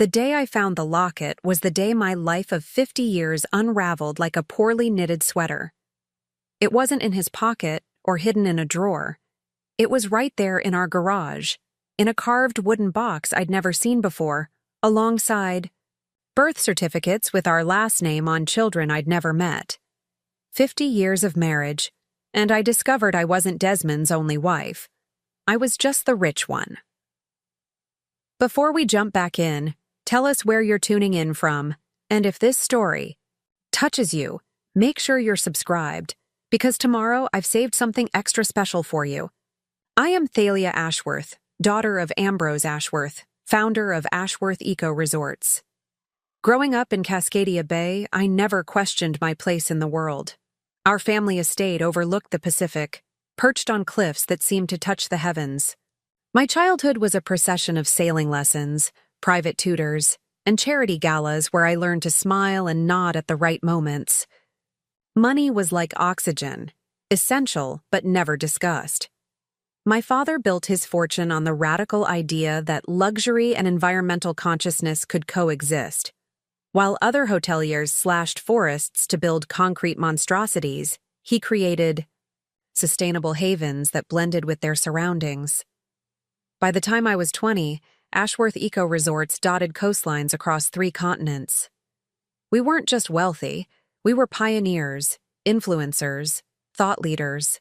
The day I found the locket was the day my life of 50 years unraveled like a poorly knitted sweater. It wasn't in his pocket or hidden in a drawer. It was right there in our garage, in a carved wooden box I'd never seen before, alongside birth certificates with our last name on children I'd never met. 50 years of marriage, and I discovered I wasn't Desmond's only wife. I was just the rich one. Before we jump back in, tell us where you're tuning in from, and if this story touches you, make sure you're subscribed, because tomorrow I've saved something extra special for you. I am Thalia Ashworth, daughter of Ambrose Ashworth, founder of Ashworth Eco Resorts. Growing up in Cascadia Bay, I never questioned my place in the world. Our family estate overlooked the Pacific, perched on cliffs that seemed to touch the heavens. My childhood was a procession of sailing lessons, private tutors, and charity galas where I learned to smile and nod at the right moments. Money was like oxygen, essential but never discussed. My father built his fortune on the radical idea that luxury and environmental consciousness could coexist. While other hoteliers slashed forests to build concrete monstrosities, he created sustainable havens that blended with their surroundings. By the time I was 20, Ashworth Eco Resorts dotted coastlines across 3 continents. We weren't just wealthy, we were pioneers, influencers, thought leaders.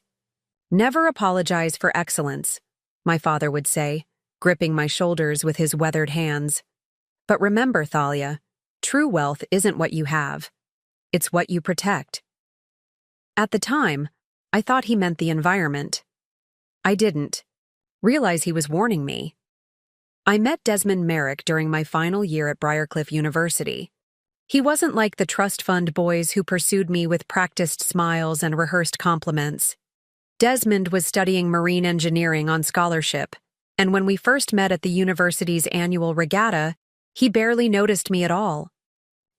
Never apologize for excellence, my father would say, gripping my shoulders with his weathered hands. But remember, Thalia, true wealth isn't what you have. It's what you protect. At the time, I thought he meant the environment. I didn't realize he was warning me. I met Desmond Merrick during my final year at Briarcliff University. He wasn't like the trust fund boys who pursued me with practiced smiles and rehearsed compliments. Desmond was studying marine engineering on scholarship, and when we first met at the university's annual regatta, he barely noticed me at all.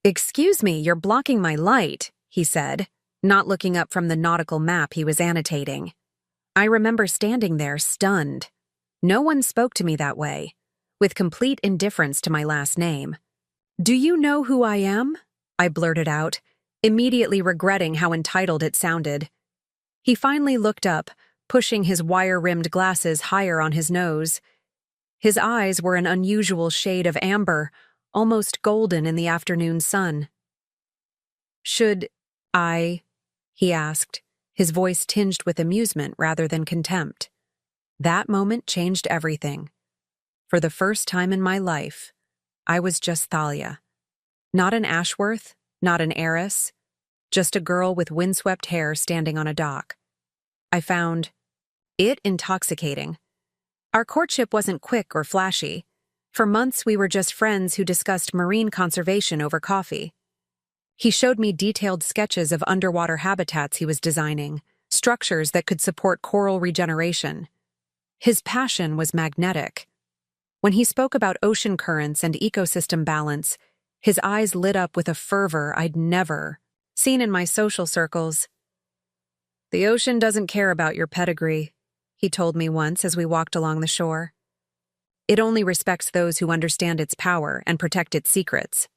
"Excuse me, you're blocking my light," he said, not looking up from the nautical map he was annotating. I remember standing there, stunned. No one spoke to me that way, with complete indifference to my last name. "Do you know who I am?" I blurted out, immediately regretting how entitled it sounded. He finally looked up, pushing his wire-rimmed glasses higher on his nose. His eyes were an unusual shade of amber, almost golden in the afternoon sun. "Should I?" he asked, his voice tinged with amusement rather than contempt. That moment changed everything. For the first time in my life, I was just Thalia. Not an Ashworth, not an heiress, just a girl with windswept hair standing on a dock. I found it intoxicating. Our courtship wasn't quick or flashy. For months we were just friends who discussed marine conservation over coffee. He showed me detailed sketches of underwater habitats he was designing, structures that could support coral regeneration. His passion was magnetic. When he spoke about ocean currents and ecosystem balance, his eyes lit up with a fervor I'd never seen in my social circles. "The ocean doesn't care about your pedigree," he told me once as we walked along the shore. "It only respects those who understand its power and protect its secrets."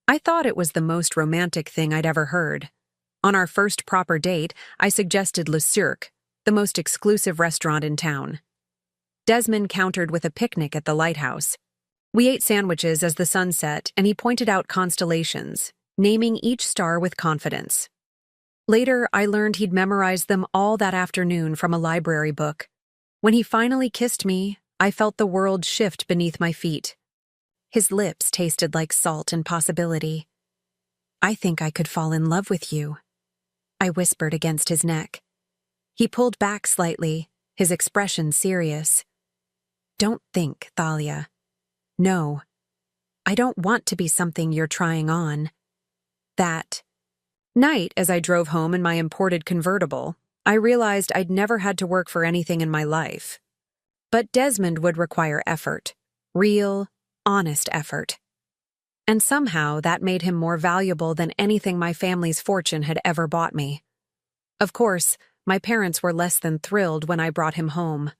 I thought it was the most romantic thing I'd ever heard. On our first proper date, I suggested Le Cirque, the most exclusive restaurant in town. Desmond countered with a picnic at the lighthouse. We ate sandwiches as the sun set, and he pointed out constellations, naming each star with confidence. Later, I learned he'd memorized them all that afternoon from a library book. When he finally kissed me, I felt the world shift beneath my feet. His lips tasted like salt and possibility. "I think I could fall in love with you," I whispered against his neck. He pulled back slightly, his expression serious. "Don't think, Thalia. No, I don't want to be something you're trying on." That night, as I drove home in my imported convertible, I realized I'd never had to work for anything in my life. But Desmond would require effort, real, honest effort. And somehow that made him more valuable than anything my family's fortune had ever bought me. Of course, my parents were less than thrilled when I brought him home.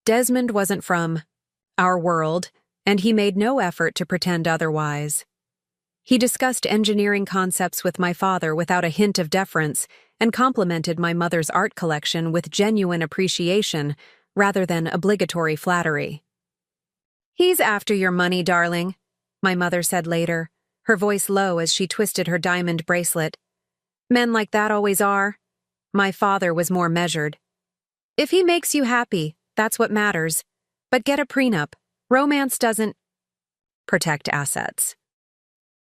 Desmond wasn't from our world, and he made no effort to pretend otherwise. He discussed engineering concepts with my father without a hint of deference and complimented my mother's art collection with genuine appreciation rather than obligatory flattery. "He's after your money, darling," my mother said later, her voice low as she twisted her diamond bracelet. "Men like that always are." My father was more measured. "If he makes you happy, that's what matters. But get a prenup. Romance doesn't protect assets."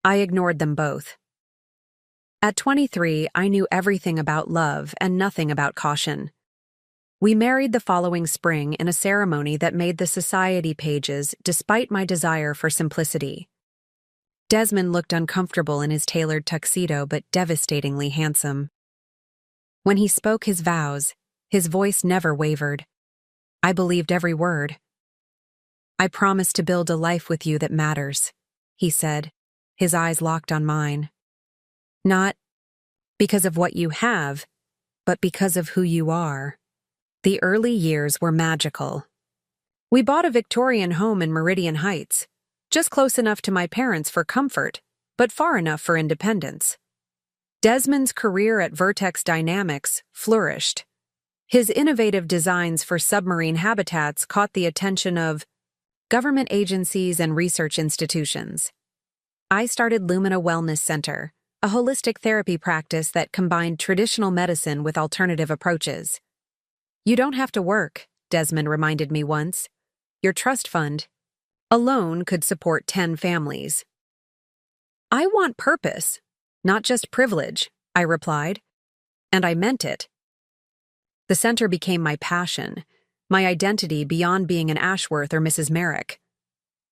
I ignored them both. At 23, I knew everything about love and nothing about caution. We married the following spring in a ceremony that made the society pages despite my desire for simplicity. Desmond looked uncomfortable in his tailored tuxedo but devastatingly handsome. When he spoke his vows, his voice never wavered. I believed every word. "I promise to build a life with you that matters," he said, his eyes locked on mine. "Not because of what you have, but because of who you are." The early years were magical. We bought a Victorian home in Meridian Heights, just close enough to my parents for comfort, but far enough for independence. Desmond's career at Vertex Dynamics flourished. His innovative designs for submarine habitats caught the attention of government agencies and research institutions. I started Lumina Wellness Center, a holistic therapy practice that combined traditional medicine with alternative approaches. "You don't have to work," Desmond reminded me once. "Your trust fund alone could support 10 families." "I want purpose, not just privilege," I replied, and I meant it. The center became my passion, my identity beyond being an Ashworth or Mrs. Merrick.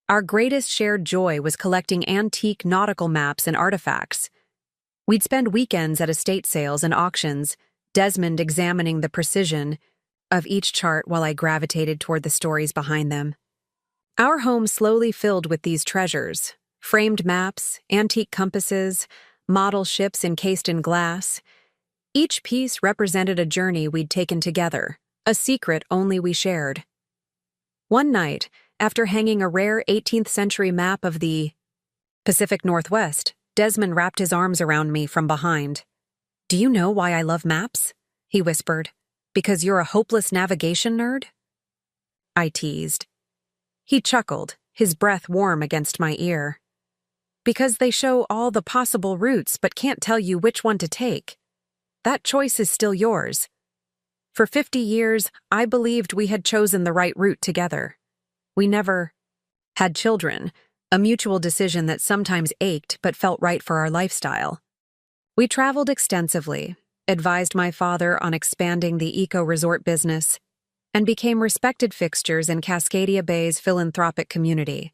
Our greatest shared joy was collecting antique nautical maps and artifacts. We'd spend weekends at estate sales and auctions, Desmond examining the precision of each chart while I gravitated toward the stories behind them. Our home slowly filled with these treasures: framed maps, antique compasses, model ships encased in glass. Each piece represented a journey we'd taken together, a secret only we shared. One night, after hanging a rare 18th century map of the Pacific Northwest, Desmond wrapped his arms around me from behind. "Do you know why I love maps?" he whispered. "Because you're a hopeless navigation nerd?" I teased. He chuckled, his breath warm against my ear. "Because they show all the possible routes but can't tell you which one to take. That choice is still yours." For 50 years, I believed we had chosen the right route together. We never had children, a mutual decision that sometimes ached but felt right for our lifestyle. We traveled extensively, advised my father on expanding the eco-resort business, and became respected fixtures in Cascadia Bay's philanthropic community.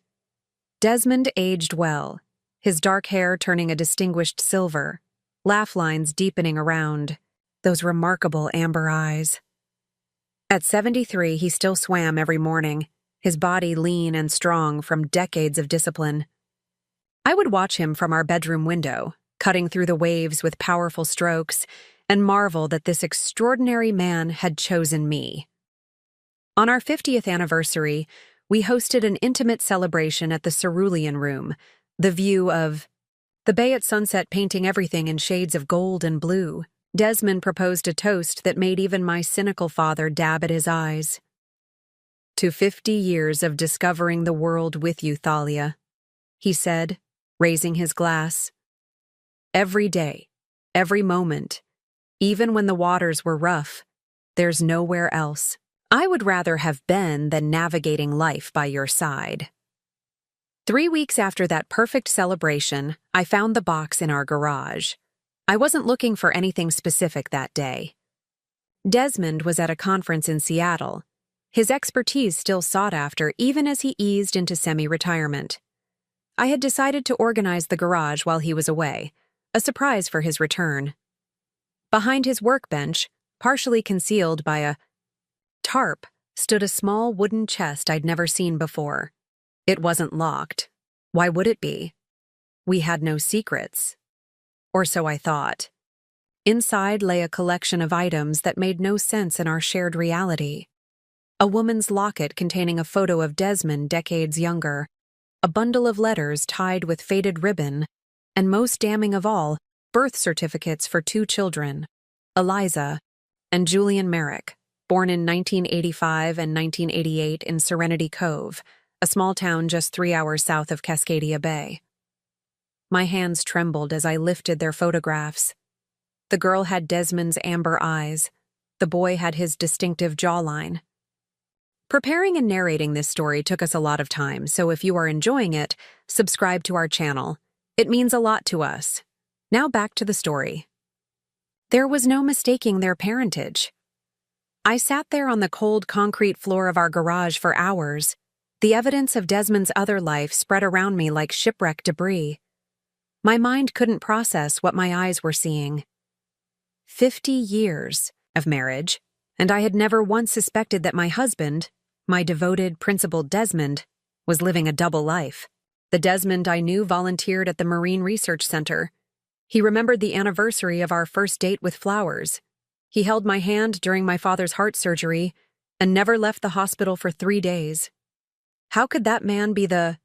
Desmond aged well, his dark hair turning a distinguished silver, laugh lines deepening around those remarkable amber eyes. At 73, he still swam every morning, his body lean and strong from decades of discipline. I would watch him from our bedroom window, cutting through the waves with powerful strokes, and marvel that this extraordinary man had chosen me. On our 50th anniversary, we hosted an intimate celebration at the Cerulean Room, the view of the bay at sunset painting everything in shades of gold and blue. Desmond proposed a toast that made even my cynical father dab at his eyes. "To 50 years of discovering the world with you, Thalia," he said, raising his glass. "Every day, every moment, even when the waters were rough, there's nowhere else. I would rather have been than navigating life by your side." 3 weeks after that perfect celebration, I found the box in our garage. I wasn't looking for anything specific that day. Desmond was at a conference in Seattle, his expertise still sought after even as he eased into semi-retirement. I had decided to organize the garage while he was away, a surprise for his return. Behind his workbench, partially concealed by a tarp, stood a small wooden chest I'd never seen before. It wasn't locked. Why would it be? We had no secrets. Or so I thought. Inside lay a collection of items that made no sense in our shared reality. A woman's locket containing a photo of Desmond decades younger, a bundle of letters tied with faded ribbon, and most damning of all, birth certificates for two children, Eliza and Julian Merrick, born in 1985 and 1988 in Serenity Cove, a small town just 3 hours south of Cascadia Bay. My hands trembled as I lifted their photographs. The girl had Desmond's amber eyes. The boy had his distinctive jawline. Preparing and narrating this story took us a lot of time, so if you are enjoying it, subscribe to our channel. It means a lot to us. Now back to the story. There was no mistaking their parentage. I sat there on the cold concrete floor of our garage for hours. The evidence of Desmond's other life spread around me like shipwreck debris. My mind couldn't process what my eyes were seeing. 50 years of marriage, and I had never once suspected that my husband, my devoted, principled Desmond, was living a double life. The Desmond I knew volunteered at the Marine Research Center. He remembered the anniversary of our first date with flowers. He held my hand during my father's heart surgery and never left the hospital for 3 days. How could that man be the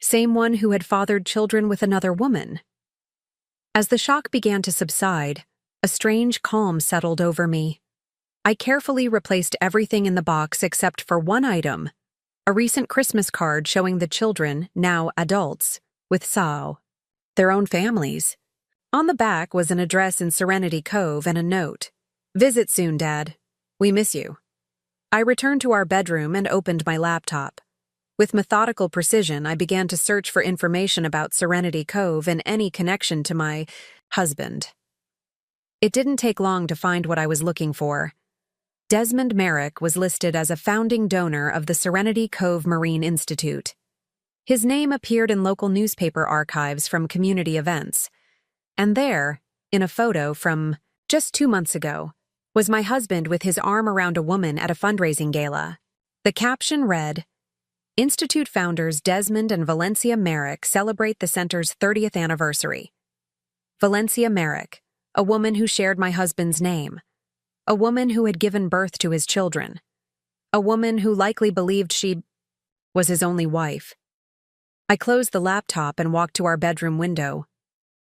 same one who had fathered children with another woman? As the shock began to subside, a strange calm settled over me. I carefully replaced everything in the box except for one item, a recent Christmas card showing the children, now adults, with Sao, their own families. On the back was an address in Serenity Cove and a note. "Visit soon, Dad. We miss you." I returned to our bedroom and opened my laptop. With methodical precision, I began to search for information about Serenity Cove and any connection to my husband. It didn't take long to find what I was looking for. Desmond Merrick was listed as a founding donor of the Serenity Cove Marine Institute. His name appeared in local newspaper archives from community events. And there, in a photo from just 2 months ago, was my husband with his arm around a woman at a fundraising gala. The caption read, "Institute founders Desmond and Valencia Merrick celebrate the center's 30th anniversary." Valencia Merrick, a woman who shared my husband's name. A woman who had given birth to his children. A woman who likely believed she was his only wife. I closed the laptop and walked to our bedroom window.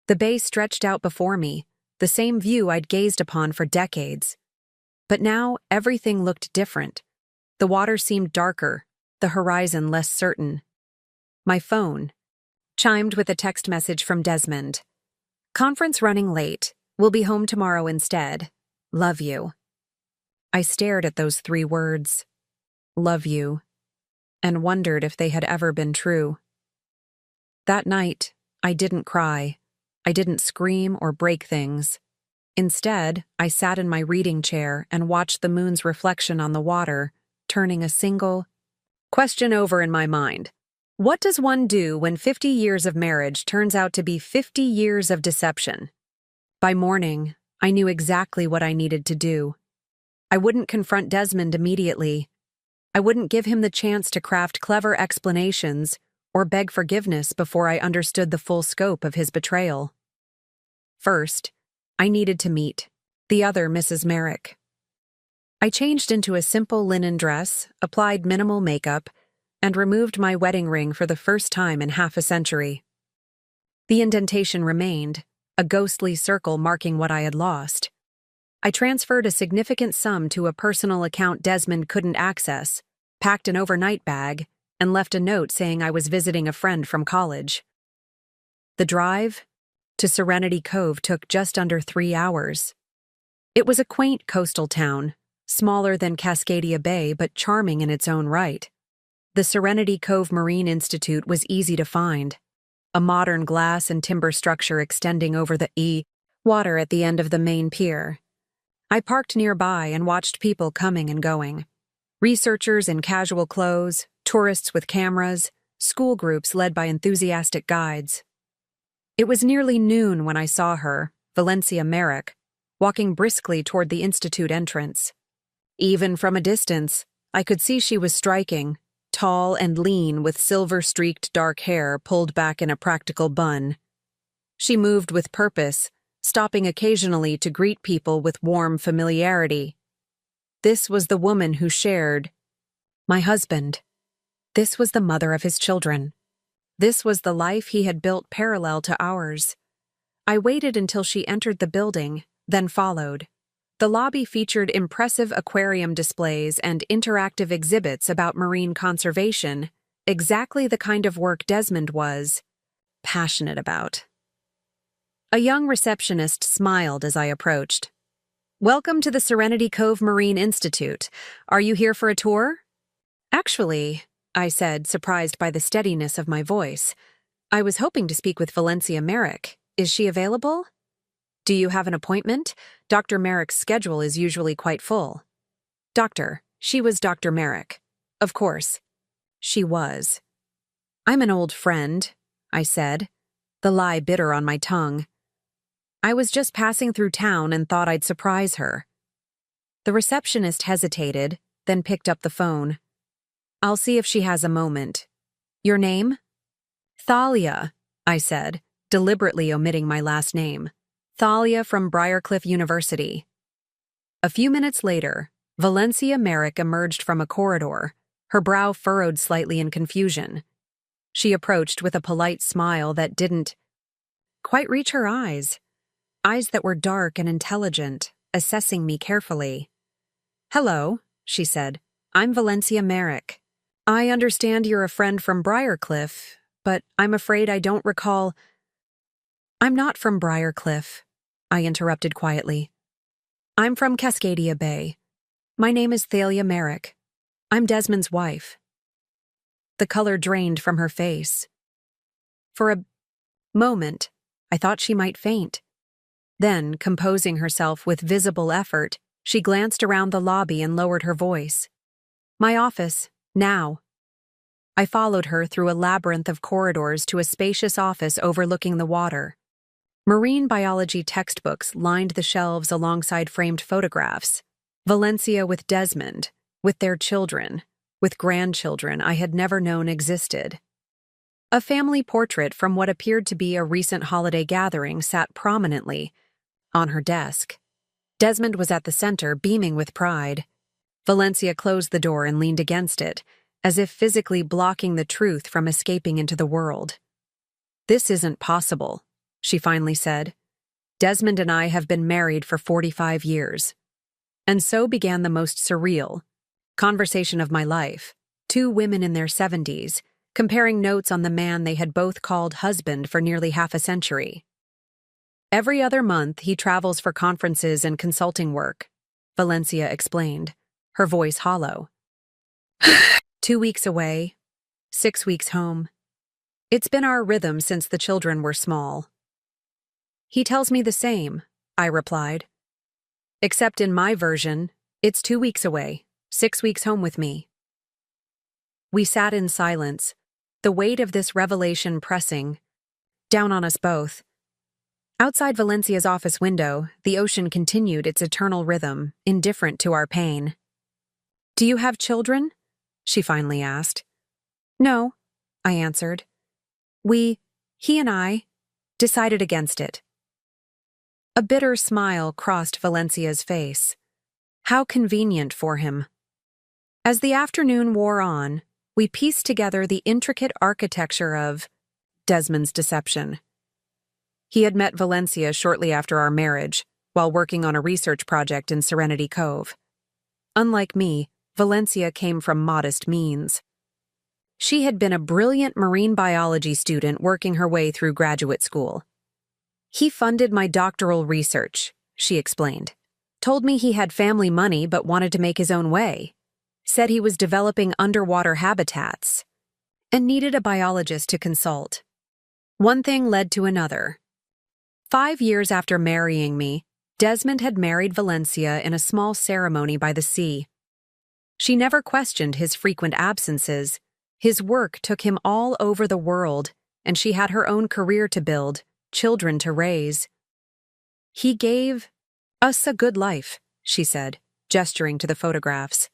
The bay stretched out before me, the same view I'd gazed upon for decades. But now everything looked different. The water seemed darker, the horizon less certain. My phone chimed with a text message from Desmond. "Conference running late. We'll be home tomorrow instead. Love you." I stared at those 3 words, "love you," and wondered if they had ever been true. That night, I didn't cry. I didn't scream or break things. Instead, I sat in my reading chair and watched the moon's reflection on the water, turning a single question over in my mind. What does one do when 50 years of marriage turns out to be 50 years of deception? By morning, I knew exactly what I needed to do. I wouldn't confront Desmond immediately. I wouldn't give him the chance to craft clever explanations or beg forgiveness before I understood the full scope of his betrayal. First, I needed to meet the other Mrs. Merrick. I changed into a simple linen dress, applied minimal makeup, and removed my wedding ring for the first time in half a century. The indentation remained, a ghostly circle marking what I had lost. I transferred a significant sum to a personal account Desmond couldn't access, packed an overnight bag, and left a note saying I was visiting a friend from college. The drive to Serenity Cove took just under 3 hours. It was a quaint coastal town, smaller than Cascadia Bay but charming in its own right. The Serenity Cove Marine Institute was easy to find, a modern glass and timber structure extending over the water at the end of the main pier. I parked nearby and watched people coming and going. Researchers in casual clothes, tourists with cameras, school groups led by enthusiastic guides. It was nearly noon when I saw her, Valencia Merrick, walking briskly toward the institute entrance. Even from a distance, I could see she was striking, tall and lean with silver-streaked dark hair pulled back in a practical bun. She moved with purpose, stopping occasionally to greet people with warm familiarity. This was the woman who shared my husband. This was the mother of his children. This was the life he had built parallel to ours. I waited until she entered the building, then followed. The lobby featured impressive aquarium displays and interactive exhibits about marine conservation, exactly the kind of work Desmond was passionate about. A young receptionist smiled as I approached. "Welcome to the Serenity Cove Marine Institute. Are you here for a tour?" "Actually," I said, surprised by the steadiness of my voice, "I was hoping to speak with Valencia Merrick. Is she available?" "Do you have an appointment? Dr. Merrick's schedule is usually quite full." She was Dr. Merrick. Of course. She was. "I'm an old friend," I said, the lie bitter on my tongue. "I was just passing through town and thought I'd surprise her." The receptionist hesitated, then picked up the phone. "I'll see if she has a moment. Your name?" "Thalia," I said, deliberately omitting my last name. "Thalia from Briarcliff University." A few minutes later, Valencia Merrick emerged from a corridor, her brow furrowed slightly in confusion. She approached with a polite smile that didn't quite reach her eyes that were dark and intelligent, assessing me carefully. "Hello," she said. "I'm Valencia Merrick. I understand you're a friend from Briarcliff, but I'm afraid I don't recall—" "I'm not from Briarcliff," I interrupted quietly. "I'm from Cascadia Bay. My name is Thalia Merrick. I'm Desmond's wife." The color drained from her face. For a moment, I thought she might faint. Then, composing herself with visible effort, she glanced around the lobby and lowered her voice. "My office, now." I followed her through a labyrinth of corridors to a spacious office overlooking the water. Marine biology textbooks lined the shelves alongside framed photographs. Valencia with Desmond, with their children, with grandchildren I had never known existed. A family portrait from what appeared to be a recent holiday gathering sat prominently on her desk. Desmond was at the center, beaming with pride. Valencia closed the door and leaned against it, as if physically blocking the truth from escaping into the world. "This isn't possible," she finally said. "Desmond and I have been married for 45 years. And so began the most surreal conversation of my life. Two women in their 70s, comparing notes on the man they had both called husband for nearly half a century. Every other month, he travels for conferences and consulting work," Valencia explained, her voice hollow. 2 weeks away, 6 weeks home. It's been our rhythm since the children were small." "He tells me the same," I replied. "Except in my version, it's 2 weeks away, 6 weeks home with me." We sat in silence, the weight of this revelation pressing down on us both. Outside Valencia's office window, the ocean continued its eternal rhythm, indifferent to our pain. "Do you have children?" she finally asked. "No," I answered. He and I, decided against it." A bitter smile crossed Valencia's face. How convenient for him. As the afternoon wore on, we pieced together the intricate architecture of Desmond's deception. He had met Valencia shortly after our marriage, while working on a research project in Serenity Cove. Unlike me, Valencia came from modest means. She had been a brilliant marine biology student working her way through graduate school. "He funded my doctoral research," she explained. "Told me he had family money but wanted to make his own way. Said he was developing underwater habitats and needed a biologist to consult." One thing led to another. 5 years after marrying me, Desmond had married Valencia in a small ceremony by the sea. She never questioned his frequent absences. His work took him all over the world, and she had her own career to build, children to raise. "He gave us a good life," she said, gesturing to the photographs.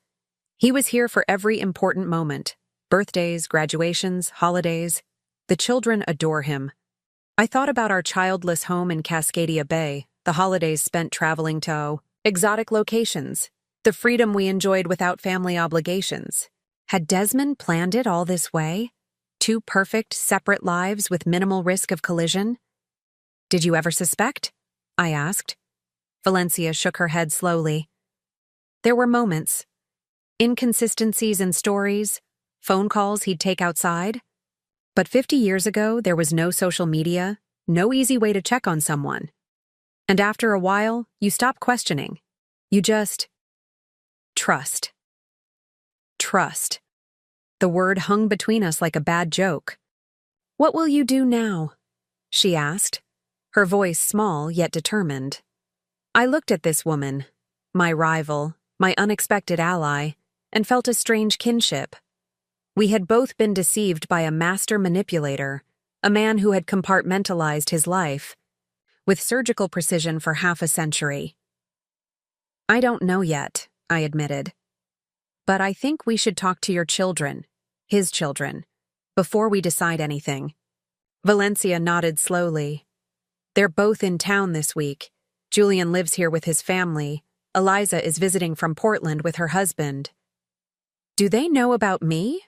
"He was here for every important moment, birthdays, graduations, holidays. The children adore him." I thought about our childless home in Cascadia Bay, the holidays spent traveling to exotic locations, the freedom we enjoyed without family obligations. Had Desmond planned it all this way? two perfect, separate lives with minimal risk of collision? Did you ever suspect? I asked. Valencia shook her head slowly. There were moments. Inconsistencies in stories, phone calls he'd take outside. But 50 years ago, there was no social media, no easy way to check on someone. And after a while, you stop questioning. You just trust. Trust. The word hung between us like a bad joke. What will you do now? She asked, her voice small yet determined. I looked at this woman, my rival, my unexpected ally, and felt a strange kinship. We had both been deceived by a master manipulator, a man who had compartmentalized his life, with surgical precision for half a century. I don't know yet, I admitted. But I think we should talk to your children, his children, before we decide anything. Valencia nodded slowly. They're both in town this week. Julian lives here with his family. Eliza is visiting from Portland with her husband. Do they know about me?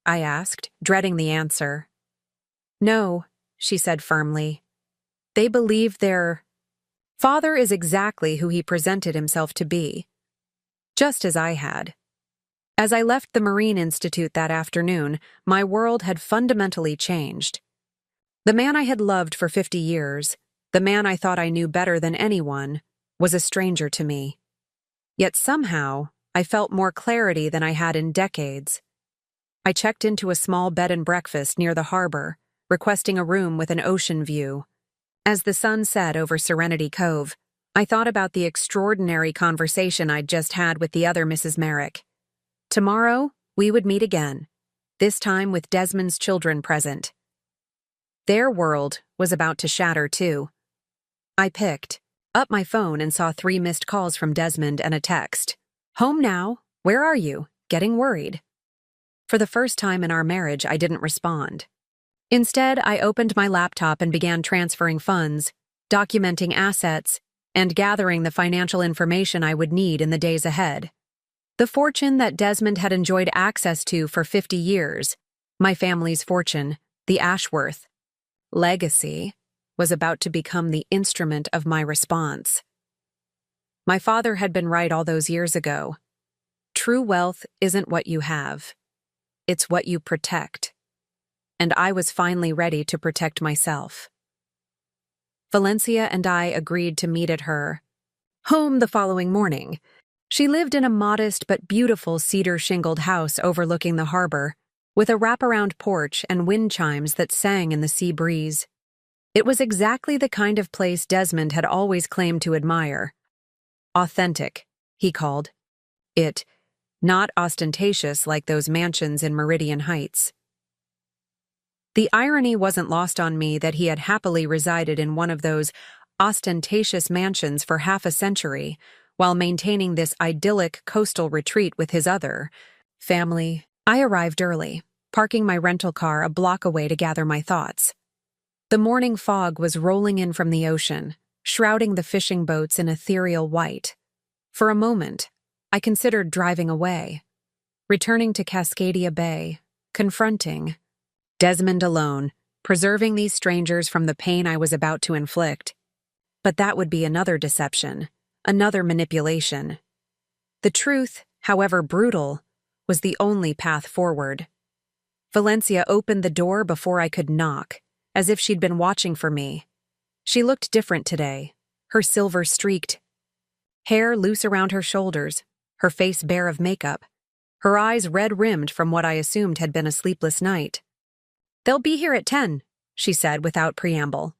I asked, dreading the answer. No, she said firmly. They believe their father is exactly who he presented himself to be. Just as I had. As I left the Marine Institute that afternoon, my world had fundamentally changed. The man I had loved for 50 years, the man I thought I knew better than anyone, was a stranger to me. Yet somehow, I felt more clarity than I had in decades. I checked into a small bed and breakfast near the harbor, requesting a room with an ocean view. As the sun set over Serenity Cove, I thought about the extraordinary conversation I'd just had with the other Mrs. Merrick. Tomorrow, we would meet again, this time with Desmond's children present. Their world was about to shatter, too. I picked up my phone and saw 3 missed calls from Desmond and a text. Home now. Where are you? Getting worried. For the first time in our marriage, I didn't respond. Instead, I opened my laptop and began transferring funds, documenting assets, and gathering the financial information I would need in the days ahead. The fortune that Desmond had enjoyed access to for 50 years, my family's fortune, the Ashworth legacy, was about to become the instrument of my response. My father had been right all those years ago. True wealth isn't what you have. It's what you protect. And I was finally ready to protect myself. Valencia and I agreed to meet at her home the following morning. She lived in a modest but beautiful cedar-shingled house overlooking the harbor, with a wraparound porch and wind chimes that sang in the sea breeze. It was exactly the kind of place Desmond had always claimed to admire. Authentic, he called it, not ostentatious like those mansions in Meridian Heights. The irony wasn't lost on me that he had happily resided in one of those ostentatious mansions for half a century, while maintaining this idyllic coastal retreat with his other family. I arrived early, parking my rental car a block away to gather my thoughts. The morning fog was rolling in from the ocean, shrouding the fishing boats in ethereal white. For a moment, I considered driving away, returning to Cascadia Bay, confronting Desmond alone, preserving these strangers from the pain I was about to inflict. But that would be another deception, another manipulation. The truth, however brutal, was the only path forward. Valencia opened the door before I could knock, as if she'd been watching for me. She looked different today, her silver-streaked hair loose around her shoulders, her face bare of makeup, her eyes red-rimmed from what I assumed had been a sleepless night. "They'll be here at 10, she said without preamble.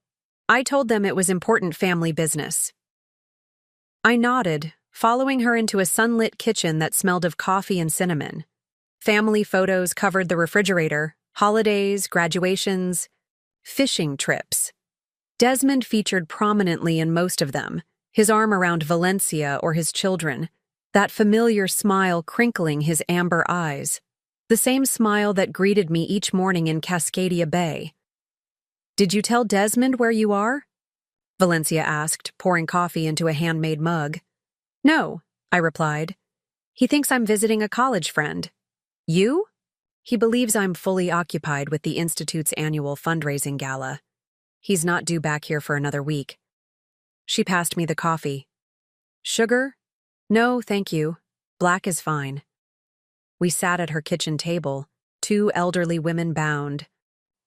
I told them it was important family business. I nodded, following her into a sunlit kitchen that smelled of coffee and cinnamon. Family photos covered the refrigerator, holidays, graduations, fishing trips. Desmond featured prominently in most of them, his arm around Valencia or his children, that familiar smile crinkling his amber eyes, the same smile that greeted me each morning in Cascadia Bay. "Did you tell Desmond where you are?" Valencia asked, pouring coffee into a handmade mug. "No," I replied. "He thinks I'm visiting a college friend." "You?" He believes I'm fully occupied with the Institute's annual fundraising gala. He's not due back here for another week. She passed me the coffee. Sugar? No, thank you. Black is fine. We sat at her kitchen table, two elderly women bound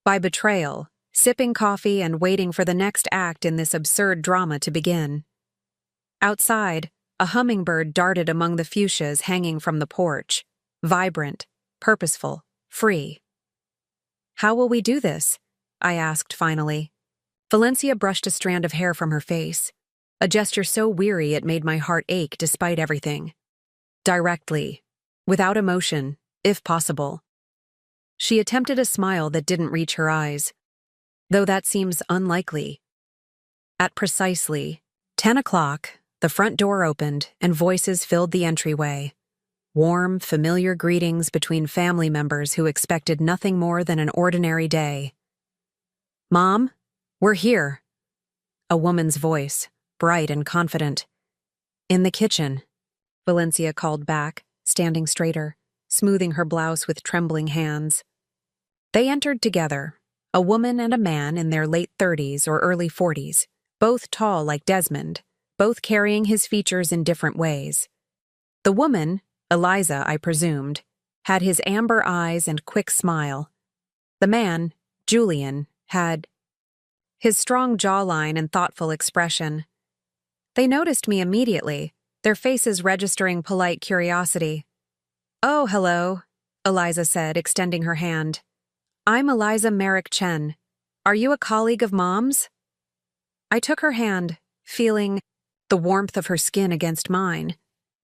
by betrayal, sipping coffee and waiting for the next act in this absurd drama to begin. Outside, a hummingbird darted among the fuchsias hanging from the porch, vibrant, purposeful, free. How will we do this? I asked finally. Valencia brushed a strand of hair from her face, a gesture so weary it made my heart ache despite everything. Directly, without emotion, if possible. She attempted a smile that didn't reach her eyes, though that seems unlikely. At precisely 10 o'clock, the front door opened and voices filled the entryway. Warm, familiar greetings between family members who expected nothing more than an ordinary day. "Mom, we're here." A woman's voice, bright and confident. "In the kitchen," Valencia called back, standing straighter, smoothing her blouse with trembling hands. They entered together, a woman and a man in their late 30s or early 40s, both tall like Desmond, both carrying his features in different ways. The woman, Eliza, I presumed, had his amber eyes and quick smile. The man, Julian, had his strong jawline and thoughtful expression. They noticed me immediately, their faces registering polite curiosity. "Oh, hello," Eliza said, extending her hand. "I'm Eliza Merrick Chen. Are you a colleague of Mom's?" I took her hand, feeling the warmth of her skin against mine,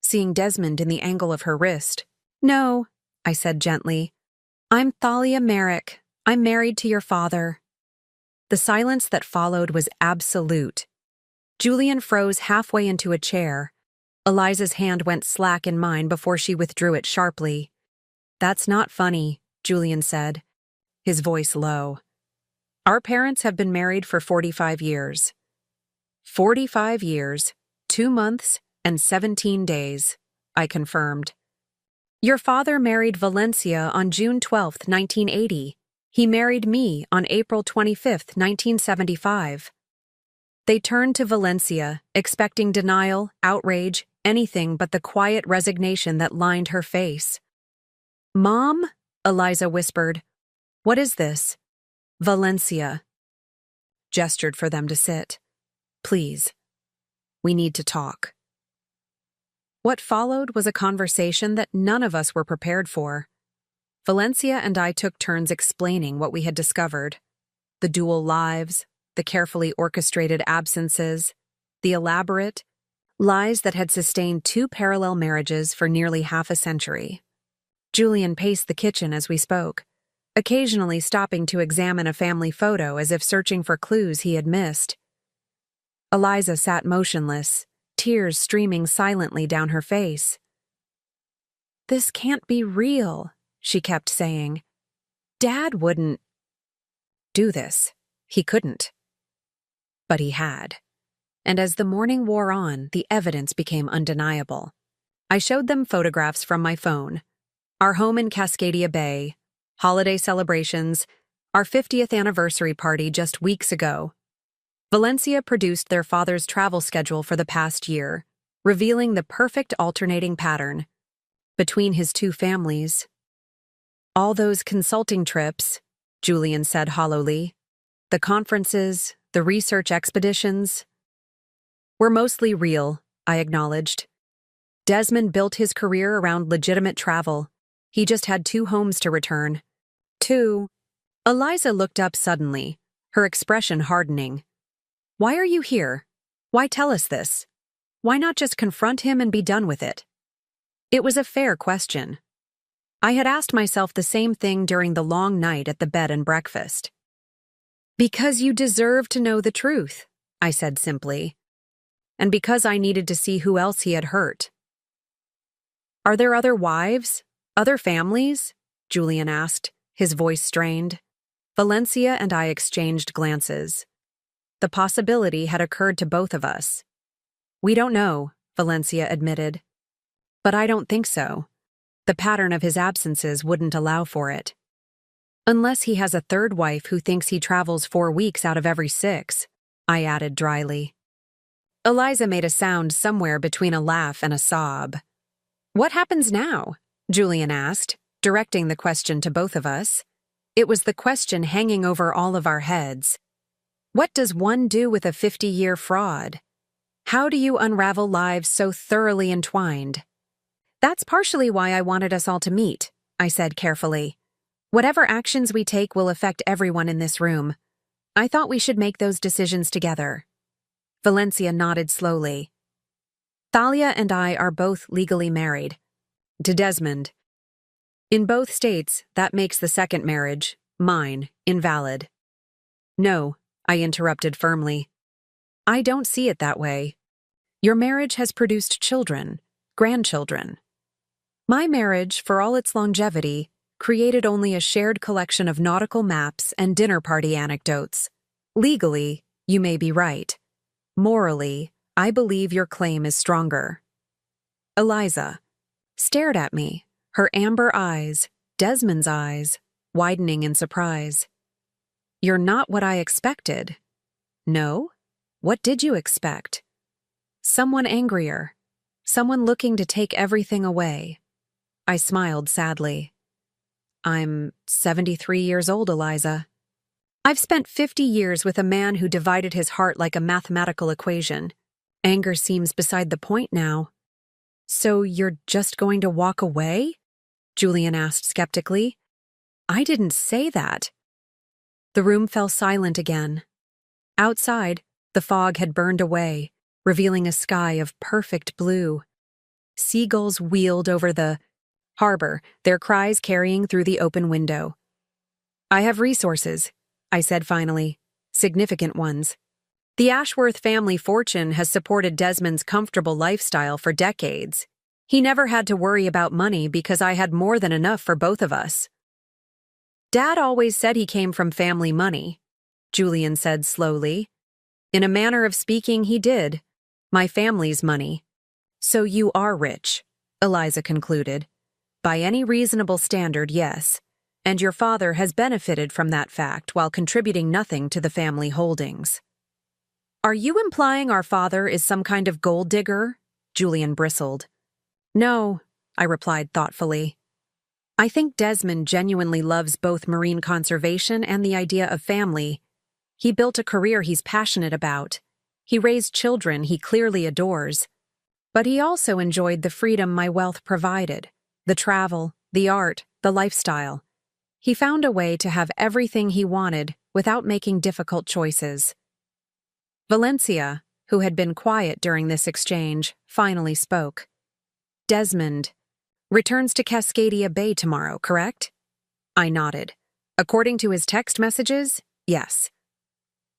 seeing Desmond in the angle of her wrist. "No," I said gently. "I'm Thalia Merrick. I'm married to your father." The silence that followed was absolute. Julian froze halfway into a chair. Eliza's hand went slack in mine before she withdrew it sharply. "That's not funny," Julian said, his voice low. "Our parents have been married for 45 years. 45 years, 2 months, and 17 days, I confirmed. Your father married Valencia on June 12, 1980. He married me on April 25, 1975. They turned to Valencia, expecting denial, outrage, anything but the quiet resignation that lined her face. "Mom?" Eliza whispered. "What is this?" Valencia gestured for them to sit. "Please. We need to talk." What followed was a conversation that none of us were prepared for. Valencia and I took turns explaining what we had discovered. The dual lives, the carefully orchestrated absences, the elaborate lies that had sustained 2 parallel marriages for nearly half a century. Julian paced the kitchen as we spoke, occasionally stopping to examine a family photo as if searching for clues he had missed. Eliza sat motionless, tears streaming silently down her face. "This can't be real," she kept saying. "Dad wouldn't do this. He couldn't." But he had. And as the morning wore on, the evidence became undeniable. I showed them photographs from my phone. Our home in Cascadia Bay, holiday celebrations, our 50th anniversary party just weeks ago. Valencia produced their father's travel schedule for the past year, revealing the perfect alternating pattern between his 2 families. "All those consulting trips," Julian said hollowly, "the conferences, the research expeditions, were mostly real," I acknowledged. "Desmond built his career around legitimate travel. He just had 2 homes to return." 2. Eliza looked up suddenly, her expression hardening. "Why are you here? Why tell us this? Why not just confront him and be done with it?" It was a fair question. I had asked myself the same thing during the long night at the bed and breakfast. "Because you deserve to know the truth," I said simply. "And because I needed to see who else he had hurt." "Are there other wives? Other families?" Julian asked, his voice strained. Valencia and I exchanged glances. The possibility had occurred to both of us. "We don't know," Valencia admitted. "But I don't think so. The pattern of his absences wouldn't allow for it. Unless he has a third wife who thinks he travels 4 weeks out of every 6, I added dryly. Eliza made a sound somewhere between a laugh and a sob. What happens now? Julian asked, directing the question to both of us. It was the question hanging over all of our heads. What does one do with a 50-year fraud? How do you unravel lives so thoroughly entwined? That's partially why I wanted us all to meet, I said carefully. Whatever actions we take will affect everyone in this room. I thought we should make those decisions together. Valencia nodded slowly. Thalia and I are both legally married. To Desmond. In both states, that makes the second marriage, mine, invalid. No, I interrupted firmly. I don't see it that way. Your marriage has produced children, grandchildren. My marriage, for all its longevity, created only a shared collection of nautical maps and dinner party anecdotes. Legally, you may be right. Morally, I believe your claim is stronger. Eliza stared at me, her amber eyes, Desmond's eyes, widening in surprise. You're not what I expected. No? What did you expect? Someone angrier. Someone looking to take everything away. I smiled sadly. I'm 73 years old, Eliza. I've spent 50 years with a man who divided his heart like a mathematical equation. Anger seems beside the point now. So you're just going to walk away? Julian asked skeptically. I didn't say that. The room fell silent again. Outside, the fog had burned away, revealing a sky of perfect blue. Seagulls wheeled over the harbor, their cries carrying through the open window. I have resources, I said finally, significant ones. The Ashworth family fortune has supported Desmond's comfortable lifestyle for decades. He never had to worry about money because I had more than enough for both of us. Dad always said he came from family money, Julian said slowly. In a manner of speaking, he did. My family's money. So you are rich, Eliza concluded. By any reasonable standard, yes. And your father has benefited from that fact while contributing nothing to the family holdings. Are you implying our father is some kind of gold digger? Julian bristled. No, I replied thoughtfully. I think Desmond genuinely loves both marine conservation and the idea of family. He built a career he's passionate about. He raised children he clearly adores. But he also enjoyed the freedom my wealth provided, the travel, the art, the lifestyle. He found a way to have everything he wanted without making difficult choices. Valencia, who had been quiet during this exchange, finally spoke. Desmond returns to Cascadia Bay tomorrow, correct? I nodded. According to his text messages, yes.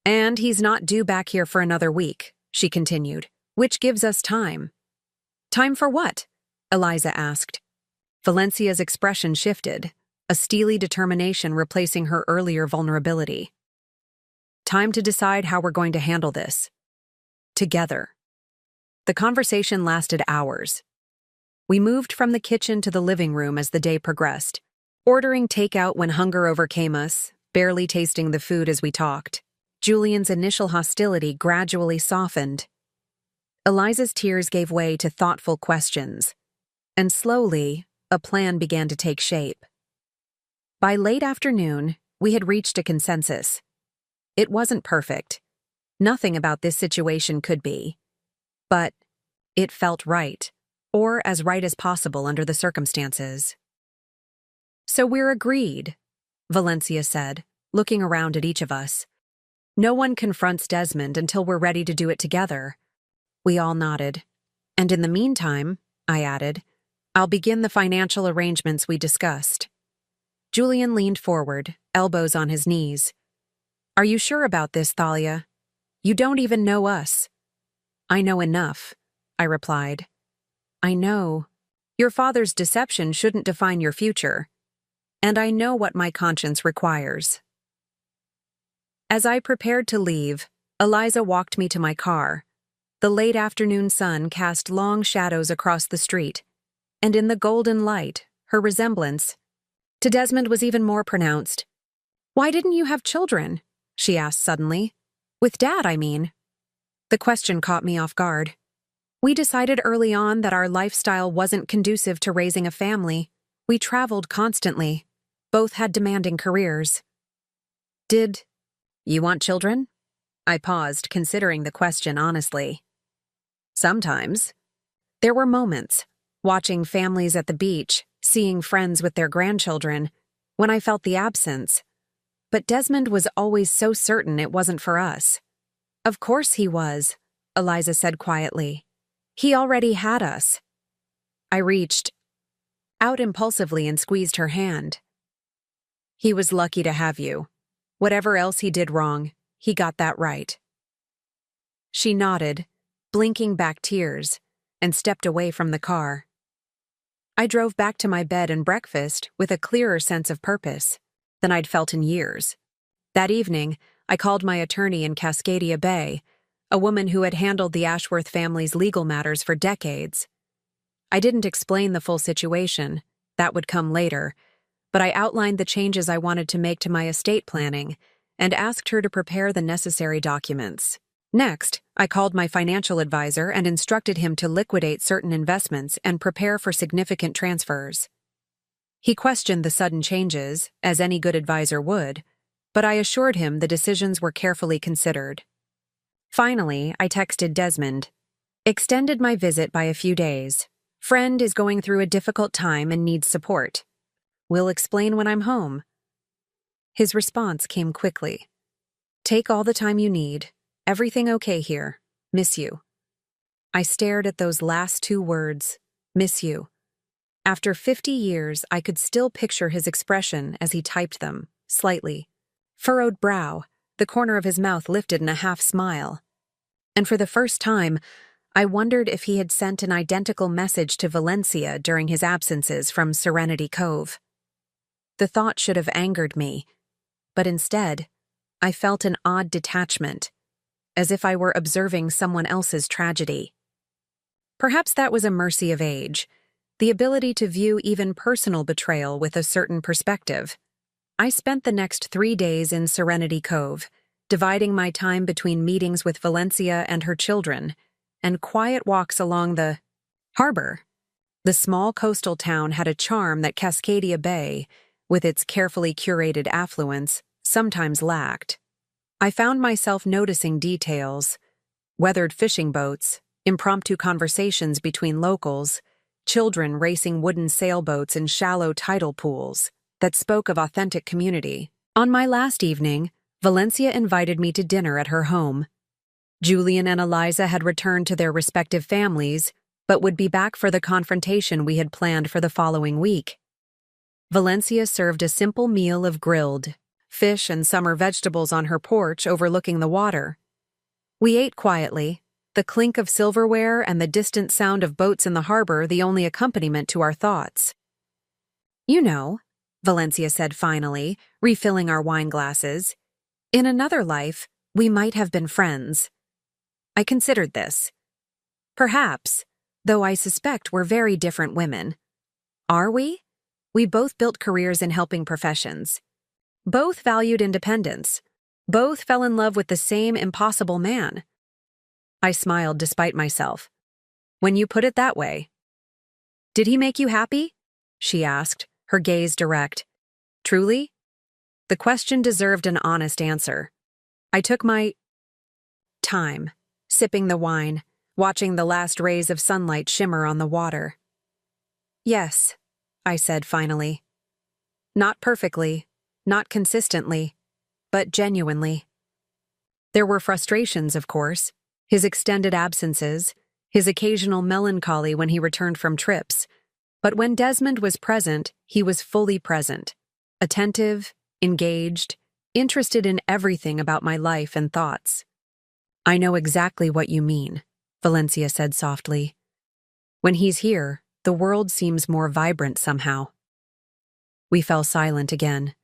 And he's not due back here for another week, she continued, which gives us time. Time for what? Eliza asked. Valencia's expression shifted, a steely determination replacing her earlier vulnerability. Time to decide how we're going to handle this. Together. The conversation lasted hours. We moved from the kitchen to the living room as the day progressed, ordering takeout when hunger overcame us, barely tasting the food as we talked. Julian's initial hostility gradually softened. Eliza's tears gave way to thoughtful questions, and slowly, a plan began to take shape. By late afternoon, we had reached a consensus. It wasn't perfect. Nothing about this situation could be. But it felt right, or as right as possible under the circumstances. So we're agreed, Valencia said, looking around at each of us. No one confronts Desmond until we're ready to do it together. We all nodded. And in the meantime, I added, I'll begin the financial arrangements we discussed. Julian leaned forward, elbows on his knees. Are you sure about this, Thalia? You don't even know us. I know enough, I replied. I know. Your father's deception shouldn't define your future. And I know what my conscience requires. As I prepared to leave, Eliza walked me to my car. The late afternoon sun cast long shadows across the street, and in the golden light, her resemblance to Desmond was even more pronounced. "Why didn't you have children?" she asked suddenly. "With Dad, I mean." The question caught me off guard. We decided early on that our lifestyle wasn't conducive to raising a family. We traveled constantly. Both had demanding careers. "Did you want children?" I paused, considering the question honestly. "Sometimes." There were moments, watching families at the beach, seeing friends with their grandchildren, when I felt the absence. But Desmond was always so certain it wasn't for us. "Of course he was," Eliza said quietly. "He already had us." I reached out impulsively and squeezed her hand. "He was lucky to have you. Whatever else he did wrong, he got that right." She nodded, blinking back tears, and stepped away from the car. I drove back to my bed and breakfast with a clearer sense of purpose than I'd felt in years. That evening, I called my attorney in Cascadia Bay, a woman who had handled the Ashworth family's legal matters for decades. I didn't explain the full situation, that would come later, but I outlined the changes I wanted to make to my estate planning and asked her to prepare the necessary documents. Next, I called my financial advisor and instructed him to liquidate certain investments and prepare for significant transfers. He questioned the sudden changes, as any good advisor would, but I assured him the decisions were carefully considered. Finally, I texted Desmond. "Extended my visit by a few days. Friend is going through a difficult time and needs support. Will explain when I'm home." His response came quickly. "Take all the time you need. Everything okay here. Miss you." I stared at those last two words, "miss you." After 50 years, I could still picture his expression as he typed them, slightly. Furrowed brow, the corner of his mouth lifted in a half-smile. And for the first time, I wondered if he had sent an identical message to Valencia during his absences from Serenity Cove. The thought should have angered me, but instead, I felt an odd detachment, as if I were observing someone else's tragedy. Perhaps that was a mercy of age, the ability to view even personal betrayal with a certain perspective. I spent the next 3 days in Serenity Cove, dividing my time between meetings with Valencia and her children, and quiet walks along the harbor. The small coastal town had a charm that Cascadia Bay, with its carefully curated affluence, sometimes lacked. I found myself noticing details: weathered fishing boats, impromptu conversations between locals, children racing wooden sailboats in shallow tidal pools that spoke of authentic community. On my last evening, Valencia invited me to dinner at her home. Julian and Eliza had returned to their respective families, but would be back for the confrontation we had planned for the following week. Valencia served a simple meal of grilled fish and summer vegetables on her porch overlooking the water. We ate quietly, the clink of silverware and the distant sound of boats in the harbor the only accompaniment to our thoughts. "You know," Valencia said finally, refilling our wine glasses, "in another life, we might have been friends." I considered this. Perhaps, though I suspect we're very different women. Are we? We both built careers in helping professions. Both valued independence. Both fell in love with the same impossible man. I smiled despite myself. "When you put it that way." "Did he make you happy?" she asked, her gaze direct. "Truly?" The question deserved an honest answer. I took my time, sipping the wine, watching the last rays of sunlight shimmer on the water. "Yes," I said finally. Not perfectly, not consistently, but genuinely. There were frustrations, of course, his extended absences, his occasional melancholy when he returned from trips. But when Desmond was present, he was fully present, attentive, engaged, interested in everything about my life and thoughts. "I know exactly what you mean," Valencia said softly. "When he's here, the world seems more vibrant somehow." We fell silent again,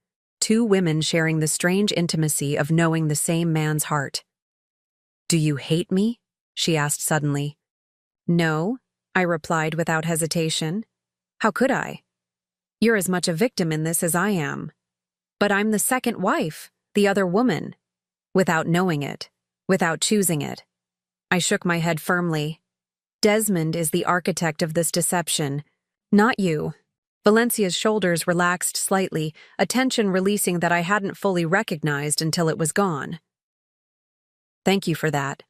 two women sharing the strange intimacy of knowing the same man's heart. "Do you hate me?" she asked suddenly. "No," I replied without hesitation. "How could I?" You're as much a victim in this as I am. But I'm the second wife, the other woman. Without knowing it, without choosing it. I shook my head firmly. Desmond is the architect of this deception, not you. Valencia's shoulders relaxed slightly, a tension releasing that I hadn't fully recognized until it was gone. Thank you for that.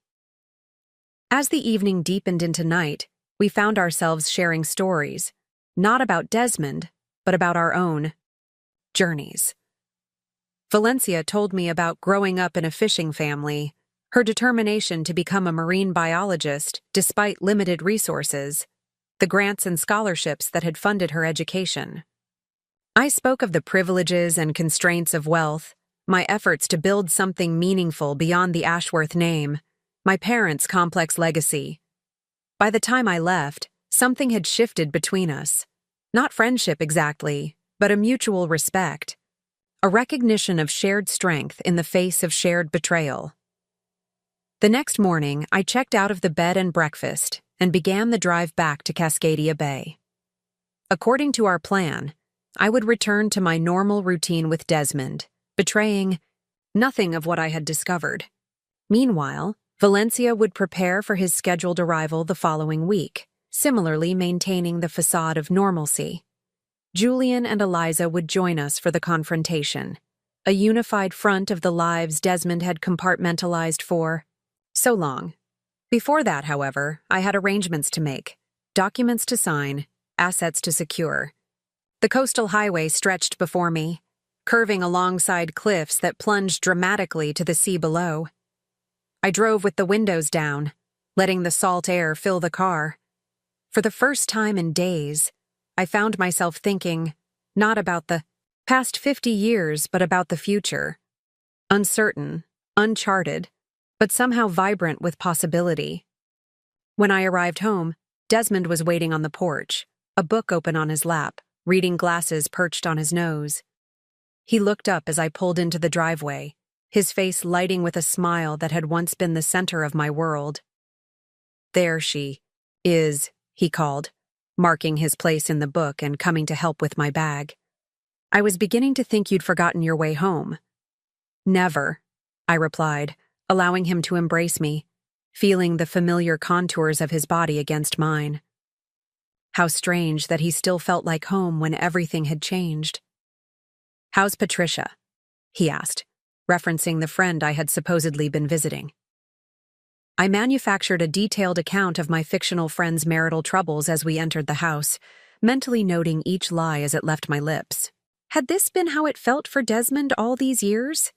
As the evening deepened into night, we found ourselves sharing stories, not about Desmond, but about our own journeys. Valencia told me about growing up in a fishing family, her determination to become a marine biologist despite limited resources, the grants and scholarships that had funded her education. I spoke of the privileges and constraints of wealth, my efforts to build something meaningful beyond the Ashworth name, my parents' complex legacy. By the time I left, something had shifted between us. Not friendship exactly, but a mutual respect. A recognition of shared strength in the face of shared betrayal. The next morning, I checked out of the bed and breakfast and began the drive back to Cascadia Bay. According to our plan, I would return to my normal routine with Desmond, betraying nothing of what I had discovered. Meanwhile, Valencia would prepare for his scheduled arrival the following week, similarly maintaining the facade of normalcy. Julian and Eliza would join us for the confrontation, a unified front of the lives Desmond had compartmentalized for so long. Before that, however, I had arrangements to make, documents to sign, assets to secure. The coastal highway stretched before me, curving alongside cliffs that plunged dramatically to the sea below. I drove with the windows down, letting the salt air fill the car. For the first time in days, I found myself thinking, not about the past 50 years, but about the future. Uncertain, uncharted, but somehow vibrant with possibility. When I arrived home, Desmond was waiting on the porch, a book open on his lap, reading glasses perched on his nose. He looked up as I pulled into the driveway, his face lighting with a smile that had once been the center of my world. There she is, he called, marking his place in the book and coming to help with my bag. I was beginning to think you'd forgotten your way home. Never, I replied, allowing him to embrace me, feeling the familiar contours of his body against mine. How strange that he still felt like home when everything had changed. How's Patricia? He asked, referencing the friend I had supposedly been visiting. I manufactured a detailed account of my fictional friend's marital troubles as we entered the house, mentally noting each lie as it left my lips. Had this been how it felt for Desmond all these years?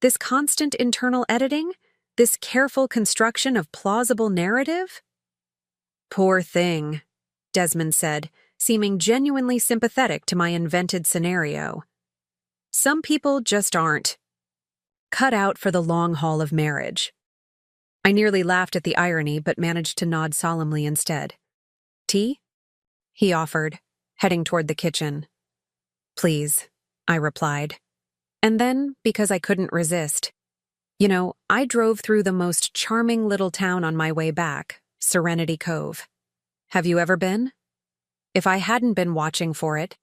This constant internal editing? This careful construction of plausible narrative? Poor thing, Desmond said, seeming genuinely sympathetic to my invented scenario. Some people just aren't cut out for the long haul of marriage. I nearly laughed at the irony, but managed to nod solemnly instead. Tea? He offered, heading toward the kitchen. Please, I replied. And then, because I couldn't resist. I drove through the most charming little town on my way back, Serenity Cove. Have you ever been? If I hadn't been watching for it,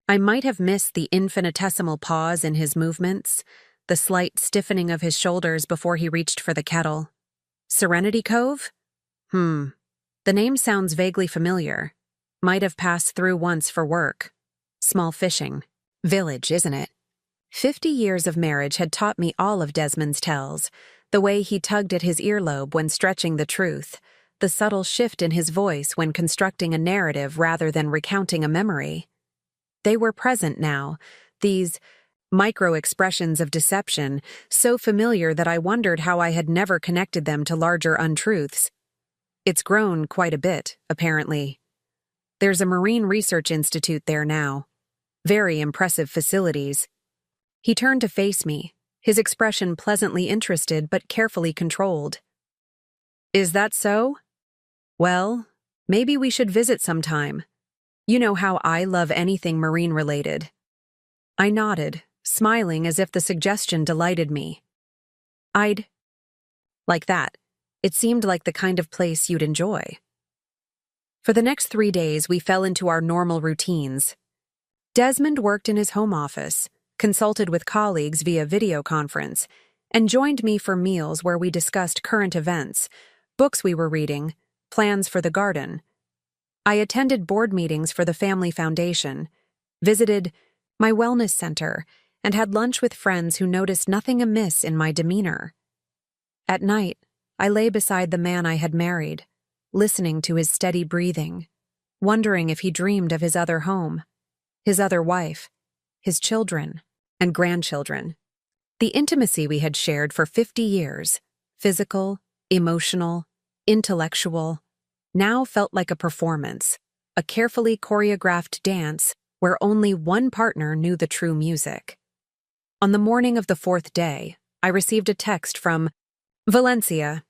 I might have missed the infinitesimal pause in his movements, the slight stiffening of his shoulders before he reached for the kettle. Serenity Cove? The name sounds vaguely familiar. Might have passed through once for work. Small fishing. Village, isn't it? 50 years of marriage had taught me all of Desmond's tells, the way he tugged at his earlobe when stretching the truth, the subtle shift in his voice when constructing a narrative rather than recounting a memory. They were present now, these micro-expressions of deception, so familiar that I wondered how I had never connected them to larger untruths. It's grown quite a bit, apparently. There's a Marine Research Institute there now. Very impressive facilities. He turned to face me, his expression pleasantly interested but carefully controlled. Is that so? Well, maybe we should visit sometime. You know how I love anything marine-related. I nodded, smiling as if the suggestion delighted me. I'd like that. It seemed like the kind of place you'd enjoy. For the next 3 days, we fell into our normal routines. Desmond worked in his home office, consulted with colleagues via video conference, and joined me for meals where we discussed current events, books we were reading, plans for the garden. I attended board meetings for the family foundation, visited my wellness center, and had lunch with friends who noticed nothing amiss in my demeanor. At night, I lay beside the man I had married, listening to his steady breathing, wondering if he dreamed of his other home, his other wife, his children, and grandchildren. The intimacy we had shared for 50 years, physical, emotional, intellectual, now felt like a performance, a carefully choreographed dance where only one partner knew the true music. On the morning of the 4th day, I received a text from Valencia.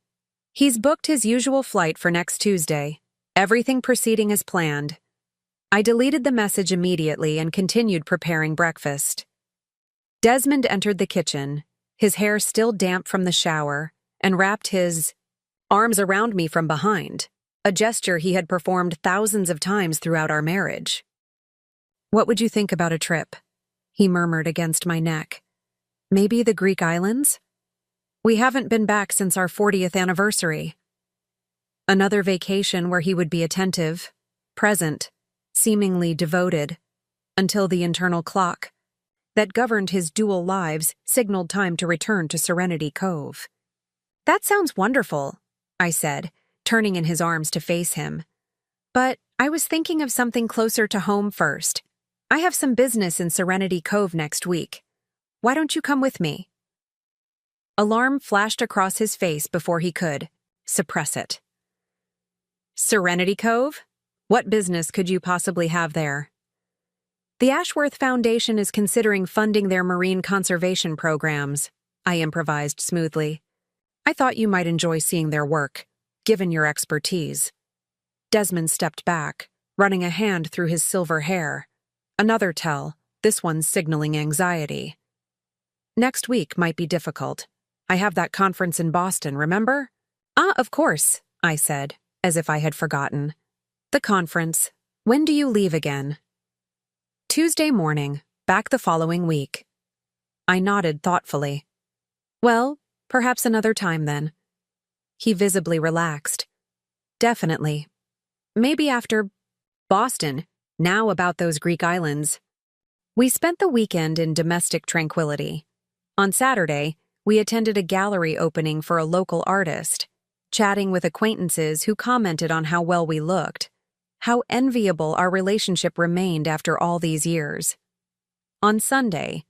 He's booked his usual flight for next Tuesday. Everything proceeding as planned. I deleted the message immediately and continued preparing breakfast. Desmond entered the kitchen, his hair still damp from the shower, and wrapped his arms around me from behind, a gesture he had performed thousands of times throughout our marriage. "What would you think about a trip?" he murmured against my neck. "Maybe the Greek islands? We haven't been back since our 40th anniversary." Another vacation where he would be attentive, present, seemingly devoted, until the internal clock that governed his dual lives signaled time to return to Serenity Cove. "That sounds wonderful," I said, turning in his arms to face him. "But I was thinking of something closer to home first. I have some business in Serenity Cove next week. Why don't you come with me?" Alarm flashed across his face before he could suppress it. "Serenity Cove? What business could you possibly have there?" "The Ashworth Foundation is considering funding their marine conservation programs," I improvised smoothly. "I thought you might enjoy seeing their work, given your expertise." Desmond stepped back, running a hand through his silver hair. Another tell, this one signaling anxiety. "Next week might be difficult. I have that conference in Boston, remember?" "Ah, of course," I said, as if I had forgotten. "The conference. When do you leave again?" "Tuesday morning, back the following week." I nodded thoughtfully. "Well, perhaps another time then." He visibly relaxed. "Definitely. Maybe after Boston, now about those Greek islands." We spent the weekend in domestic tranquility. On Saturday, we attended a gallery opening for a local artist, chatting with acquaintances who commented on how well we looked, how enviable our relationship remained after all these years. On Sunday,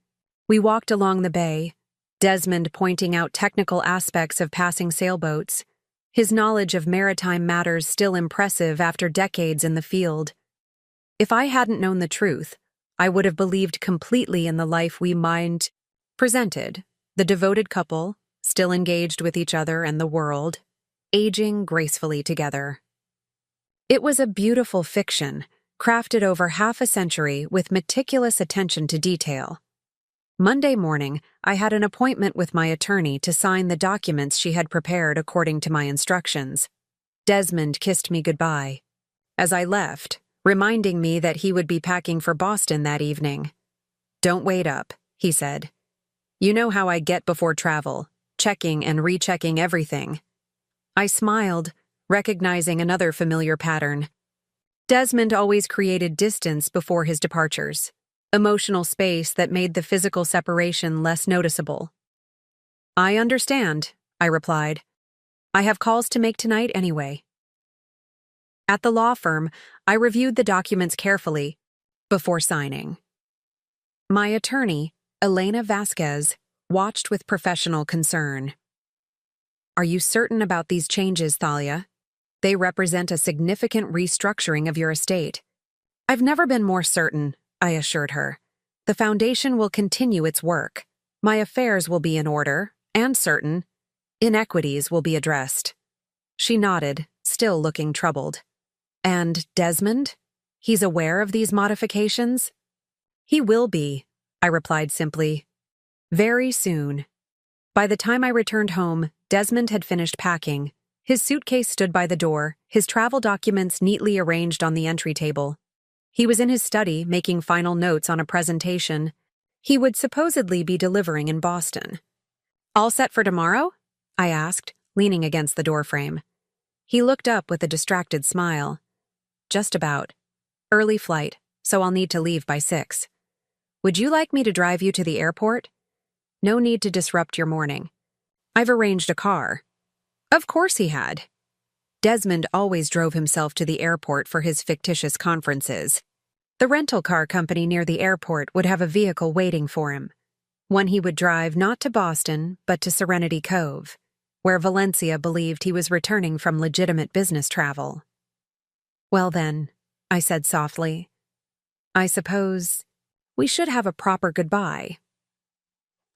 we walked along the bay, Desmond pointing out technical aspects of passing sailboats, his knowledge of maritime matters still impressive after decades in the field. If I hadn't known the truth, I would have believed completely in the life we presented, the devoted couple, still engaged with each other and the world, aging gracefully together. It was a beautiful fiction, crafted over half a century with meticulous attention to detail. Monday morning, I had an appointment with my attorney to sign the documents she had prepared according to my instructions. Desmond kissed me goodbye as I left, reminding me that he would be packing for Boston that evening. "Don't wait up," he said. "You know how I get before travel, checking and rechecking everything." I smiled, recognizing another familiar pattern. Desmond always created distance before his departures, emotional space that made the physical separation less noticeable. "I understand," I replied. "I have calls to make tonight anyway." At the law firm, I reviewed the documents carefully before signing. My attorney, Elena Vasquez, watched with professional concern. "Are you certain about these changes, Thalia? They represent a significant restructuring of your estate." "I've never been more certain," I assured her. "The foundation will continue its work. My affairs will be in order, and certain. Inequities will be addressed." She nodded, still looking troubled. "And Desmond? He's aware of these modifications?" "He will be," I replied simply. "Very soon." By the time I returned home, Desmond had finished packing. His suitcase stood by the door, his travel documents neatly arranged on the entry table. He was in his study making final notes on a presentation he would supposedly be delivering in Boston. "All set for tomorrow?" I asked, leaning against the doorframe. He looked up with a distracted smile. "Just about. Early flight, so I'll need to leave by 6. Would you like me to drive you to the airport? No need to disrupt your morning. I've arranged a car." Of course he had. Desmond always drove himself to the airport for his fictitious conferences. The rental car company near the airport would have a vehicle waiting for him. One he would drive not to Boston, but to Serenity Cove, where Valencia believed he was returning from legitimate business travel. "Well then," I said softly, "I suppose we should have a proper goodbye."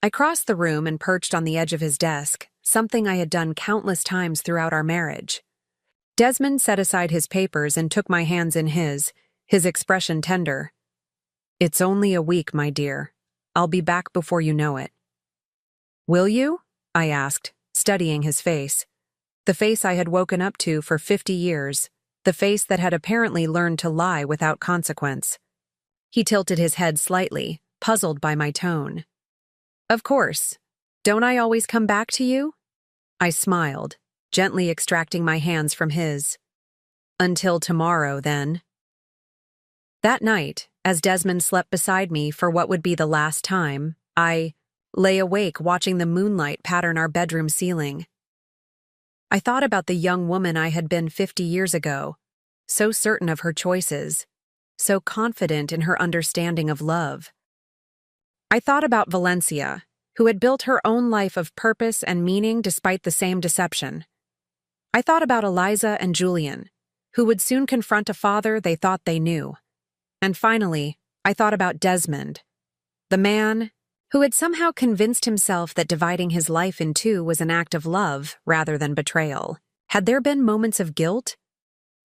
I crossed the room and perched on the edge of his desk, something I had done countless times throughout our marriage. Desmond set aside his papers and took my hands in his expression tender. "It's only a week, my dear. I'll be back before you know it." "Will you?" I asked, studying his face. The face I had woken up to for 50 years, the face that had apparently learned to lie without consequence. He tilted his head slightly, puzzled by my tone. "Of course. Don't I always come back to you?" I smiled, gently extracting my hands from his. "Until tomorrow, then." That night, as Desmond slept beside me for what would be the last time, I lay awake watching the moonlight pattern our bedroom ceiling. I thought about the young woman I had been 50 years ago, so certain of her choices, so confident in her understanding of love. I thought about Valencia, who had built her own life of purpose and meaning despite the same deception. I thought about Eliza and Julian, who would soon confront a father they thought they knew. And finally, I thought about Desmond, the man who had somehow convinced himself that dividing his life in two was an act of love rather than betrayal. Had there been moments of guilt?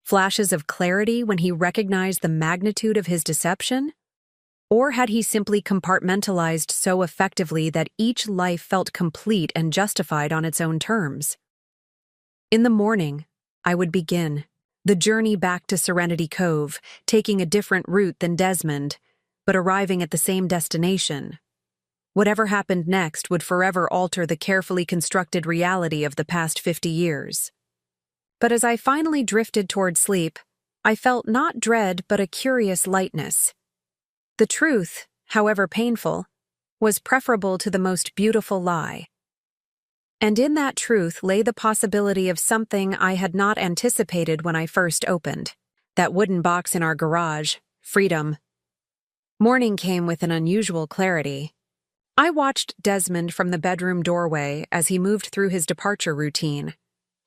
Flashes of clarity when he recognized the magnitude of his deception? Or had he simply compartmentalized so effectively that each life felt complete and justified on its own terms? In the morning, I would begin the journey back to Serenity Cove, taking a different route than Desmond, but arriving at the same destination. Whatever happened next would forever alter the carefully constructed reality of the past 50 years. But as I finally drifted toward sleep, I felt not dread but a curious lightness. The truth, however painful, was preferable to the most beautiful lie. And in that truth lay the possibility of something I had not anticipated when I first opened that wooden box in our garage, freedom. Morning came with an unusual clarity. I watched Desmond from the bedroom doorway as he moved through his departure routine,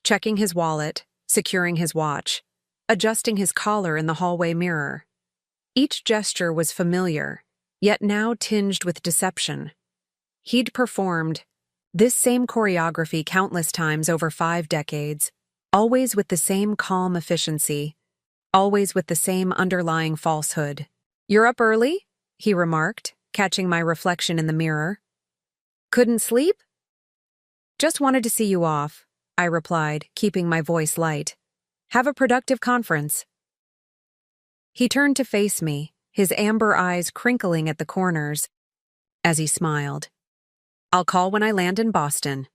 checking his wallet, securing his watch, adjusting his collar in the hallway mirror. Each gesture was familiar, yet now tinged with deception. He'd performed this same choreography countless times over 5 decades, always with the same calm efficiency, always with the same underlying falsehood. "You're up early?" he remarked, catching my reflection in the mirror. "Couldn't sleep?" "Just wanted to see you off," I replied, keeping my voice light. "Have a productive conference." He turned to face me, his amber eyes crinkling at the corners, as he smiled. "I'll call when I land in Boston."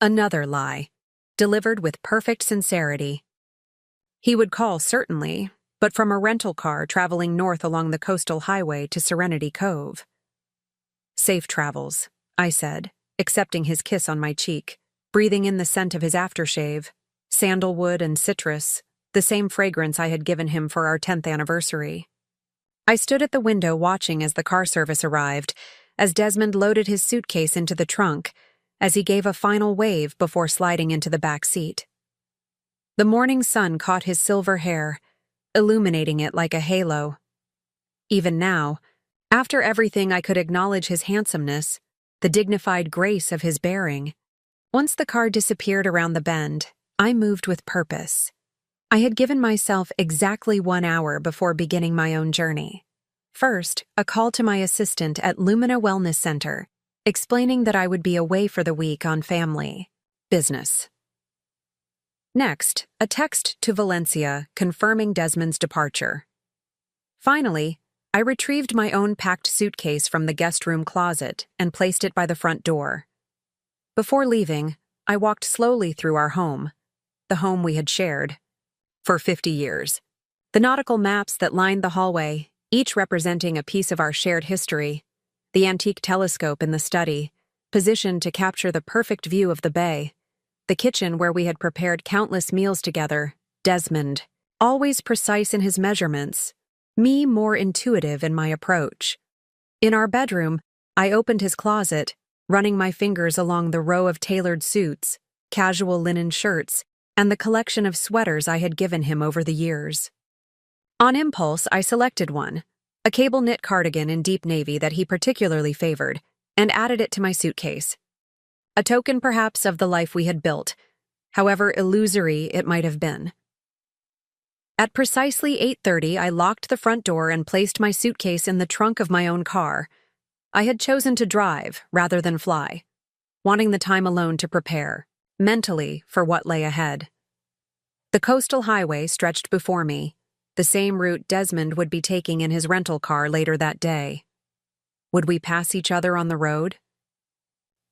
Another lie, delivered with perfect sincerity. He would call, certainly, but from a rental car traveling north along the coastal highway to Serenity Cove. "Safe travels," I said, accepting his kiss on my cheek, breathing in the scent of his aftershave, sandalwood and citrus, the same fragrance I had given him for our 10th anniversary. I stood at the window watching as the car service arrived, as Desmond loaded his suitcase into the trunk, as he gave a final wave before sliding into the back seat. The morning sun caught his silver hair, illuminating it like a halo. Even now, after everything, I could acknowledge his handsomeness, the dignified grace of his bearing. Once the car disappeared around the bend, I moved with purpose. I had given myself exactly 1 hour before beginning my own journey. First, a call to my assistant at Lumina Wellness Center, explaining that I would be away for the week on family business. Next, a text to Valencia confirming Desmond's departure. Finally, I retrieved my own packed suitcase from the guest room closet and placed it by the front door. Before leaving, I walked slowly through our home, the home we had shared for 50 years. The nautical maps that lined the hallway, each representing a piece of our shared history, the antique telescope in the study, positioned to capture the perfect view of the bay, the kitchen where we had prepared countless meals together, Desmond, always precise in his measurements, me more intuitive in my approach. In our bedroom, I opened his closet, running my fingers along the row of tailored suits, casual linen shirts, and the collection of sweaters I had given him over the years. On impulse, I selected one, a cable knit cardigan in deep navy that he particularly favored, and added it to my suitcase. A token, perhaps, of the life we had built, however illusory it might have been. At precisely 8:30, I locked the front door and placed my suitcase in the trunk of my own car. I had chosen to drive rather than fly, wanting the time alone to prepare, mentally, for what lay ahead. The coastal highway stretched before me, the same route Desmond would be taking in his rental car later that day. Would we pass each other on the road?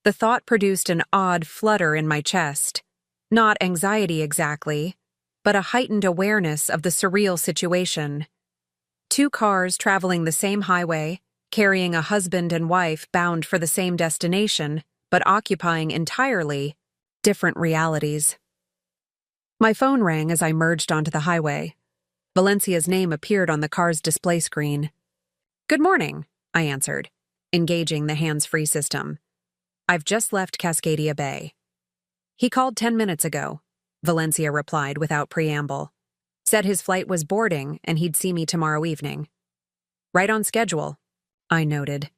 The thought produced an odd flutter in my chest. Not anxiety exactly, but a heightened awareness of the surreal situation. Two cars traveling the same highway, carrying a husband and wife bound for the same destination, but occupying entirely different realities. My phone rang as I merged onto the highway. Valencia's name appeared on the car's display screen. "Good morning," I answered, engaging the hands-free system. "I've just left Cascadia Bay." "He called 10 minutes ago," Valencia replied without preamble. "Said his flight was boarding and he'd see me tomorrow evening." "Right on schedule," I noted.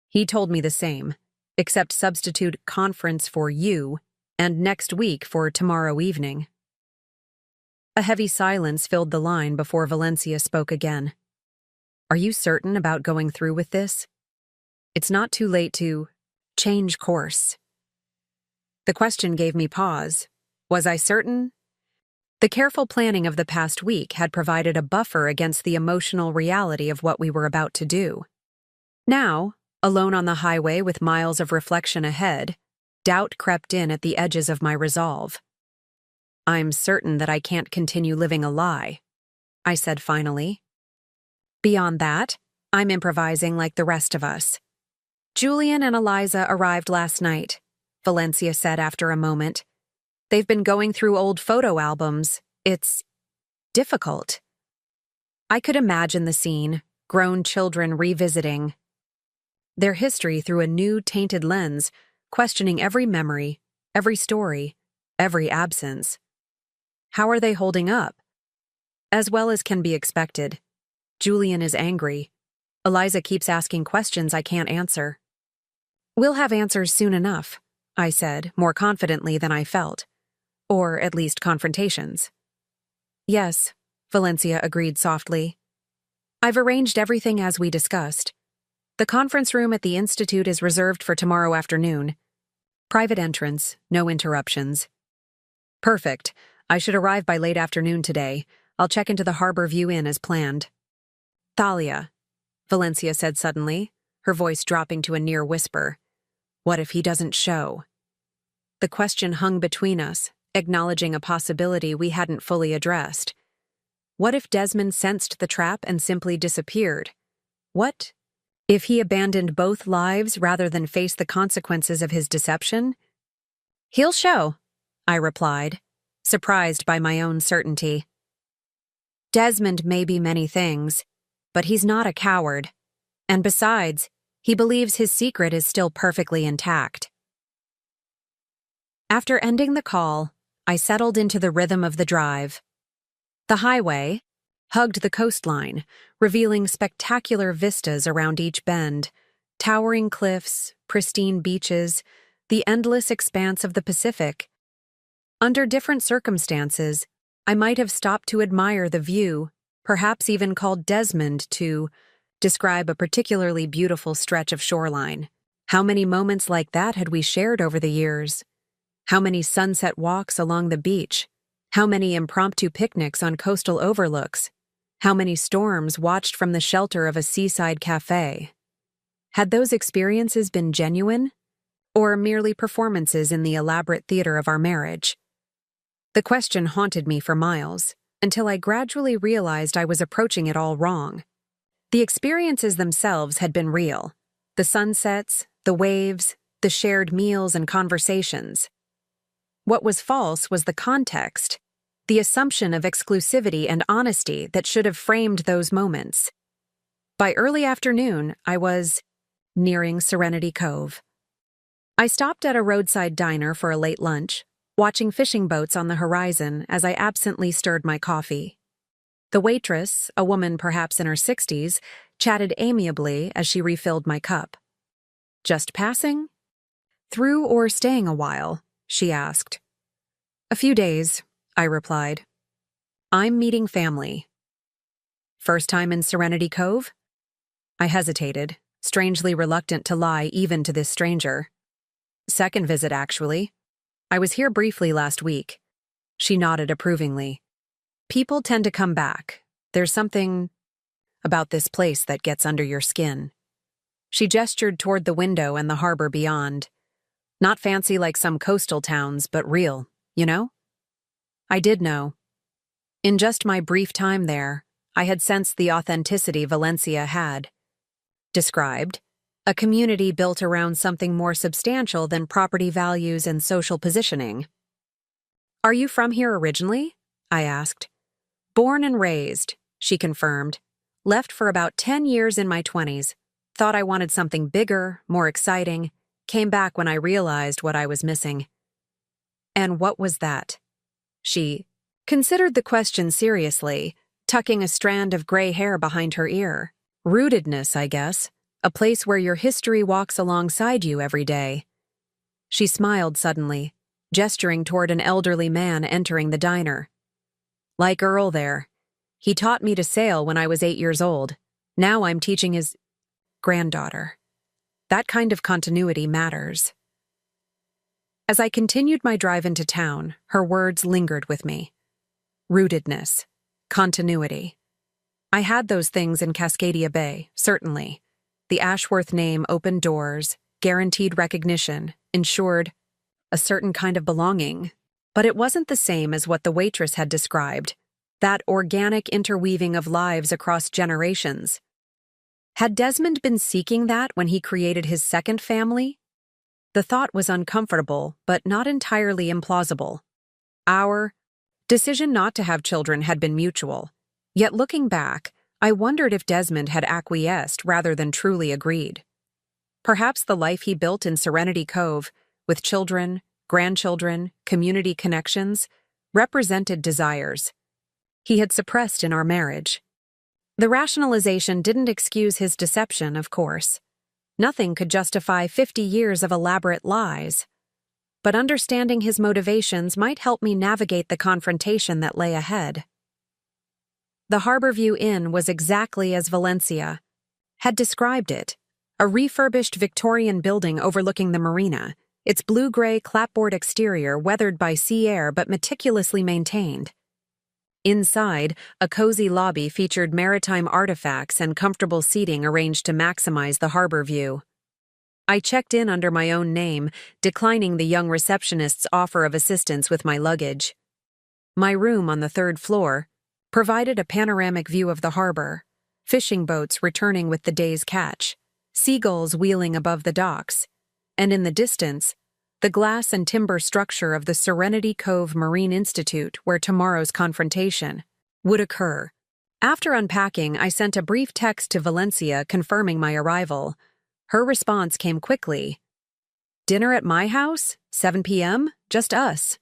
He told me the same, except substitute conference for you and next week for tomorrow evening. A heavy silence filled the line before Valencia spoke again. "Are you certain about going through with this? It's not too late to change course." The question gave me pause. Was I certain? The careful planning of the past week had provided a buffer against the emotional reality of what we were about to do. Now, alone on the highway with miles of reflection ahead, doubt crept in at the edges of my resolve. "I'm certain that I can't continue living a lie," I said finally. "Beyond that, I'm improvising like the rest of us." "Julian and Eliza arrived last night," Valencia said after a moment. "They've been going through old photo albums. It's difficult." I could imagine the scene, grown children revisiting their history through a new, tainted lens, questioning every memory, every story, every absence. How are they holding up? As well as can be expected. Julian is angry. Eliza keeps asking questions I can't answer. "We'll have answers soon enough," I said, more confidently than I felt. Or at least confrontations. "Yes," Valencia agreed softly. "I've arranged everything as we discussed. The conference room at the Institute is reserved for tomorrow afternoon. Private entrance, no interruptions." "Perfect. I should arrive by late afternoon today. I'll check into the Harbor View Inn as planned." "Thalia," Valencia said suddenly, her voice dropping to a near whisper. "What if he doesn't show?" The question hung between us, acknowledging a possibility we hadn't fully addressed. What if Desmond sensed the trap and simply disappeared? What if he abandoned both lives rather than face the consequences of his deception? "He'll show," I replied, surprised by my own certainty. "Desmond may be many things, but he's not a coward. And besides, he believes his secret is still perfectly intact." After ending the call, I settled into the rhythm of the drive. The highway hugged the coastline, revealing spectacular vistas around each bend, towering cliffs, pristine beaches, the endless expanse of the Pacific. Under different circumstances, I might have stopped to admire the view, perhaps even called Desmond to describe a particularly beautiful stretch of shoreline. How many moments like that had we shared over the years? How many sunset walks along the beach? How many impromptu picnics on coastal overlooks? How many storms watched from the shelter of a seaside cafe? Had those experiences been genuine, or merely performances in the elaborate theater of our marriage? The question haunted me for miles, until I gradually realized I was approaching it all wrong. The experiences themselves had been real. The sunsets, the waves, the shared meals and conversations. What was false was the context, the assumption of exclusivity and honesty that should have framed those moments. By early afternoon, I was nearing Serenity Cove. I stopped at a roadside diner for a late lunch, watching fishing boats on the horizon as I absently stirred my coffee. The waitress, a woman perhaps in her 60s, chatted amiably as she refilled my cup. "Just passing? Through or staying a while?" she asked. "A few days," I replied. "I'm meeting family." "First time in Serenity Cove?" I hesitated, strangely reluctant to lie even to this stranger. "Second visit, actually. I was here briefly last week." She nodded approvingly. "People tend to come back. There's something about this place that gets under your skin." She gestured toward the window and the harbor beyond. "Not fancy like some coastal towns, but real, you know?" I did know. In just my brief time there, I had sensed the authenticity Valencia had. Described, a community built around something more substantial than property values and social positioning. "Are you from here originally?" I asked. "Born and raised," she confirmed. "Left for about 10 years in my 20s. Thought I wanted something bigger, more exciting. Came back when I realized what I was missing." "And what was that?" She considered the question seriously, tucking a strand of gray hair behind her ear. "Rootedness, I guess. A place where your history walks alongside you every day." She smiled suddenly, gesturing toward an elderly man entering the diner. "Like Earl there. He taught me to sail when I was 8 years old. Now I'm teaching his granddaughter." That kind of continuity matters. As I continued my drive into town, her words lingered with me. Rootedness, continuity. I had those things in Cascadia Bay, certainly. The Ashworth name opened doors, guaranteed recognition, ensured a certain kind of belonging. But it wasn't the same as what the waitress had described, that organic interweaving of lives across generations. Had Desmond been seeking that when he created his second family? The thought was uncomfortable, but not entirely implausible. Our decision not to have children had been mutual. Yet looking back, I wondered if Desmond had acquiesced rather than truly agreed. Perhaps the life he built in Serenity Cove, with children, grandchildren, community connections, represented desires he had suppressed in our marriage. The rationalization didn't excuse his deception, of course. Nothing could justify 50 years of elaborate lies. But understanding his motivations might help me navigate the confrontation that lay ahead. The Harborview Inn was exactly as Valencia had described it, a refurbished Victorian building overlooking the marina, its blue-gray clapboard exterior weathered by sea air but meticulously maintained. Inside, a cozy lobby featured maritime artifacts and comfortable seating arranged to maximize the harbor view. I checked in under my own name, declining the young receptionist's offer of assistance with my luggage. My room on the 3rd floor provided a panoramic view of the harbor, fishing boats returning with the day's catch, seagulls wheeling above the docks, and in the distance, the glass and timber structure of the Serenity Cove Marine Institute where tomorrow's confrontation would occur. After unpacking, I sent a brief text to Valencia confirming my arrival. Her response came quickly. "Dinner at my house? 7 p.m.? Just us."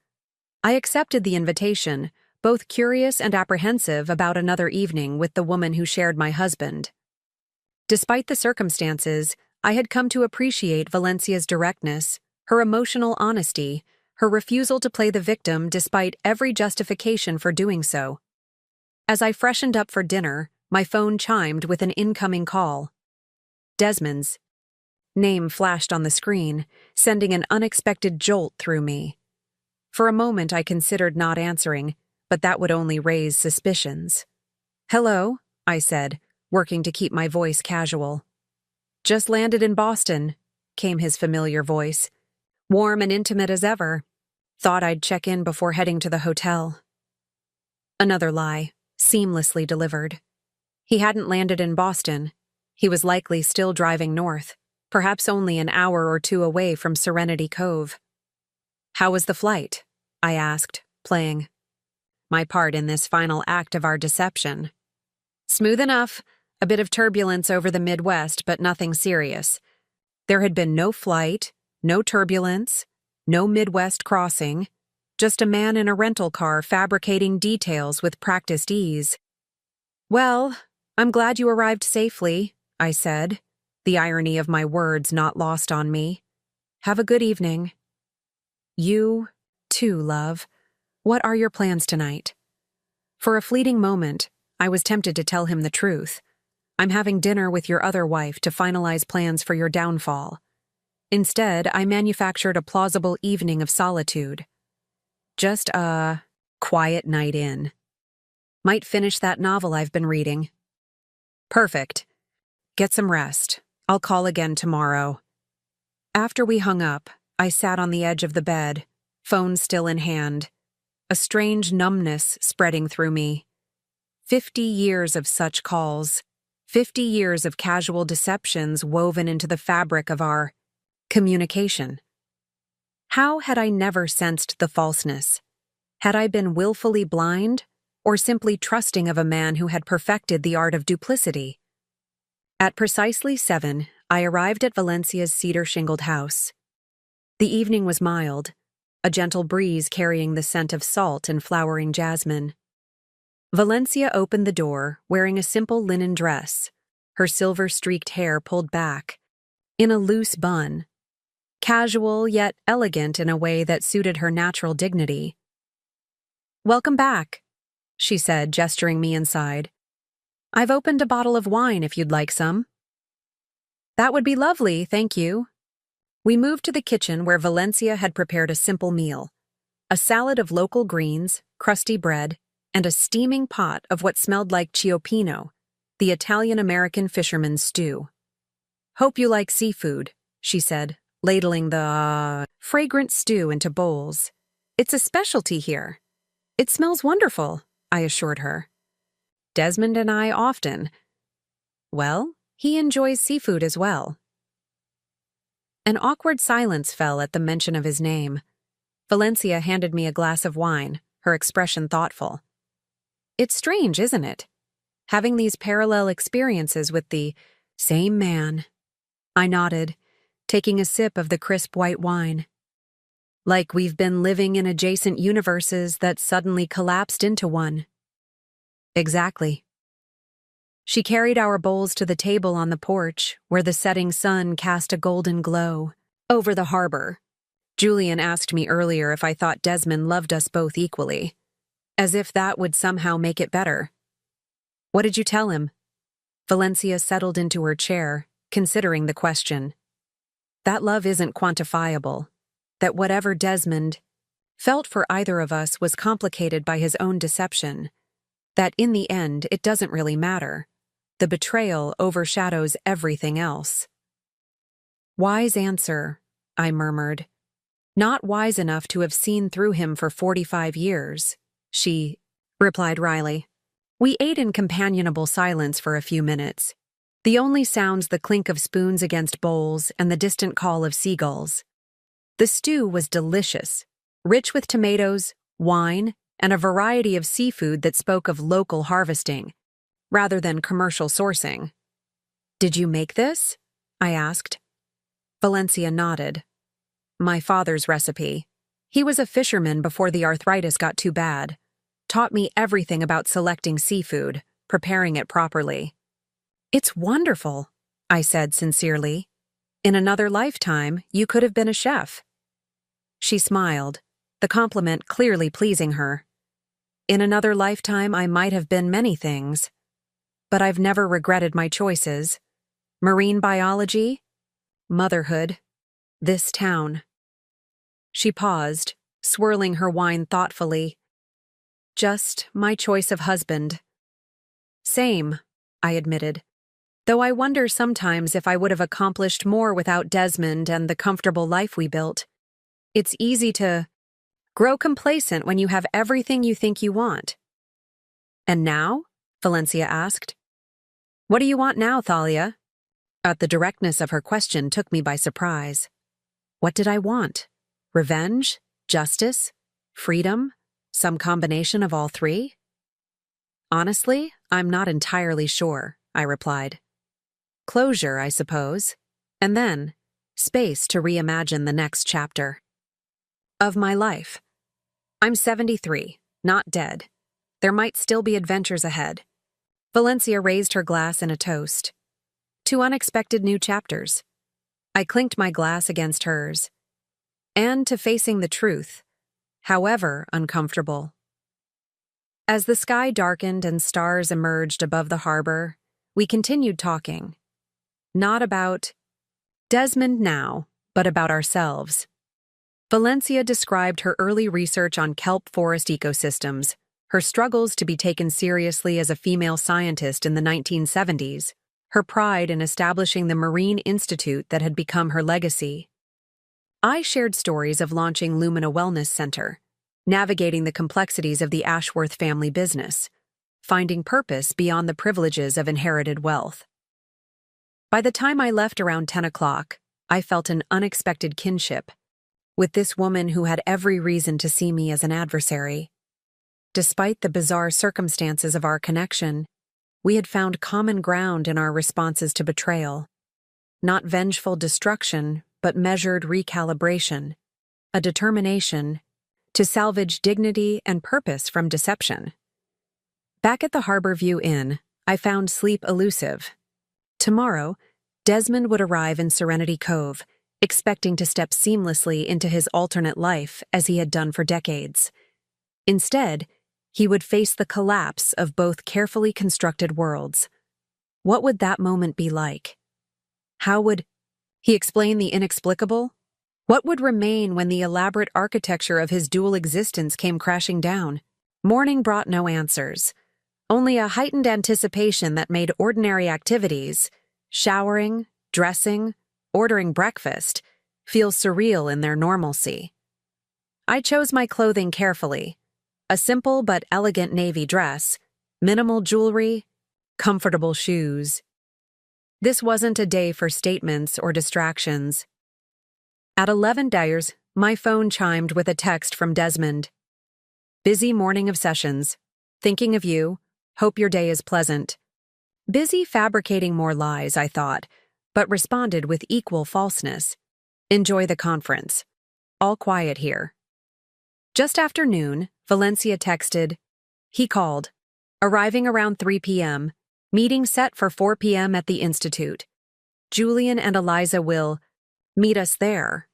I accepted the invitation, both curious and apprehensive about another evening with the woman who shared my husband. Despite the circumstances, I had come to appreciate Valencia's directness, her emotional honesty, her refusal to play the victim despite every justification for doing so. As I freshened up for dinner, my phone chimed with an incoming call. Desmond's name flashed on the screen, sending an unexpected jolt through me. For a moment I considered not answering, but that would only raise suspicions. Hello, I said, working to keep my voice casual. Just landed in Boston, came his familiar voice. Warm and intimate as ever. Thought I'd check in before heading to the hotel. Another lie, seamlessly delivered. He hadn't landed in Boston. He was likely still driving north, perhaps only an hour or two away from Serenity Cove. How was the flight? I asked, playing my part in this final act of our deception. Smooth enough, a bit of turbulence over the Midwest, but nothing serious. There had been no flight, no turbulence, no Midwest crossing, just a man in a rental car fabricating details with practiced ease. Well, I'm glad you arrived safely, I said, the irony of my words not lost on me. Have a good evening. You, too, love. What are your plans tonight? For a fleeting moment, I was tempted to tell him the truth. I'm having dinner with your other wife to finalize plans for your downfall. Instead, I manufactured a plausible evening of solitude. Just a quiet night in. Might finish that novel I've been reading. Perfect. Get some rest. I'll call again tomorrow. After we hung up, I sat on the edge of the bed, phone still in hand, a strange numbness spreading through me. 50 years of such calls, 50 years of casual deceptions woven into the fabric of our communication. How had I never sensed the falseness? Had I been willfully blind, or simply trusting of a man who had perfected the art of duplicity? At precisely 7, I arrived at Valencia's cedar-shingled house. The evening was mild, a gentle breeze carrying the scent of salt and flowering jasmine. Valencia opened the door, wearing a simple linen dress, her silver-streaked hair pulled back, in a loose bun, casual yet elegant in a way that suited her natural dignity. "Welcome back," she said, gesturing me inside. "I've opened a bottle of wine if you'd like some." "That would be lovely, thank you." We moved to the kitchen where Valencia had prepared a simple meal, a salad of local greens, crusty bread, and a steaming pot of what smelled like cioppino, the Italian-American fisherman's stew. "Hope you like seafood," she said, ladling the fragrant stew into bowls. "It's a specialty here." "It smells wonderful," I assured her. "Desmond and I often." "Well, he enjoys seafood as well." An awkward silence fell at the mention of his name. Valencia handed me a glass of wine, her expression thoughtful. "It's strange, isn't it? Having these parallel experiences with the same man." I nodded, taking a sip of the crisp white wine. "Like we've been living in adjacent universes that suddenly collapsed into one." "Exactly." She carried our bowls to the table on the porch, where the setting sun cast a golden glow over the harbor. Julian asked me earlier if I thought Desmond loved us both equally, as if that would somehow make it better. "What did you tell him?" Valencia settled into her chair, considering the question. "That love isn't quantifiable, that whatever Desmond felt for either of us was complicated by his own deception, that in the end it doesn't really matter. The betrayal overshadows everything else." "Wise answer," I murmured. "Not wise enough to have seen through him for 45 years, she replied wryly. We ate in companionable silence for a few minutes, the only sounds the clink of spoons against bowls and the distant call of seagulls. The stew was delicious, rich with tomatoes, wine, and a variety of seafood that spoke of local harvesting, rather than commercial sourcing. "Did you make this?" I asked. Valencia nodded. "My father's recipe. He was a fisherman before the arthritis got too bad. Taught me everything about selecting seafood, preparing it properly." "It's wonderful," I said sincerely. "In another lifetime, you could have been a chef." She smiled, the compliment clearly pleasing her. "In another lifetime, I might have been many things. But I've never regretted my choices. Marine biology, motherhood, this town." She paused, swirling her wine thoughtfully. "Just my choice of husband." Same, I admitted. Though I wonder sometimes if I would have accomplished more without Desmond and the comfortable life we built. It's easy to grow complacent when you have everything you think you want. And now? Valencia asked. What do you want now, Thalia? The directness of her question took me by surprise. What did I want? Revenge? Justice? Freedom? Some combination of all three? Honestly, I'm not entirely sure, I replied. Closure, I suppose. And then, space to reimagine the next chapter of my life. I'm 73, not dead. There might still be adventures ahead. Valencia raised her glass in a toast. 2 unexpected new chapters. I clinked my glass against hers. And to facing the truth, however uncomfortable. As the sky darkened and stars emerged above the harbor, we continued talking. Not about Desmond now, but about ourselves. Valencia described her early research on kelp forest ecosystems, her struggles to be taken seriously as a female scientist in the 1970s, her pride in establishing the Marine Institute that had become her legacy. I shared stories of launching Lumina Wellness Center, navigating the complexities of the Ashworth family business, finding purpose beyond the privileges of inherited wealth. By the time I left around 10 o'clock, I felt an unexpected kinship with this woman who had every reason to see me as an adversary. Despite the bizarre circumstances of our connection, we had found common ground in our responses to betrayal. Not vengeful destruction, but measured recalibration, a determination to salvage dignity and purpose from deception. Back at the Harborview Inn, I found sleep elusive. Tomorrow, Desmond would arrive in Serenity Cove, expecting to step seamlessly into his alternate life as he had done for decades. Instead, he would face the collapse of both carefully constructed worlds. What would that moment be like? How would he explain the inexplicable? What would remain when the elaborate architecture of his dual existence came crashing down? Morning brought no answers, only a heightened anticipation that made ordinary activities, showering, dressing, ordering breakfast, feel surreal in their normalcy. I chose my clothing carefully. A simple but elegant navy dress, minimal jewelry, comfortable shoes. This wasn't a day for statements or distractions. At 11 hours, my phone chimed with a text from Desmond. Busy morning of sessions. Thinking of you. Hope your day is pleasant. Busy fabricating more lies, I thought, but responded with equal falseness. Enjoy the conference. All quiet here. Just after noon, Valencia texted. He called. Arriving around 3 p.m., meeting set for 4 p.m. at the Institute. Julian and Eliza will meet us there.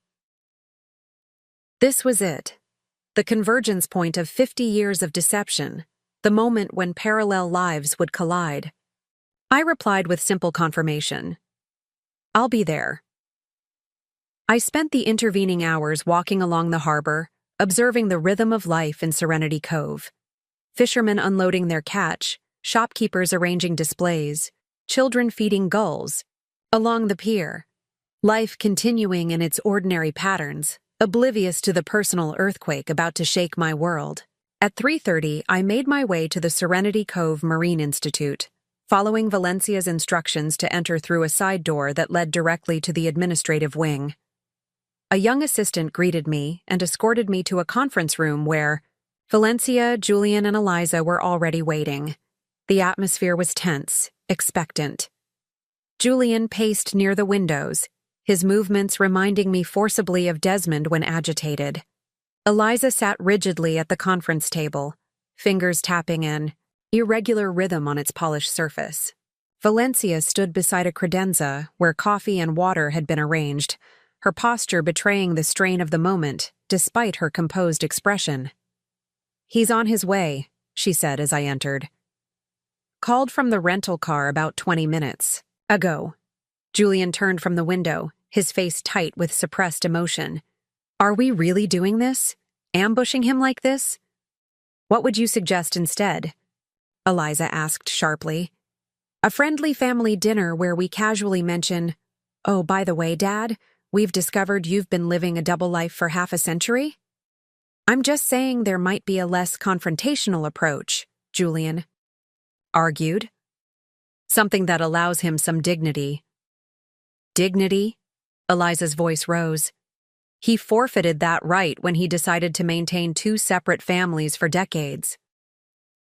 This was it. The convergence point of 50 years of deception, the moment when parallel lives would collide. I replied with simple confirmation. I'll be there. I spent the intervening hours walking along the harbor, observing the rhythm of life in Serenity Cove. Fishermen unloading their catch, shopkeepers arranging displays, children feeding gulls. Along the pier, life continuing in its ordinary patterns, oblivious to the personal earthquake about to shake my world. At 3:30, I made my way to the Serenity Cove Marine Institute, following Valencia's instructions to enter through a side door that led directly to the administrative wing. A young assistant greeted me and escorted me to a conference room where Valencia, Julian, and Eliza were already waiting. The atmosphere was tense, expectant. Julian paced near the windows, his movements reminding me forcibly of Desmond when agitated. Eliza sat rigidly at the conference table, fingers tapping an irregular rhythm on its polished surface. Valencia stood beside a credenza where coffee and water had been arranged, her posture betraying the strain of the moment, despite her composed expression. He's on his way, she said as I entered. Called from the rental car about 20 minutes ago. Julian turned from the window, his face tight with suppressed emotion. Are we really doing this? Ambushing him like this? What would you suggest instead? Eliza asked sharply. A friendly family dinner where we casually mention, "Oh, by the way, Dad, we've discovered you've been living a double life for half a century?" I'm just saying there might be a less confrontational approach, Julian argued. Something that allows him some dignity. Dignity? Eliza's voice rose. He forfeited that right when he decided to maintain two separate families for decades.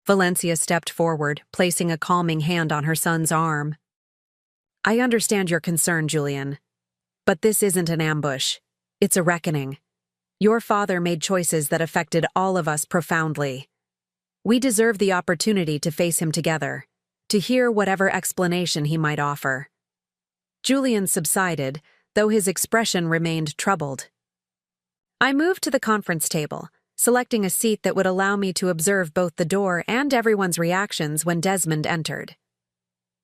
Valencia stepped forward, placing a calming hand on her son's arm. I understand your concern, Julian. But this isn't an ambush. It's a reckoning. Your father made choices that affected all of us profoundly. We deserve the opportunity to face him together, to hear whatever explanation he might offer. Julian subsided, though his expression remained troubled. I moved to the conference table, selecting a seat that would allow me to observe both the door and everyone's reactions when Desmond entered.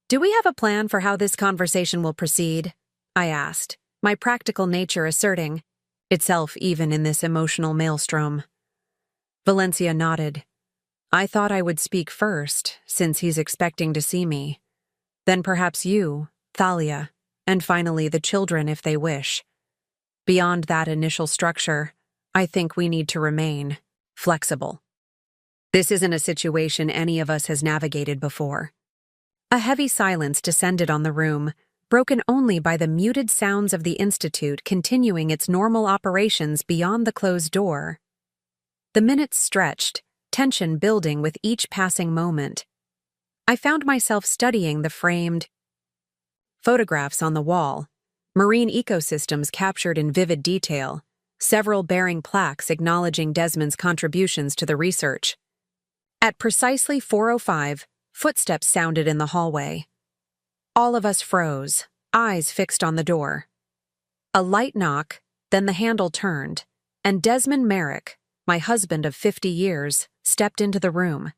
Do we have a plan for how this conversation will proceed? I asked, my practical nature asserting itself even in this emotional maelstrom. Valencia nodded. I thought I would speak first, since he's expecting to see me. Then perhaps you, Thalia, and finally the children if they wish. Beyond that initial structure, I think we need to remain flexible. This isn't a situation any of us has navigated before. A heavy silence descended on the room, broken only by the muted sounds of the Institute continuing its normal operations beyond the closed door. The minutes stretched, tension building with each passing moment. I found myself studying the framed photographs on the wall, marine ecosystems captured in vivid detail, several bearing plaques acknowledging Desmond's contributions to the research. At precisely 4:05, footsteps sounded in the hallway. All of us froze, eyes fixed on the door. A light knock, then the handle turned, and Desmond Merrick, my husband of 50 years, stepped into the room.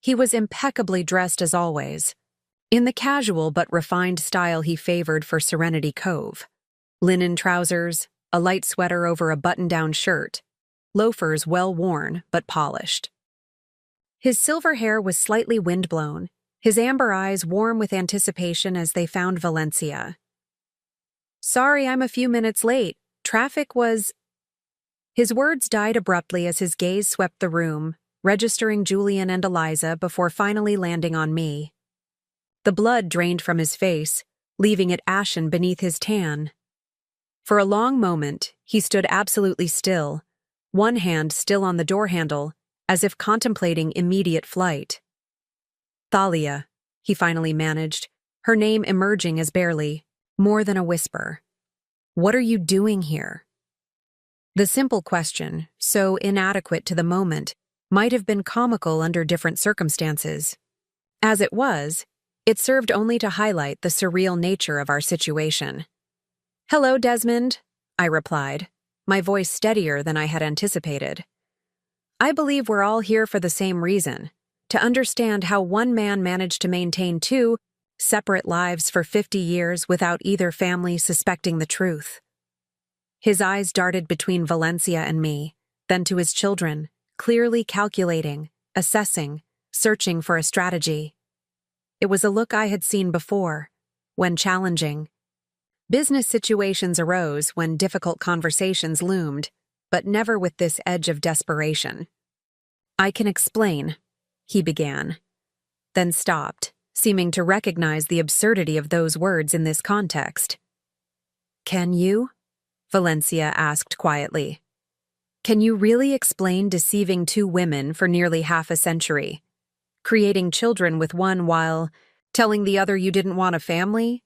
He was impeccably dressed as always, in the casual but refined style he favored for Serenity Cove. Linen trousers, a light sweater over a button-down shirt, loafers well worn but polished. His silver hair was slightly windblown, his amber eyes warm with anticipation as they found Valencia. Sorry I'm a few minutes late. Traffic was... His words died abruptly as his gaze swept the room, registering Julian and Eliza before finally landing on me. The blood drained from his face, leaving it ashen beneath his tan. For a long moment, he stood absolutely still, one hand still on the door handle, as if contemplating immediate flight. Thalia, he finally managed, her name emerging as barely more than a whisper. What are you doing here? The simple question, so inadequate to the moment, might have been comical under different circumstances. As it was, it served only to highlight the surreal nature of our situation. Hello, Desmond, I replied, my voice steadier than I had anticipated. I believe we're all here for the same reason, to understand how one man managed to maintain two separate lives for 50 years without either family suspecting the truth. His eyes darted between Valencia and me, then to his children, clearly calculating, assessing, searching for a strategy. It was a look I had seen before, when challenging. Business situations arose when difficult conversations loomed, but never with this edge of desperation. I can explain, he began, then stopped, seeming to recognize the absurdity of those words in this context. Can you? Valencia asked quietly. Can you really explain deceiving two women for nearly half a century? Creating children with one while telling the other you didn't want a family?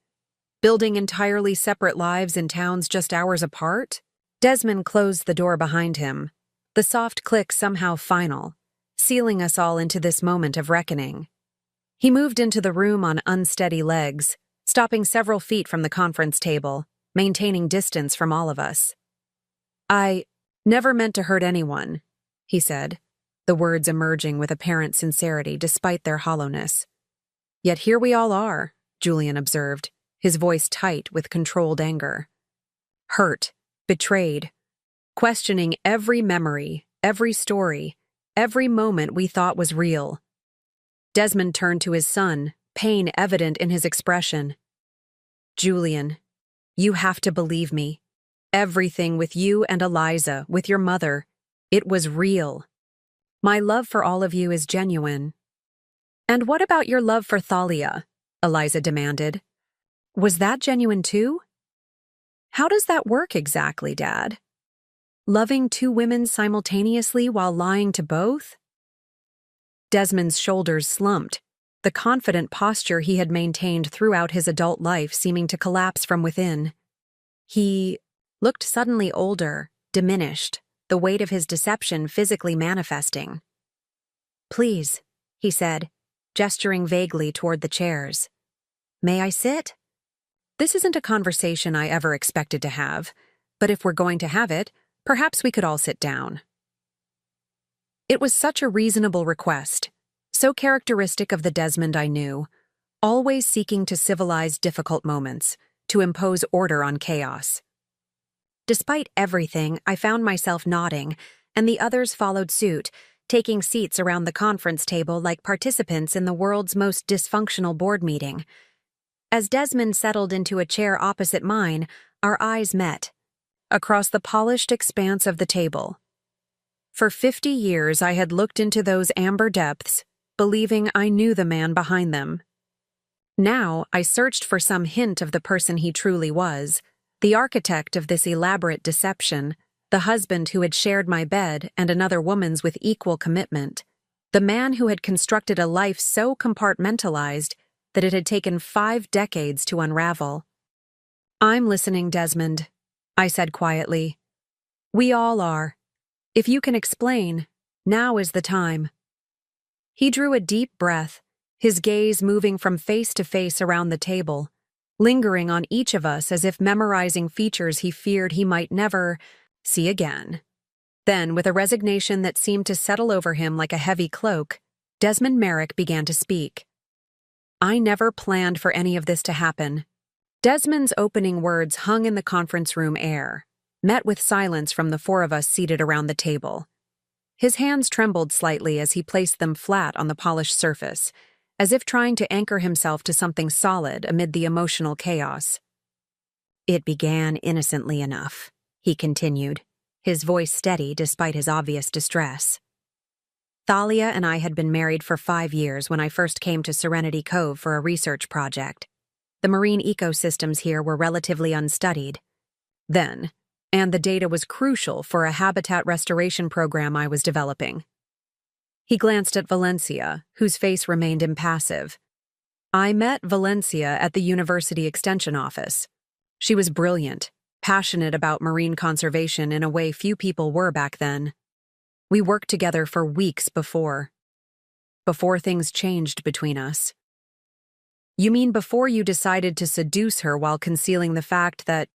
Building entirely separate lives in towns just hours apart? Desmond closed the door behind him, the soft click somehow final, sealing us all into this moment of reckoning. He moved into the room on unsteady legs, stopping several feet from the conference table, maintaining distance from all of us. I never meant to hurt anyone, he said, the words emerging with apparent sincerity despite their hollowness. Yet here we all are, Julian observed, his voice tight with controlled anger. Hurt, betrayed, questioning every memory, every story, every moment we thought was real. Desmond turned to his son, pain evident in his expression. Julian, you have to believe me. Everything with you and Eliza, with your mother, it was real. My love for all of you is genuine. And what about your love for Thalia? Eliza demanded. Was that genuine too? How does that work exactly, Dad? Loving two women simultaneously while lying to both? Desmond's shoulders slumped, the confident posture he had maintained throughout his adult life seeming to collapse from within. He looked suddenly older, diminished, the weight of his deception physically manifesting. Please, he said, gesturing vaguely toward the chairs. May I sit? This isn't a conversation I ever expected to have, but if we're going to have it, perhaps we could all sit down. It was such a reasonable request, so characteristic of the Desmond I knew, always seeking to civilize difficult moments, to impose order on chaos. Despite everything, I found myself nodding, and the others followed suit, taking seats around the conference table like participants in the world's most dysfunctional board meeting. As Desmond settled into a chair opposite mine, our eyes met. Across the polished expanse of the table. For 50 years I had looked into those amber depths, believing I knew the man behind them. Now I searched for some hint of the person he truly was, the architect of this elaborate deception, the husband who had shared my bed and another woman's with equal commitment, the man who had constructed a life so compartmentalized that it had taken 5 decades to unravel. I'm listening, Desmond, I said quietly. We all are. If you can explain, now is the time. He drew a deep breath, his gaze moving from face to face around the table, lingering on each of us as if memorizing features he feared he might never see again. Then, with a resignation that seemed to settle over him like a heavy cloak, Desmond Merrick began to speak. I never planned for any of this to happen. Desmond's opening words hung in the conference room air, met with silence from the 4 of us seated around the table. His hands trembled slightly as he placed them flat on the polished surface, as if trying to anchor himself to something solid amid the emotional chaos. It began innocently enough, he continued, his voice steady despite his obvious distress. Thalia and I had been married for 5 years when I first came to Serenity Cove for a research project. The marine ecosystems here were relatively unstudied. Then, and the data was crucial for a habitat restoration program I was developing. He glanced at Valencia, whose face remained impassive. I met Valencia at the University Extension Office. She was brilliant, passionate about marine conservation in a way few people were back then. We worked together for weeks before things changed between us. You mean before you decided to seduce her while concealing the fact that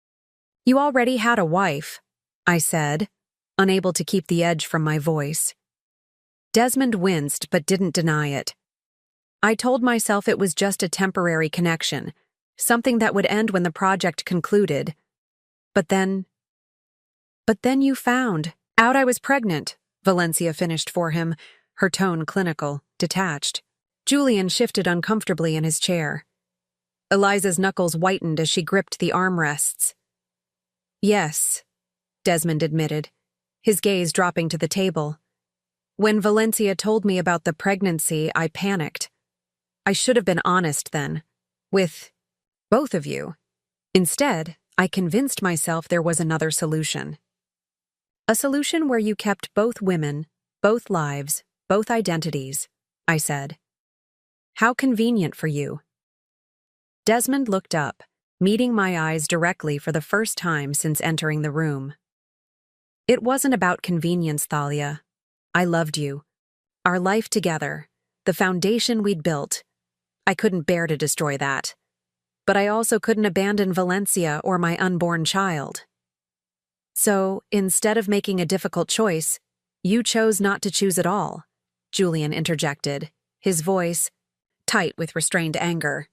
you already had a wife, I said, unable to keep the edge from my voice. Desmond winced but didn't deny it. I told myself it was just a temporary connection, something that would end when the project concluded. But then you found out I was pregnant, Valencia finished for him, her tone clinical, detached. Julian shifted uncomfortably in his chair. Eliza's knuckles whitened as she gripped the armrests. Yes, Desmond admitted, his gaze dropping to the table. When Valencia told me about the pregnancy, I panicked. I should have been honest then, with both of you. Instead, I convinced myself there was another solution. A solution where you kept both women, both lives, both identities, I said. How convenient for you. Desmond looked up, meeting my eyes directly for the first time since entering the room. It wasn't about convenience, Thalia. I loved you. Our life together, the foundation we'd built. I couldn't bear to destroy that. But I also couldn't abandon Valencia or my unborn child. So, instead of making a difficult choice, you chose not to choose at all, Julian interjected, his voice tight with restrained anger.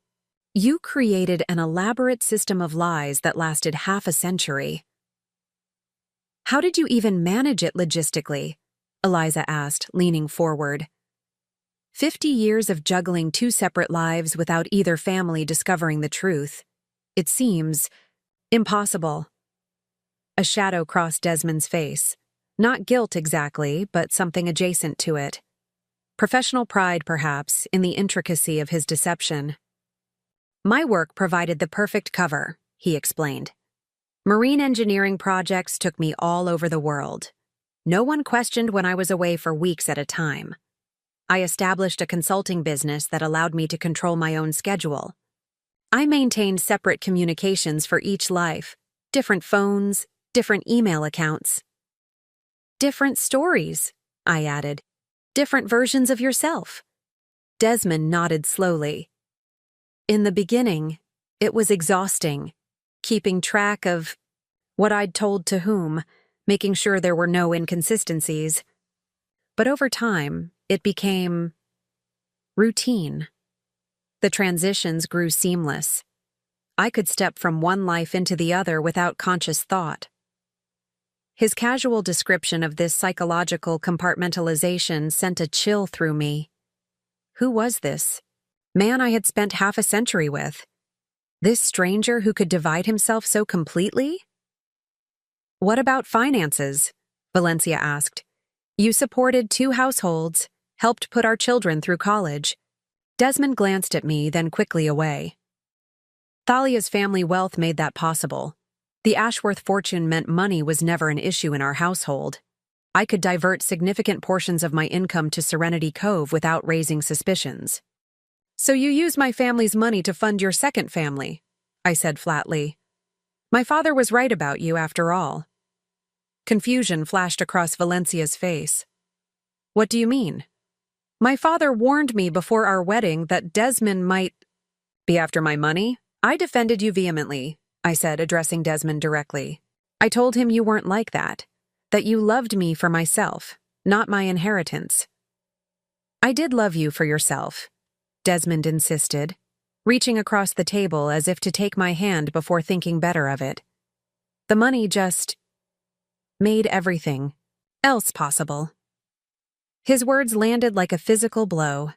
You created an elaborate system of lies that lasted half a century. How did you even manage it logistically? Eliza asked, leaning forward. 50 years of juggling two separate lives without either family discovering the truth. It seems impossible. A shadow crossed Desmond's face. Not guilt exactly, but something adjacent to it. Professional pride, perhaps, in the intricacy of his deception. My work provided the perfect cover, he explained. Marine engineering projects took me all over the world. No one questioned when I was away for weeks at a time. I established a consulting business that allowed me to control my own schedule. I maintained separate communications for each life, different phones, different email accounts. Different stories, I added. Different versions of yourself. Desmond nodded slowly. In the beginning, it was exhausting, keeping track of what I'd told to whom, making sure there were no inconsistencies. But over time, it became routine. The transitions grew seamless. I could step from one life into the other without conscious thought. His casual description of this psychological compartmentalization sent a chill through me. Who was this man I had spent half a century with? This stranger who could divide himself so completely? What about finances? Valencia asked. You supported 2 households, helped put our children through college. Desmond glanced at me, then quickly away. Thalia's family wealth made that possible. The Ashworth fortune meant money was never an issue in our household. I could divert significant portions of my income to Serenity Cove without raising suspicions. So you used my family's money to fund your second family, I said flatly. My father was right about you, after all. Confusion flashed across Valencia's face. What do you mean? My father warned me before our wedding that Desmond might be after my money. I defended you vehemently, I said, addressing Desmond directly. I told him you weren't like that you loved me for myself, not my inheritance. I did love you for yourself, Desmond insisted, reaching across the table as if to take my hand before thinking better of it. The money just made everything else possible. His words landed like a physical blow,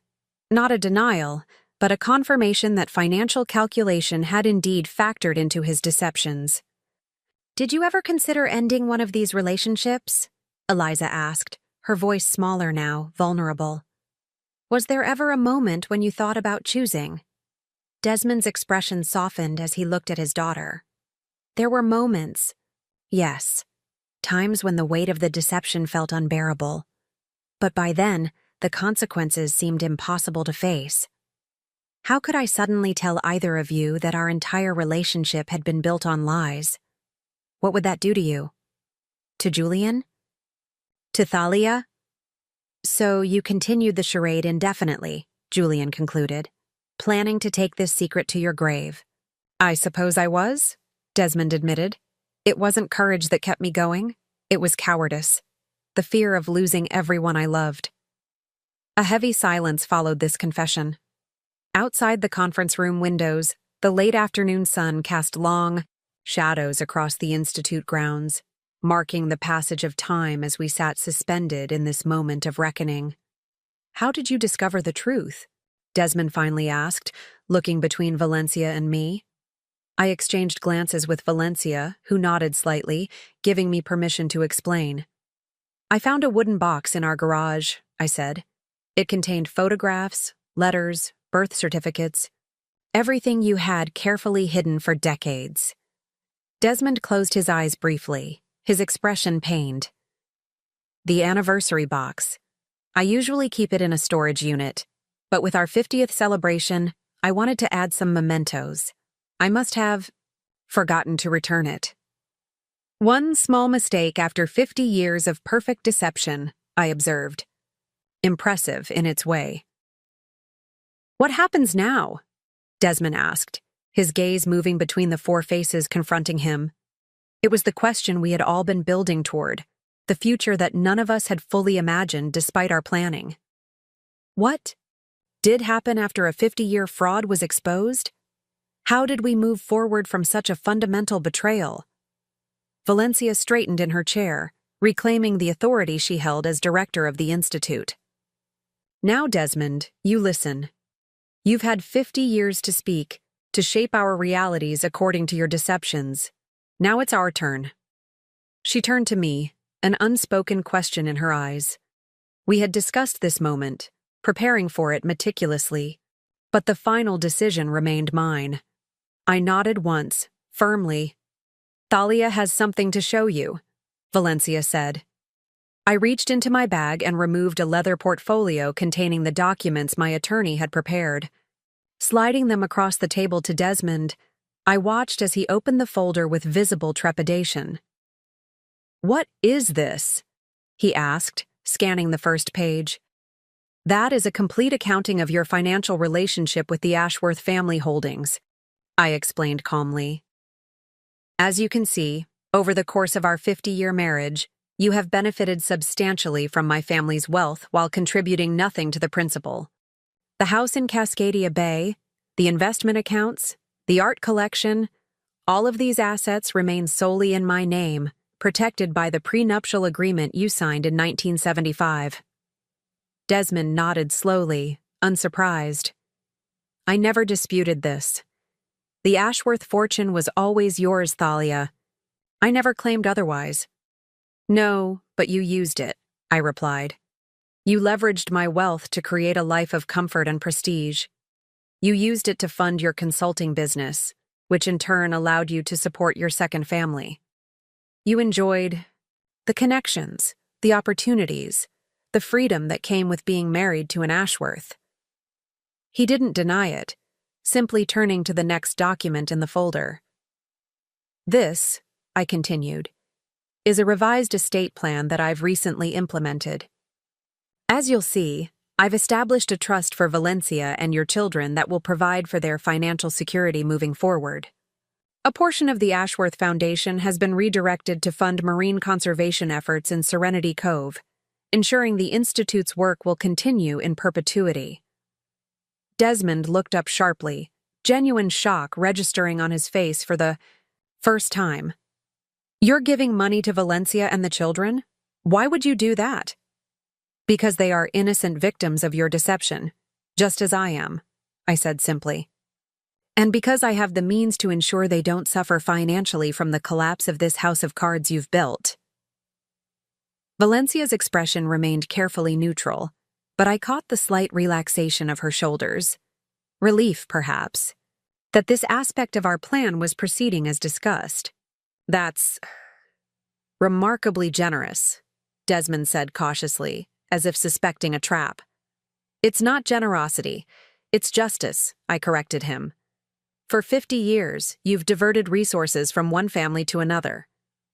not a denial, but a confirmation that financial calculation had indeed factored into his deceptions. Did you ever consider ending one of these relationships? Eliza asked, her voice smaller now, vulnerable. Was there ever a moment when you thought about choosing? Desmond's expression softened as he looked at his daughter. There were moments, yes, times when the weight of the deception felt unbearable. But by then, the consequences seemed impossible to face. How could I suddenly tell either of you that our entire relationship had been built on lies? What would that do to you? To Julian? To Thalia? So you continued the charade indefinitely, Julian concluded, planning to take this secret to your grave. I suppose I was, Desmond admitted. It wasn't courage that kept me going. It was cowardice. The fear of losing everyone I loved. A heavy silence followed this confession. Outside the conference room windows, the late afternoon sun cast long shadows across the institute grounds, marking the passage of time as we sat suspended in this moment of reckoning. How did you discover the truth? Desmond finally asked, looking between Valencia and me. I exchanged glances with Valencia, who nodded slightly, giving me permission to explain. I found a wooden box in our garage, I said. It contained photographs, letters, birth certificates, everything you had carefully hidden for decades. Desmond closed his eyes briefly, his expression pained. The anniversary box. I usually keep it in a storage unit, but with our 50th celebration, I wanted to add some mementos. I must have forgotten to return it. One small mistake after 50 years of perfect deception, I observed. Impressive in its way. What happens now? Desmond asked, his gaze moving between the 4 faces confronting him. It was the question we had all been building toward, the future that none of us had fully imagined despite our planning. What did happen after a 50-year fraud was exposed? How did we move forward from such a fundamental betrayal? Valencia straightened in her chair, reclaiming the authority she held as director of the institute. Now, Desmond, you listen. You've had 50 years to speak, to shape our realities according to your deceptions. Now it's our turn. She turned to me, an unspoken question in her eyes. We had discussed this moment, preparing for it meticulously, but the final decision remained mine. I nodded once, firmly. Thalia has something to show you, Valencia said. I reached into my bag and removed a leather portfolio containing the documents my attorney had prepared. Sliding them across the table to Desmond, I watched as he opened the folder with visible trepidation. "What is this?" he asked, scanning the first page. "That is a complete accounting of your financial relationship with the Ashworth family holdings," I explained calmly. "As you can see, over the course of our 50-year marriage, you have benefited substantially from my family's wealth while contributing nothing to the principal. The house in Cascadia Bay, the investment accounts, the art collection, all of these assets remain solely in my name, protected by the prenuptial agreement you signed in 1975. Desmond nodded slowly, unsurprised. "I never disputed this. The Ashworth fortune was always yours, Thalia. I never claimed otherwise." "No, but you used it," I replied. "You leveraged my wealth to create a life of comfort and prestige. You used it to fund your consulting business, which in turn allowed you to support your second family. You enjoyed the connections, the opportunities, the freedom that came with being married to an Ashworth." He didn't deny it, simply turning to the next document in the folder. "This," I continued, "is a revised estate plan that I've recently implemented. As you'll see, I've established a trust for Valencia and your children that will provide for their financial security moving forward. A portion of the Ashworth Foundation has been redirected to fund marine conservation efforts in Serenity Cove, ensuring the Institute's work will continue in perpetuity." Desmond looked up sharply, genuine shock registering on his face for the first time. "You're giving money to Valencia and the children? Why would you do that?" "Because they are innocent victims of your deception, just as I am," I said simply. "And because I have the means to ensure they don't suffer financially from the collapse of this house of cards you've built." Valencia's expression remained carefully neutral, but I caught the slight relaxation of her shoulders. Relief, perhaps, that this aspect of our plan was proceeding as discussed. "That's remarkably generous," Desmond said cautiously, as if suspecting a trap. "It's not generosity, it's justice," I corrected him. "For 50 years, you've diverted resources from one family to another.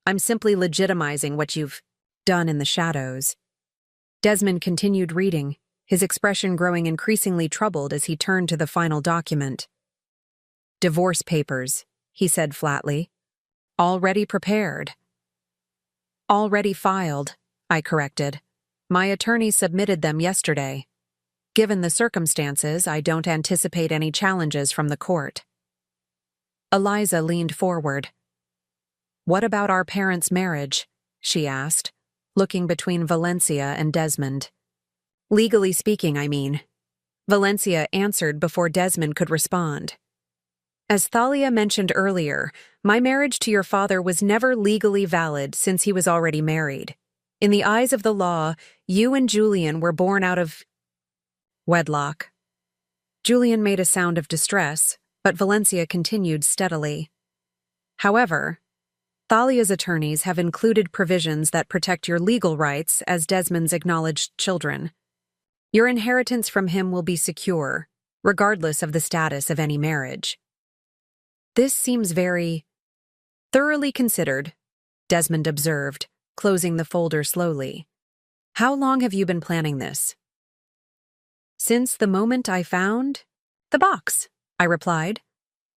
I'm simply legitimizing what you've done in the shadows." Desmond continued reading, his expression growing increasingly troubled as he turned to the final document. "Divorce papers," he said flatly. "Already prepared." "Already filed," I corrected. "My attorney submitted them yesterday. Given the circumstances, I don't anticipate any challenges from the court." Eliza leaned forward. "What about our parents' marriage?" she asked, looking between Valencia and Desmond. "Legally speaking, I mean." Valencia answered before Desmond could respond. "As Thalia mentioned earlier, my marriage to your father was never legally valid since he was already married. In the eyes of the law, you and Julian were born out of wedlock." Julian made a sound of distress, but Valencia continued steadily. "However, Thalia's attorneys have included provisions that protect your legal rights as Desmond's acknowledged children. Your inheritance from him will be secure, regardless of the status of any marriage." "This seems very thoroughly considered," Desmond observed, closing the folder slowly. "How long have you been planning this?" "Since the moment I found the box," I replied.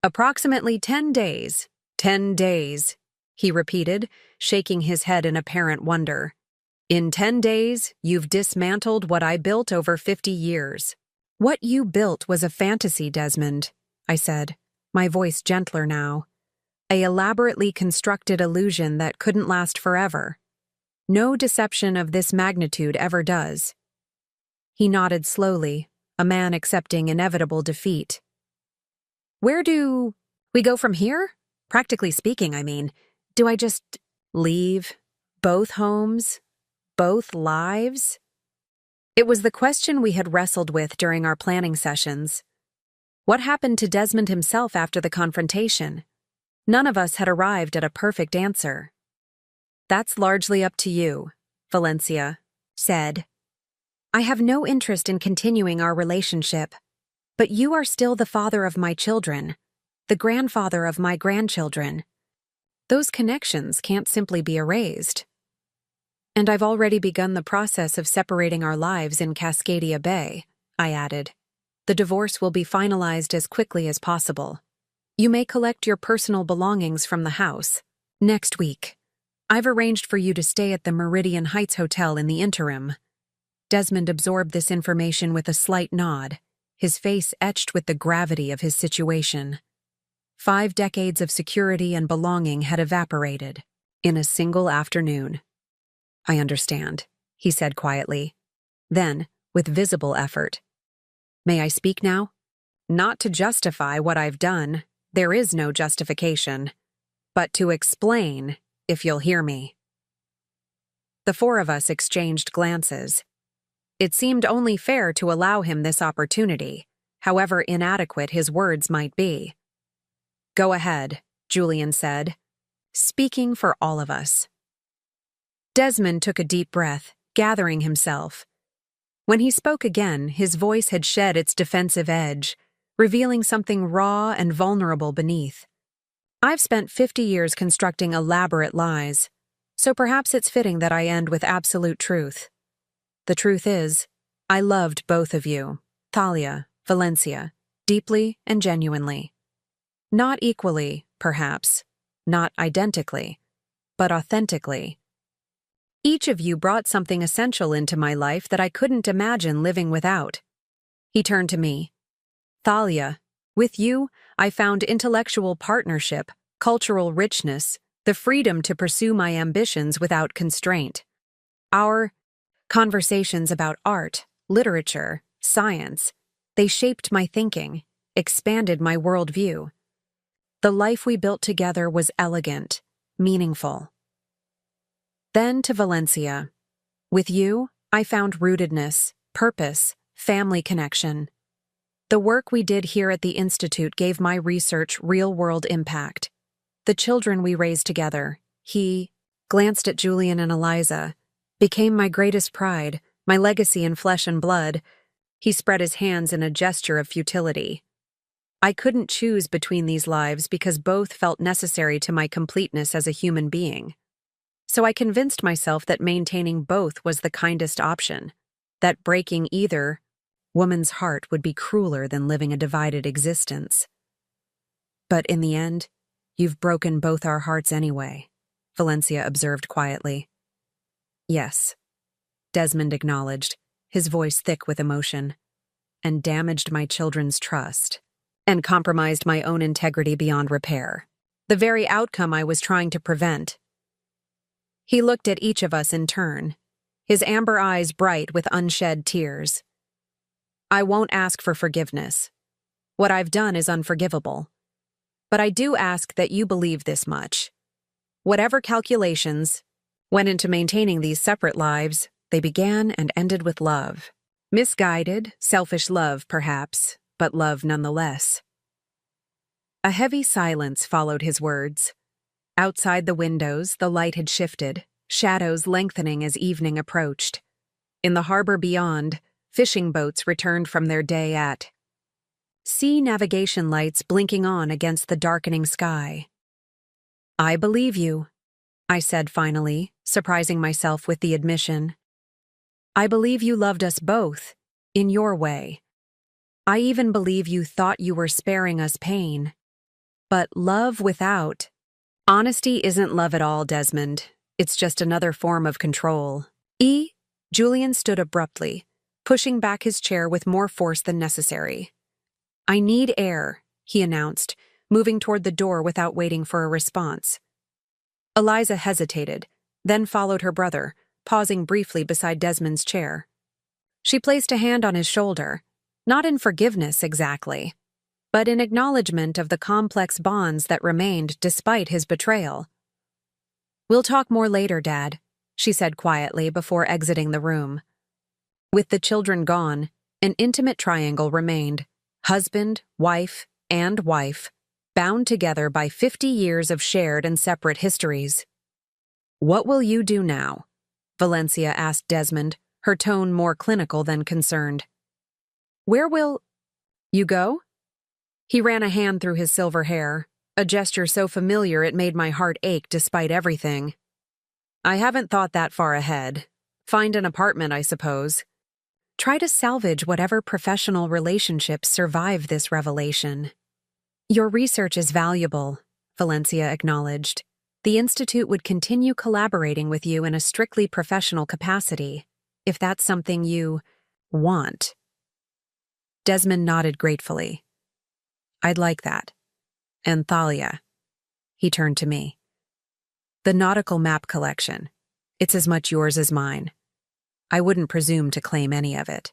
"Approximately 10 days. 10 days, he repeated, shaking his head in apparent wonder. "In 10 days, you've dismantled what I built over 50 years. "What you built was a fantasy, Desmond," I said, my voice gentler now. "A elaborately constructed illusion that couldn't last forever. No deception of this magnitude ever does." He nodded slowly, a man accepting inevitable defeat. Where do we go from here? Practically speaking, I mean. Do I just leave? Both homes? Both lives? It was the question we had wrestled with during our planning sessions. What happened to Desmond himself after the confrontation? None of us had arrived at a perfect answer. That's largely up to you, Valencia said. I have no interest in continuing our relationship, but you are still the father of my children, the grandfather of my grandchildren. Those connections can't simply be erased. And I've already begun the process of separating our lives in Cascadia Bay, I added. The divorce will be finalized as quickly as possible. You may collect your personal belongings from the house next week. I've arranged for you to stay at the Meridian Heights Hotel in the interim. Desmond absorbed this information with a slight nod, his face etched with the gravity of his situation. 5 decades of security and belonging had evaporated in a single afternoon. I understand, he said quietly. Then, with visible effort, may I speak now? Not to justify what I've done, there is no justification, but to explain, if you'll hear me. The 4 of us exchanged glances. It seemed only fair to allow him this opportunity, however inadequate his words might be. Go ahead, Julian said, speaking for all of us. Desmond took a deep breath, gathering himself. When he spoke again, his voice had shed its defensive edge, revealing something raw and vulnerable beneath. I've spent 50 years constructing elaborate lies, so perhaps it's fitting that I end with absolute truth. The truth is, I loved both of you, Thalia, Valencia, deeply and genuinely. Not equally, perhaps, not identically, but authentically. Each of you brought something essential into my life that I couldn't imagine living without. He turned to me. Thalia, with you, I found intellectual partnership, cultural richness, the freedom to pursue my ambitions without constraint. Our conversations about art, literature, science, they shaped my thinking, expanded my worldview. The life we built together was elegant, meaningful. Then to Valencia. With you, I found rootedness, purpose, family connection. The work we did here at the Institute gave my research real-world impact. The children we raised together, he glanced at Julian and Eliza, became my greatest pride, my legacy in flesh and blood. He spread his hands in a gesture of futility. I couldn't choose between these lives because both felt necessary to my completeness as a human being. So I convinced myself that maintaining both was the kindest option, that breaking either woman's heart would be crueler than living a divided existence. But in the end, you've broken both our hearts anyway, Valencia observed quietly. Yes, Desmond acknowledged, his voice thick with emotion, and damaged my children's trust, and compromised my own integrity beyond repair. The very outcome I was trying to prevent. He looked at each of us in turn, his amber eyes bright with unshed tears. I won't ask for forgiveness. What I've done is unforgivable. But I do ask that you believe this much. Whatever calculations went into maintaining these separate lives, they began and ended with love. Misguided, selfish love, perhaps, but love nonetheless. A heavy silence followed his words. Outside the windows, the light had shifted, shadows lengthening as evening approached. In the harbor beyond, fishing boats returned from their day at sea, navigation lights blinking on against the darkening sky. I believe you, I said finally, surprising myself with the admission. I believe you loved us both, in your way. I even believe you thought you were sparing us pain. But love without honesty isn't love at all, Desmond. It's just another form of control. Julian stood abruptly, pushing back his chair with more force than necessary. I need air, he announced, moving toward the door without waiting for a response. Eliza hesitated, then followed her brother, pausing briefly beside Desmond's chair. She placed a hand on his shoulder, not in forgiveness exactly, but in acknowledgement of the complex bonds that remained despite his betrayal. "We'll talk more later, Dad," she said quietly before exiting the room. With the children gone, an intimate triangle remained: husband, wife, and wife, bound together by 50 years of shared and separate histories. "What will you do now?" Valencia asked Desmond, her tone more clinical than concerned. "Where will you go?" He ran a hand through his silver hair, a gesture so familiar it made my heart ache despite everything. "I haven't thought that far ahead. Find an apartment, I suppose. Try to salvage whatever professional relationships survive this revelation." "Your research is valuable," Valencia acknowledged. "The Institute would continue collaborating with you in a strictly professional capacity, if that's something you want." Desmond nodded gratefully. "I'd like that. And Thalia." He turned to me. "The nautical map collection. It's as much yours as mine. I wouldn't presume to claim any of it."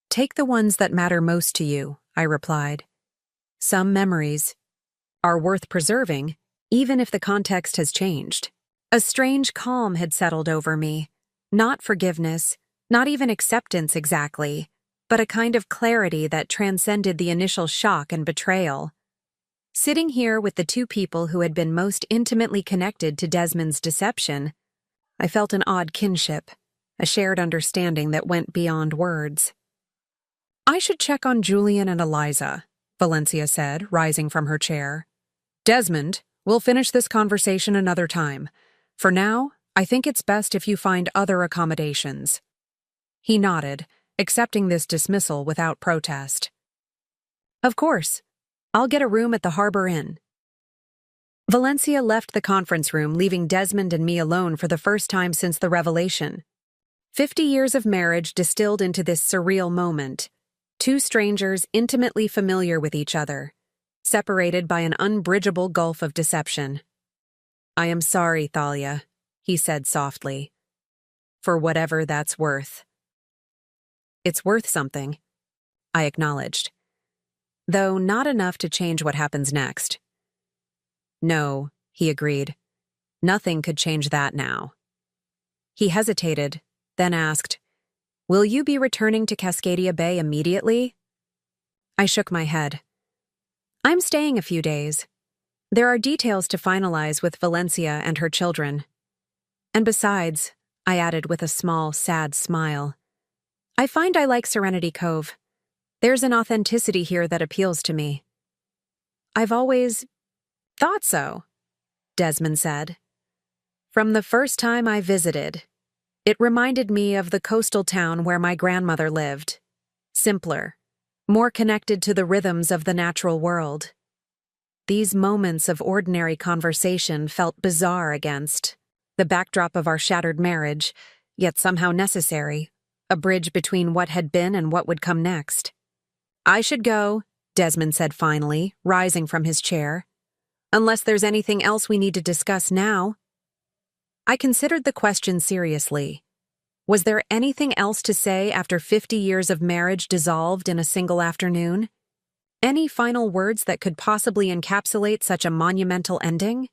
"Take the ones that matter most to you," I replied. "Some memories are worth preserving, even if the context has changed." A strange calm had settled over me. Not forgiveness, not even acceptance exactly, but a kind of clarity that transcended the initial shock and betrayal. Sitting here with the two people who had been most intimately connected to Desmond's deception, I felt an odd kinship, a shared understanding that went beyond words. "I should check on Julian and Eliza," Valencia said, rising from her chair. "Desmond, we'll finish this conversation another time. For now, I think it's best if you find other accommodations." He nodded, accepting this dismissal without protest. "Of course. I'll get a room at the Harbor Inn." Valencia left the conference room, leaving Desmond and me alone for the first time since the revelation. 50 years of marriage distilled into this surreal moment. Two strangers intimately familiar with each other, separated by an unbridgeable gulf of deception. "I am sorry, Thalia," he said softly. "For whatever that's worth." "It's worth something," I acknowledged. "Though not enough to change what happens next." "No," he agreed. "Nothing could change that now." He hesitated, then asked, "Will you be returning to Cascadia Bay immediately?" I shook my head. "I'm staying a few days. There are details to finalize with Valencia and her children. And besides," I added with a small, sad smile, "I find I like Serenity Cove. There's an authenticity here that appeals to me." "I've always thought so," Desmond said. "From the first time I visited, it reminded me of the coastal town where my grandmother lived. Simpler, more connected to the rhythms of the natural world. These moments of ordinary conversation felt bizarre against the backdrop of our shattered marriage, yet somehow necessary, a bridge between what had been and what would come next." "I should go," Desmond said finally, rising from his chair. "Unless there's anything else we need to discuss now." I considered the question seriously. Was there anything else to say after 50 years of marriage dissolved in a single afternoon? Any final words that could possibly encapsulate such a monumental ending?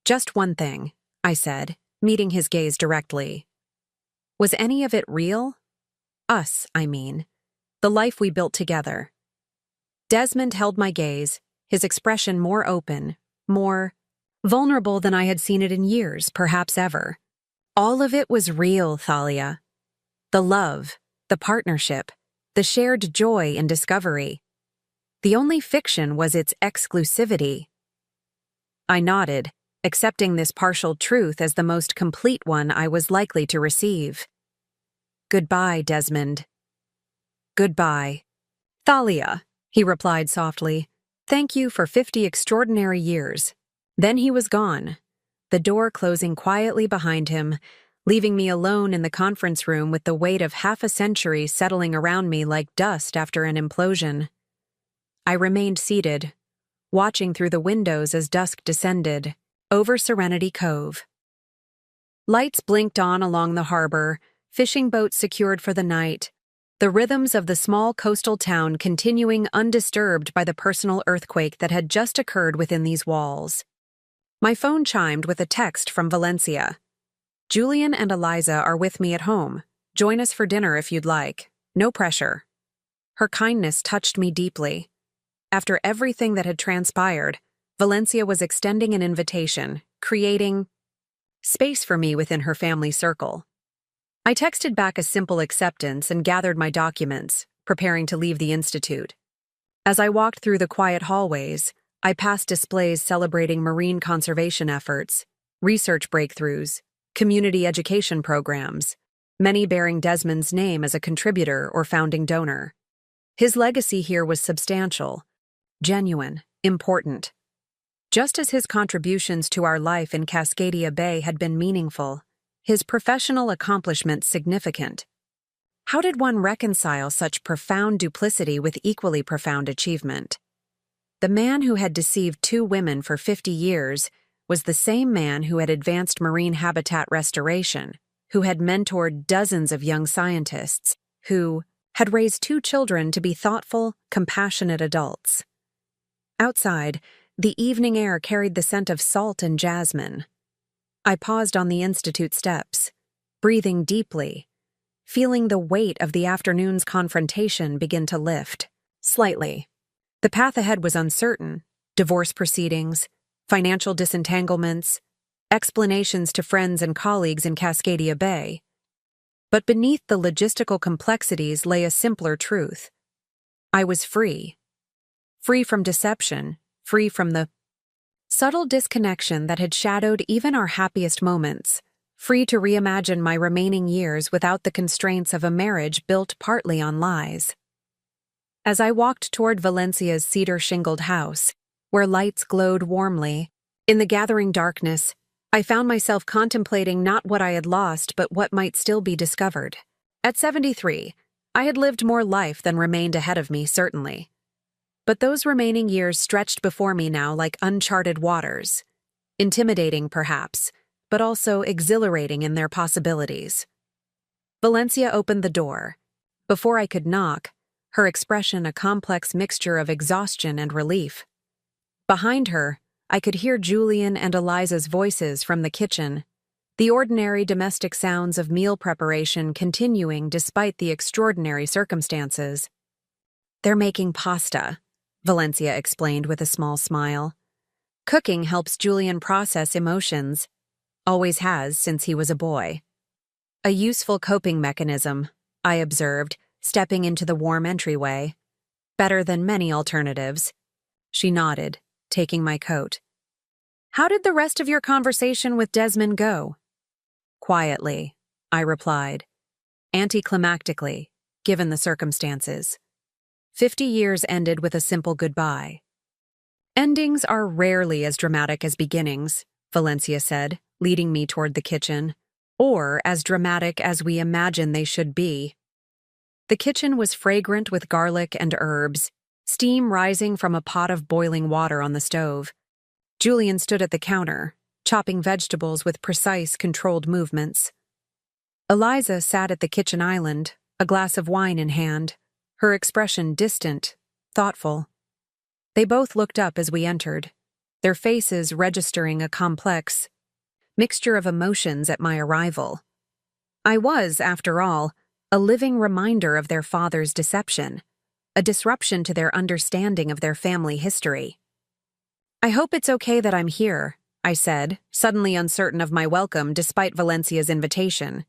"Just one thing," I said, meeting his gaze directly. "Was any of it real? Us, I mean. The life we built together." Desmond held my gaze, his expression more open, more vulnerable than I had seen it in years, perhaps ever. "All of it was real, Thalia. The love, the partnership, the shared joy in discovery. The only fiction was its exclusivity." I nodded, accepting this partial truth as the most complete one I was likely to receive. "Goodbye, Desmond." "Goodbye, Thalia," he replied softly. "Thank you for 50 extraordinary years." Then he was gone, the door closing quietly behind him, leaving me alone in the conference room with the weight of half a century settling around me like dust after an implosion. I remained seated, watching through the windows as dusk descended, over Serenity Cove. Lights blinked on along the harbor, fishing boats secured for the night, the rhythms of the small coastal town continuing undisturbed by the personal earthquake that had just occurred within these walls. My phone chimed with a text from Valencia. "Julian and Eliza are with me at home. Join us for dinner if you'd like. No pressure." Her kindness touched me deeply. After everything that had transpired, Valencia was extending an invitation, creating space for me within her family circle. I texted back a simple acceptance and gathered my documents, preparing to leave the institute. As I walked through the quiet hallways, I passed displays celebrating marine conservation efforts, research breakthroughs, community education programs, many bearing Desmond's name as a contributor or founding donor. His legacy here was substantial, genuine, important. Just as his contributions to our life in Cascadia Bay had been meaningful, his professional accomplishments significant. How did one reconcile such profound duplicity with equally profound achievement? The man who had deceived 2 women for 50 years was the same man who had advanced marine habitat restoration, who had mentored dozens of young scientists, who had raised 2 children to be thoughtful, compassionate adults. Outside, the evening air carried the scent of salt and jasmine. I paused on the institute steps, breathing deeply, feeling the weight of the afternoon's confrontation begin to lift, slightly. The path ahead was uncertain: divorce proceedings, financial disentanglements, explanations to friends and colleagues in Cascadia Bay. But beneath the logistical complexities lay a simpler truth. I was free. Free from deception, free from the subtle disconnection that had shadowed even our happiest moments, free to reimagine my remaining years without the constraints of a marriage built partly on lies. As I walked toward Valencia's cedar-shingled house, where lights glowed warmly, in the gathering darkness, I found myself contemplating not what I had lost but what might still be discovered. At 73, I had lived more life than remained ahead of me, certainly. But those remaining years stretched before me now like uncharted waters, intimidating perhaps, but also exhilarating in their possibilities. Valencia opened the door. Before I could knock, her expression a complex mixture of exhaustion and relief. Behind her, I could hear Julian and Eliza's voices from the kitchen, the ordinary domestic sounds of meal preparation continuing despite the extraordinary circumstances. "They're making pasta," Valencia explained with a small smile. "Cooking helps Julian process emotions. Always has since he was a boy." "A useful coping mechanism," I observed, stepping into the warm entryway. "Better than many alternatives." She nodded, taking my coat. "How did the rest of your conversation with Desmond go?" "Quietly," I replied. "Anticlimactically, given the circumstances. 50 years ended with a simple goodbye." "Endings are rarely as dramatic as beginnings," Valencia said, leading me toward the kitchen. "Or as dramatic as we imagine they should be." The kitchen was fragrant with garlic and herbs, steam rising from a pot of boiling water on the stove. Julian stood at the counter, chopping vegetables with precise, controlled movements. Eliza sat at the kitchen island, a glass of wine in hand, her expression distant, thoughtful. They both looked up as we entered, their faces registering a complex mixture of emotions at my arrival. I was, after all, a living reminder of their father's deception, a disruption to their understanding of their family history. "I hope it's okay that I'm here," I said, suddenly uncertain of my welcome despite Valencia's invitation.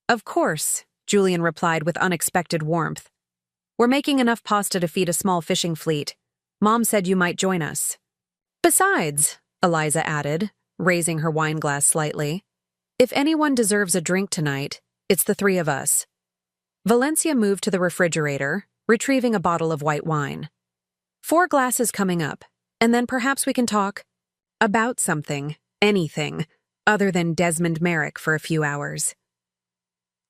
"Of course," Julian replied with unexpected warmth. "We're making enough pasta to feed a small fishing fleet. Mom said you might join us." "Besides," Eliza added, raising her wine glass slightly, "if anyone deserves a drink tonight, it's the 3 of us." Valencia moved to the refrigerator, retrieving a bottle of white wine. "4 glasses coming up, and then perhaps we can talk about something, anything, other than Desmond Merrick for a few hours."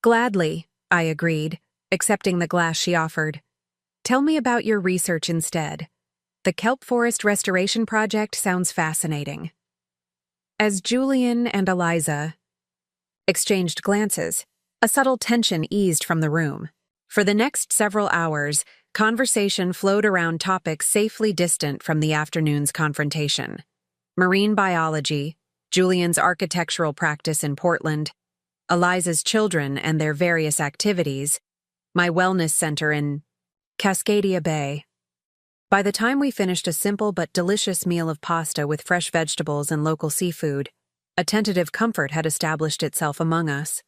"Gladly," I agreed, accepting the glass she offered. "Tell me about your research instead. The kelp forest restoration project sounds fascinating." As Julian and Eliza exchanged glances, A subtle tension eased from the room. For the next several hours, conversation flowed around topics safely distant from the afternoon's confrontation. Marine biology, Julian's architectural practice in Portland, Eliza's children and their various activities, my wellness center in Cascadia Bay. By the time we finished a simple but delicious meal of pasta with fresh vegetables and local seafood, a tentative comfort had established itself among us.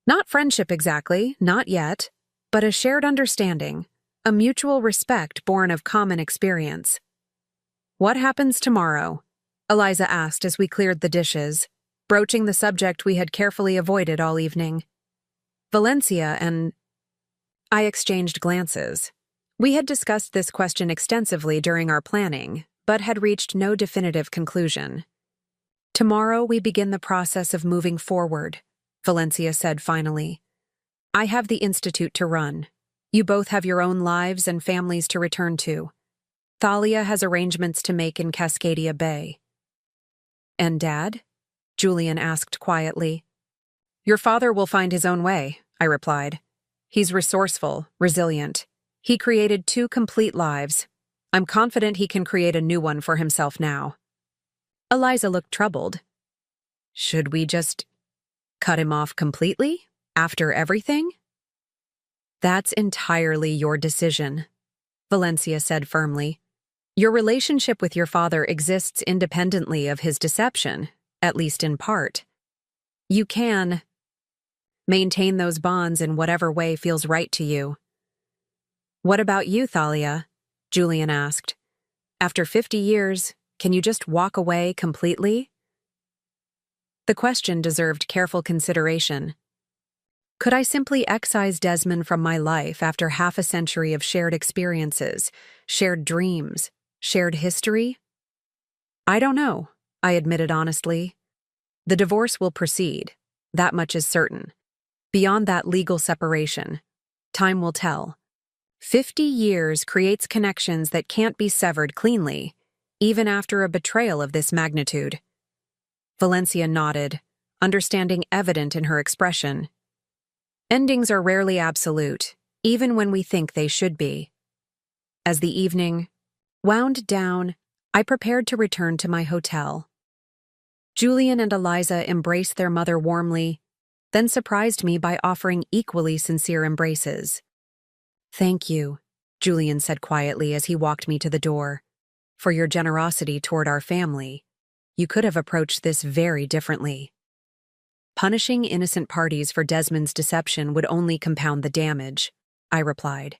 Not friendship exactly, not yet, but a shared understanding, a mutual respect born of common experience. "What happens tomorrow?" Eliza asked as we cleared the dishes, broaching the subject we had carefully avoided all evening. Valencia and I exchanged glances. We had discussed this question extensively during our planning, but had reached no definitive conclusion. "Tomorrow we begin the process of moving forward," Valencia said finally. "I have the institute to run. You both have your own lives and families to return to. Thalia has arrangements to make in Cascadia Bay." "And Dad?" Julian asked quietly. "Your father will find his own way," I replied. "He's resourceful, resilient. He created 2 complete lives. I'm confident he can create a new one for himself now." Eliza looked troubled. "Should we just cut him off completely? After everything?" "That's entirely your decision," Valencia said firmly. "Your relationship with your father exists independently of his deception, at least in part. You can maintain those bonds in whatever way feels right to you." "What about you, Thalia?" Julian asked. "After 50 years, can you just walk away completely?" The question deserved careful consideration. Could I simply excise Desmond from my life after half a century of shared experiences, shared dreams, shared history? "I don't know," I admitted honestly. "The divorce will proceed. That much is certain. Beyond that legal separation, time will tell. 50 years creates connections that can't be severed cleanly, even after a betrayal of this magnitude." Valencia nodded, understanding evident in her expression. "Endings are rarely absolute, even when we think they should be." As the evening wound down, I prepared to return to my hotel. Julian and Eliza embraced their mother warmly, then surprised me by offering equally sincere embraces. "Thank you," Julian said quietly as he walked me to the door, "for your generosity toward our family. You could have approached this very differently." "Punishing innocent parties for Desmond's deception would only compound the damage," I replied.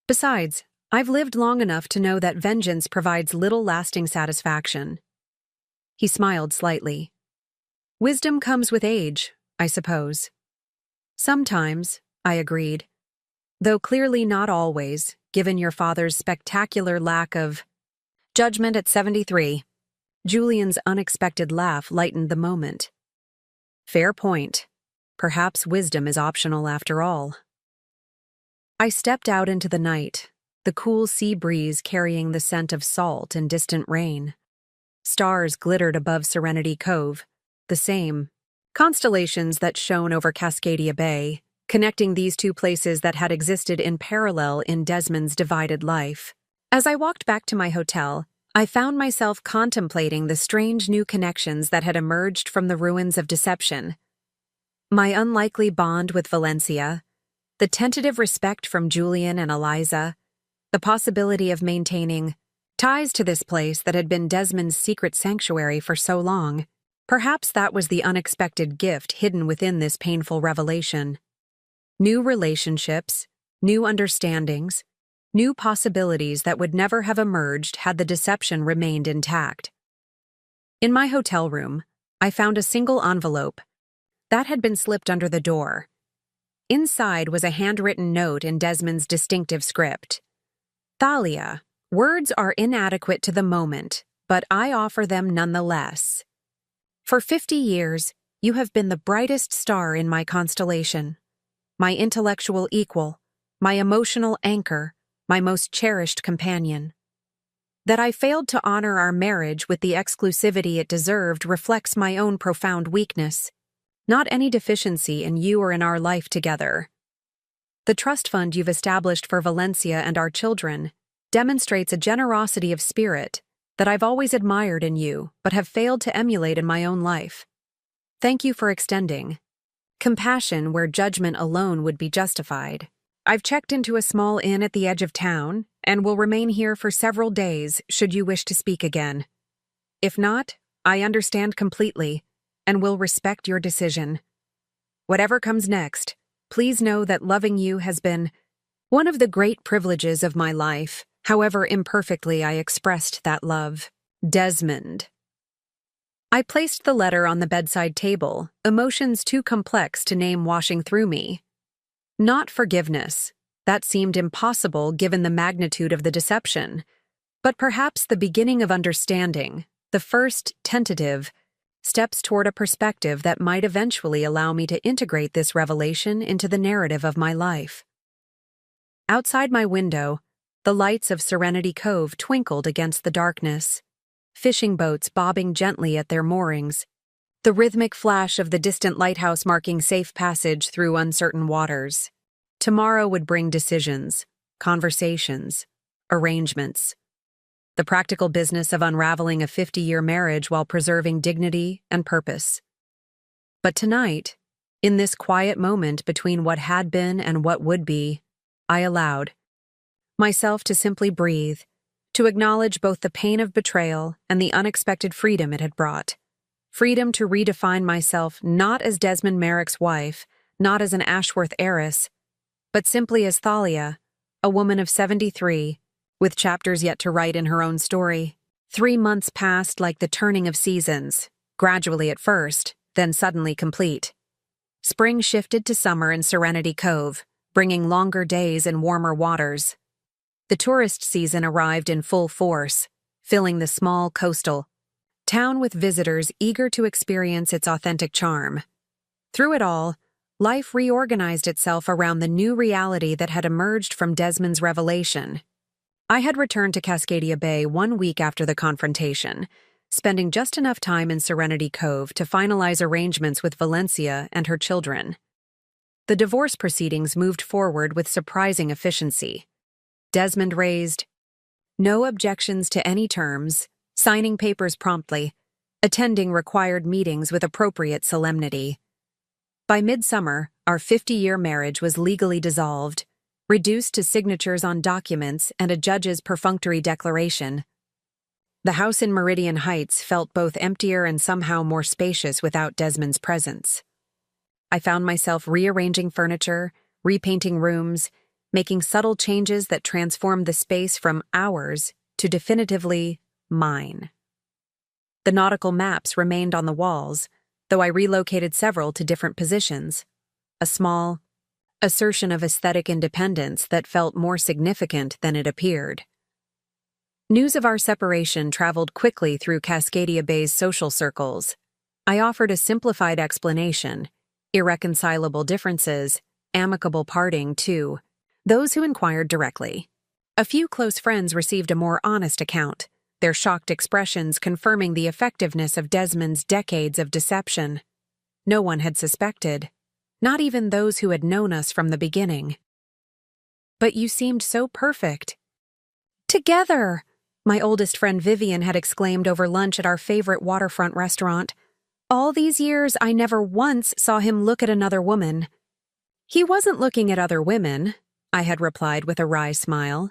"Besides, I've lived long enough to know that vengeance provides little lasting satisfaction." He smiled slightly. "Wisdom comes with age, I suppose." "Sometimes," I agreed, "though clearly not always, given your father's spectacular lack of judgment at 73. Julian's unexpected laugh lightened the moment. "Fair point. Perhaps wisdom is optional after all." I stepped out into the night, the cool sea breeze carrying the scent of salt and distant rain. Stars glittered above Serenity Cove, the same constellations that shone over Cascadia Bay, connecting these 2 places that had existed in parallel in Desmond's divided life. As I walked back to my hotel, I found myself contemplating the strange new connections that had emerged from the ruins of deception. My unlikely bond with Valencia, the tentative respect from Julian and Eliza, the possibility of maintaining ties to this place that had been Desmond's secret sanctuary for so long. Perhaps that was the unexpected gift hidden within this painful revelation. New relationships, new understandings, new possibilities that would never have emerged had the deception remained intact. In my hotel room, I found a single envelope that had been slipped under the door. Inside was a handwritten note in Desmond's distinctive script. "Thalia, words are inadequate to the moment, but I offer them nonetheless. For 50 years, you have been the brightest star in my constellation, my intellectual equal, my emotional anchor, my most cherished companion. That I failed to honor our marriage with the exclusivity it deserved reflects my own profound weakness. not any deficiency in you or in our life together. The trust fund you've established for Valencia and our children demonstrates a generosity of spirit that I've always admired in you but have failed to emulate in my own life. Thank you for extending compassion where judgment alone would be justified. I've checked into a small inn at the edge of town and will remain here for several days should you wish to speak again. If not, I understand completely and will respect your decision. Whatever comes next, please know that loving you has been one of the great privileges of my life, however imperfectly I expressed that love. Desmond. I placed the letter on the bedside table, emotions too complex to name washing through me. Not forgiveness. That seemed impossible given the magnitude of the deception. But perhaps the beginning of understanding, the first tentative steps toward a perspective that might eventually allow me to integrate this revelation into the narrative of my life. Outside my window, the lights of Serenity Cove twinkled against the darkness, fishing boats bobbing gently at their moorings, the rhythmic flash of the distant lighthouse marking safe passage through uncertain waters. Tomorrow would bring decisions, conversations, arrangements. The practical business of unraveling a 50-year marriage while preserving dignity and purpose. But tonight, in this quiet moment between what had been and what would be, I allowed myself to simply breathe, to acknowledge both the pain of betrayal and the unexpected freedom it had brought. Freedom to redefine myself not as Desmond Merrick's wife, not as an Ashworth heiress, but simply as Thalia, a woman of 73, with chapters yet to write in her own story. 3 months passed like the turning of seasons, gradually at first, then suddenly complete. Spring shifted to summer in Serenity Cove, bringing longer days and warmer waters. The tourist season arrived in full force, filling the small coastal town with visitors eager to experience its authentic charm. Through it all, life reorganized itself around the new reality that had emerged from Desmond's revelation. I had returned to Cascadia Bay 1 week after the confrontation, spending just enough time in Serenity Cove to finalize arrangements with Valencia and her children. The divorce proceedings moved forward with surprising efficiency. Desmond raised no objections to any terms, signing papers promptly, attending required meetings with appropriate solemnity. By midsummer, our 50-year marriage was legally dissolved, reduced to signatures on documents and a judge's perfunctory declaration. The house in Meridian Heights felt both emptier and somehow more spacious without Desmond's presence. I found myself rearranging furniture, repainting rooms, making subtle changes that transformed the space from ours to definitively mine. The nautical maps remained on the walls, though I relocated several to different positions, a small assertion of aesthetic independence that felt more significant than it appeared. News of our separation traveled quickly through Cascadia Bay's social circles. I offered a simplified explanation, irreconcilable differences, amicable parting to those who inquired directly. A few close friends received a more honest account, their shocked expressions confirming the effectiveness of Desmond's decades of deception. No one had suspected, not even those who had known us from the beginning. "But you seemed so perfect." "Together!" my oldest friend Vivian had exclaimed over lunch at our favorite waterfront restaurant. "All these years, I never once saw him look at another woman." "He wasn't looking at other women," I had replied with a wry smile.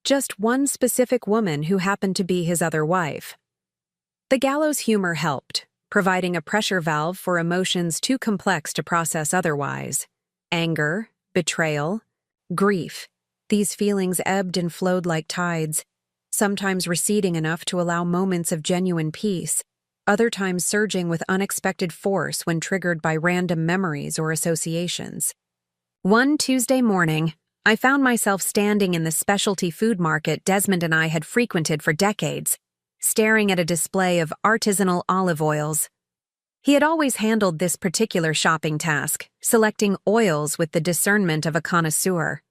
"Just one specific woman who happened to be his other wife." The gallows humor helped, providing a pressure valve for emotions too complex to process otherwise. Anger, betrayal, grief. These feelings ebbed and flowed like tides, sometimes receding enough to allow moments of genuine peace, other times surging with unexpected force when triggered by random memories or associations. One Tuesday morning, I found myself standing in the specialty food market Desmond and I had frequented for decades, staring at a display of artisanal olive oils. He had always handled this particular shopping task, selecting oils with the discernment of a connoisseur.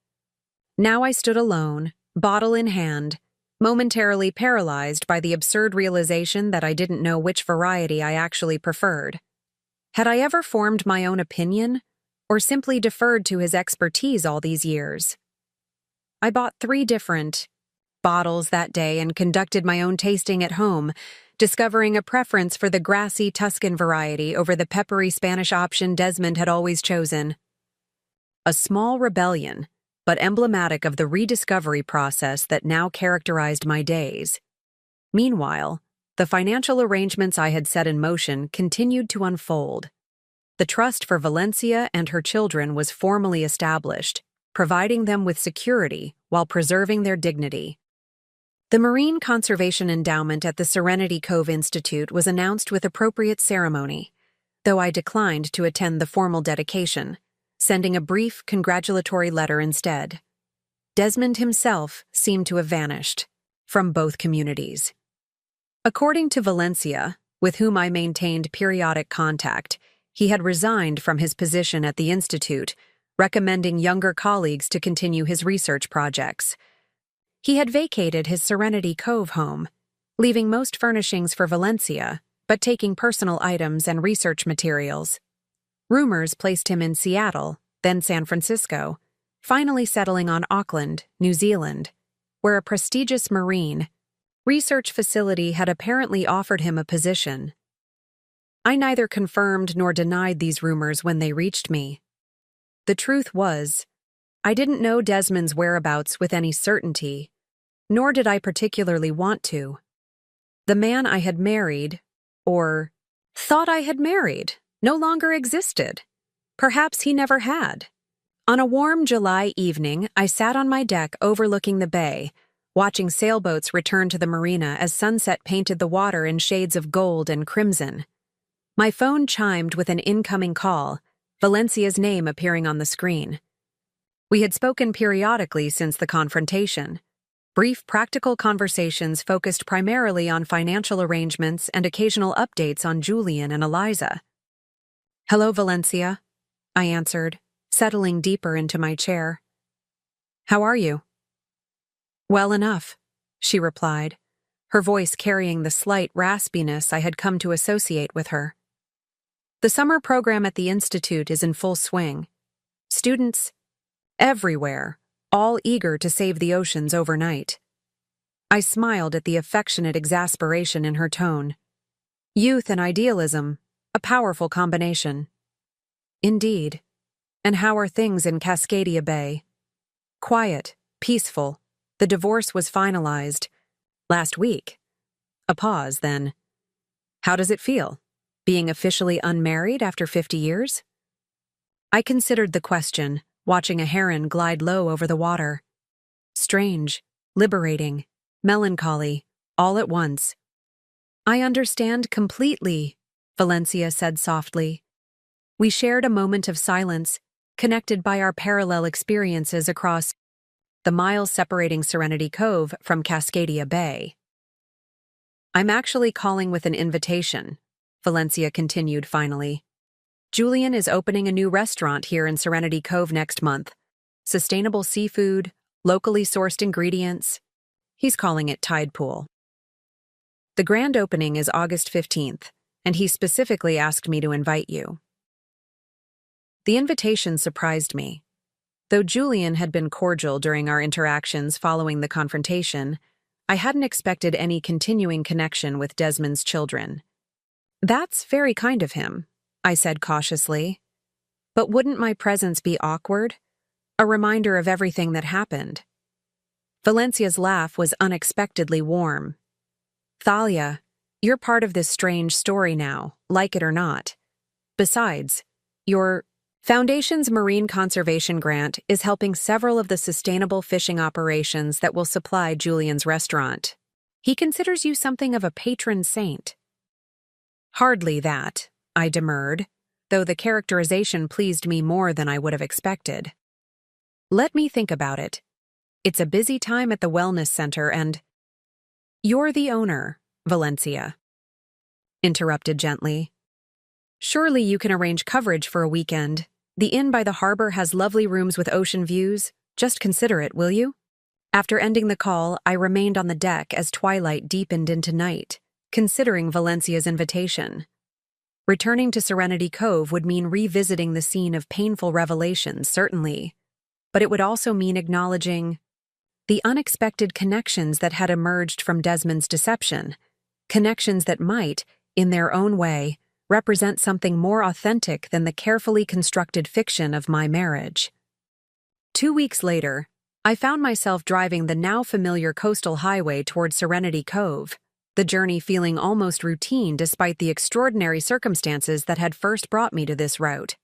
Now I stood alone, bottle in hand, momentarily paralyzed by the absurd realization that I didn't know which variety I actually preferred. Had I ever formed my own opinion, or simply deferred to his expertise all these years? I bought 3 different bottles that day and conducted my own tasting at home, discovering a preference for the grassy Tuscan variety over the peppery Spanish option Desmond had always chosen. A small rebellion, but emblematic of the rediscovery process that now characterized my days. Meanwhile, the financial arrangements I had set in motion continued to unfold. The trust for Valencia and her children was formally established, providing them with security while preserving their dignity. The Marine Conservation Endowment at the Serenity Cove Institute was announced with appropriate ceremony, though I declined to attend the formal dedication, sending a brief congratulatory letter instead. Desmond himself seemed to have vanished from both communities. According to Valencia, with whom I maintained periodic contact, he had resigned from his position at the institute, recommending younger colleagues to continue his research projects. He had vacated his Serenity Cove home, leaving most furnishings for Valencia, but taking personal items and research materials. Rumors placed him in Seattle, then San Francisco, finally settling on Auckland, New Zealand, where a prestigious marine research facility had apparently offered him a position. I neither confirmed nor denied these rumors when they reached me. The truth was, I didn't know Desmond's whereabouts with any certainty, nor did I particularly want to. The man I had married, or thought I had married, no longer existed. Perhaps he never had. On a warm July evening, I sat on my deck overlooking the bay, watching sailboats return to the marina as sunset painted the water in shades of gold and crimson. My phone chimed with an incoming call, Valencia's name appearing on the screen. We had spoken periodically since the confrontation. Brief practical conversations focused primarily on financial arrangements and occasional updates on Julian and Eliza. "Hello, Valencia," I answered, settling deeper into my chair. "How are you?" "Well enough," she replied, her voice carrying the slight raspiness I had come to associate with her. "The summer program at the Institute is in full swing. Students everywhere, all eager to save the oceans overnight." I smiled at the affectionate exasperation in her tone. Youth and idealism, a powerful combination. "Indeed. And how are things in Cascadia Bay?" "Quiet, peaceful. The divorce was finalized last week." A pause, then. "How does it feel, being officially unmarried after 50 years? I considered the question, watching a heron glide low over the water. Strange, liberating, melancholy, all at once. "I understand completely," Valencia said softly. We shared a moment of silence, connected by our parallel experiences across the miles separating Serenity Cove from Cascadia Bay. "I'm actually calling with an invitation," Valencia continued finally. "Julian is opening a new restaurant here in Serenity Cove next month. Sustainable seafood, locally sourced ingredients. He's calling it Tide Pool. The grand opening is August 15th, and he specifically asked me to invite you." The invitation surprised me. Though Julian had been cordial during our interactions following the confrontation, I hadn't expected any continuing connection with Desmond's children. "That's very kind of him," I said cautiously. "But wouldn't my presence be awkward? A reminder of everything that happened?" Valencia's laugh was unexpectedly warm. "Thalia, you're part of this strange story now, like it or not. Besides, your Foundation's Marine Conservation Grant is helping several of the sustainable fishing operations that will supply Julian's restaurant. He considers you something of a patron saint." "Hardly that," I demurred, though the characterization pleased me more than I would have expected. "Let me think about it. It's a busy time at the wellness center and—" "You're the owner, Valencia," interrupted gently. "Surely you can arrange coverage for a weekend. The inn by the harbor has lovely rooms with ocean views. Just consider it, will you?" After ending the call, I remained on the deck as twilight deepened into night, considering Valencia's invitation. Returning to Serenity Cove would mean revisiting the scene of painful revelations, certainly, but it would also mean acknowledging the unexpected connections that had emerged from Desmond's deception, connections that might, in their own way, represent something more authentic than the carefully constructed fiction of my marriage. 2 weeks later, I found myself driving the now familiar coastal highway toward Serenity Cove, the journey feeling almost routine despite the extraordinary circumstances that had first brought me to this route.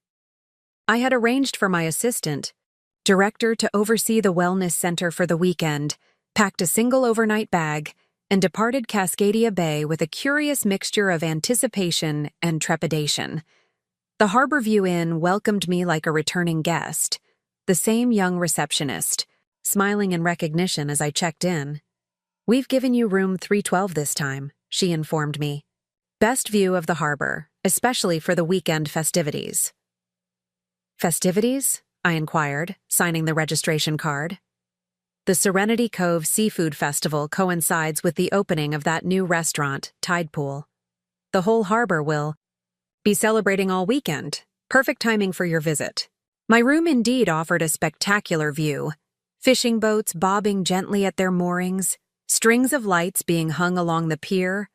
I had arranged for my assistant, director to oversee the wellness center for the weekend, packed a single overnight bag, and departed Cascadia Bay with a curious mixture of anticipation and trepidation. The Harborview Inn welcomed me like a returning guest, the same young receptionist, smiling in recognition as I checked in. "We've given you room 312 this time," she informed me. "Best view of the harbor, especially for the weekend festivities." "Festivities?" I inquired, signing the registration card. "The Serenity Cove Seafood Festival coincides with the opening of that new restaurant, Tide Pool. The whole harbor will be celebrating all weekend. Perfect timing for your visit." My room indeed offered a spectacular view. Fishing boats bobbing gently at their moorings, strings of lights being hung along the pier,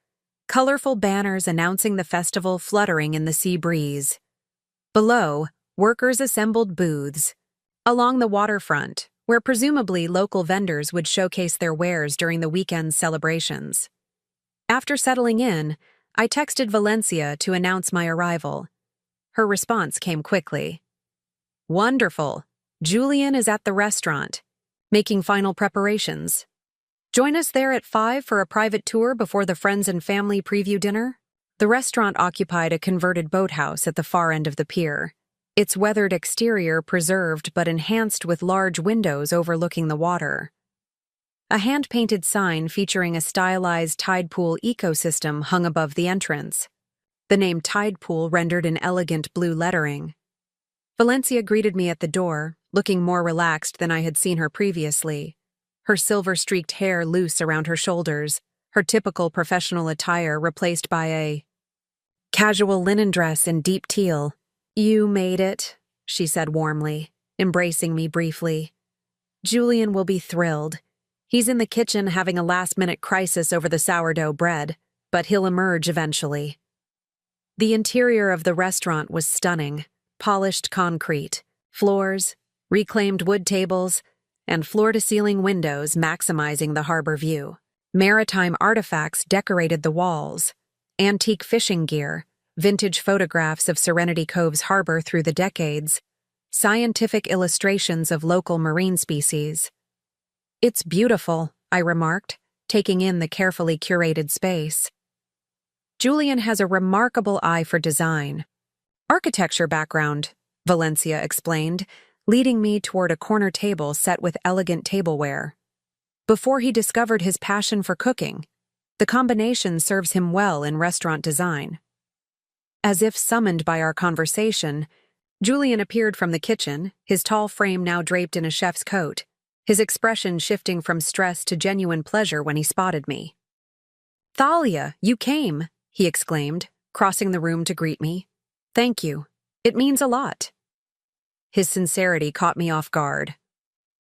colorful banners announcing the festival fluttering in the sea breeze. Below, workers assembled booths. Along the waterfront, where presumably local vendors would showcase their wares during the weekend's celebrations. After settling in, I texted Valencia to announce my arrival. Her response came quickly. "Wonderful. Julian is at the restaurant, making final preparations. Join us there at 5 for a private tour before the friends and family preview dinner." The restaurant occupied a converted boathouse at the far end of the pier, its weathered exterior preserved but enhanced with large windows overlooking the water. A hand-painted sign featuring a stylized tide pool ecosystem hung above the entrance, the name Tide Pool rendered in elegant blue lettering. Valencia greeted me at the door, looking more relaxed than I had seen her previously, her silver-streaked hair loose around her shoulders, her typical professional attire replaced by a casual linen dress in deep teal. "You made it," she said warmly, embracing me briefly. "Julian will be thrilled. He's in the kitchen having a last-minute crisis over the sourdough bread, but he'll emerge eventually." The interior of the restaurant was stunning. Polished concrete, floors, reclaimed wood tables, and floor-to-ceiling windows maximizing the harbor view. Maritime artifacts decorated the walls, antique fishing gear, vintage photographs of Serenity Cove's harbor through the decades, scientific illustrations of local marine species. "It's beautiful," I remarked, taking in the carefully curated space. "Julian has a remarkable eye for design. Architecture background," Valencia explained, leading me toward a corner table set with elegant tableware. "Before he discovered his passion for cooking, the combination serves him well in restaurant design." As if summoned by our conversation, Julian appeared from the kitchen, his tall frame now draped in a chef's coat, his expression shifting from stress to genuine pleasure when he spotted me. "Thalia, you came," he exclaimed, crossing the room to greet me. "Thank you. It means a lot." His sincerity caught me off guard.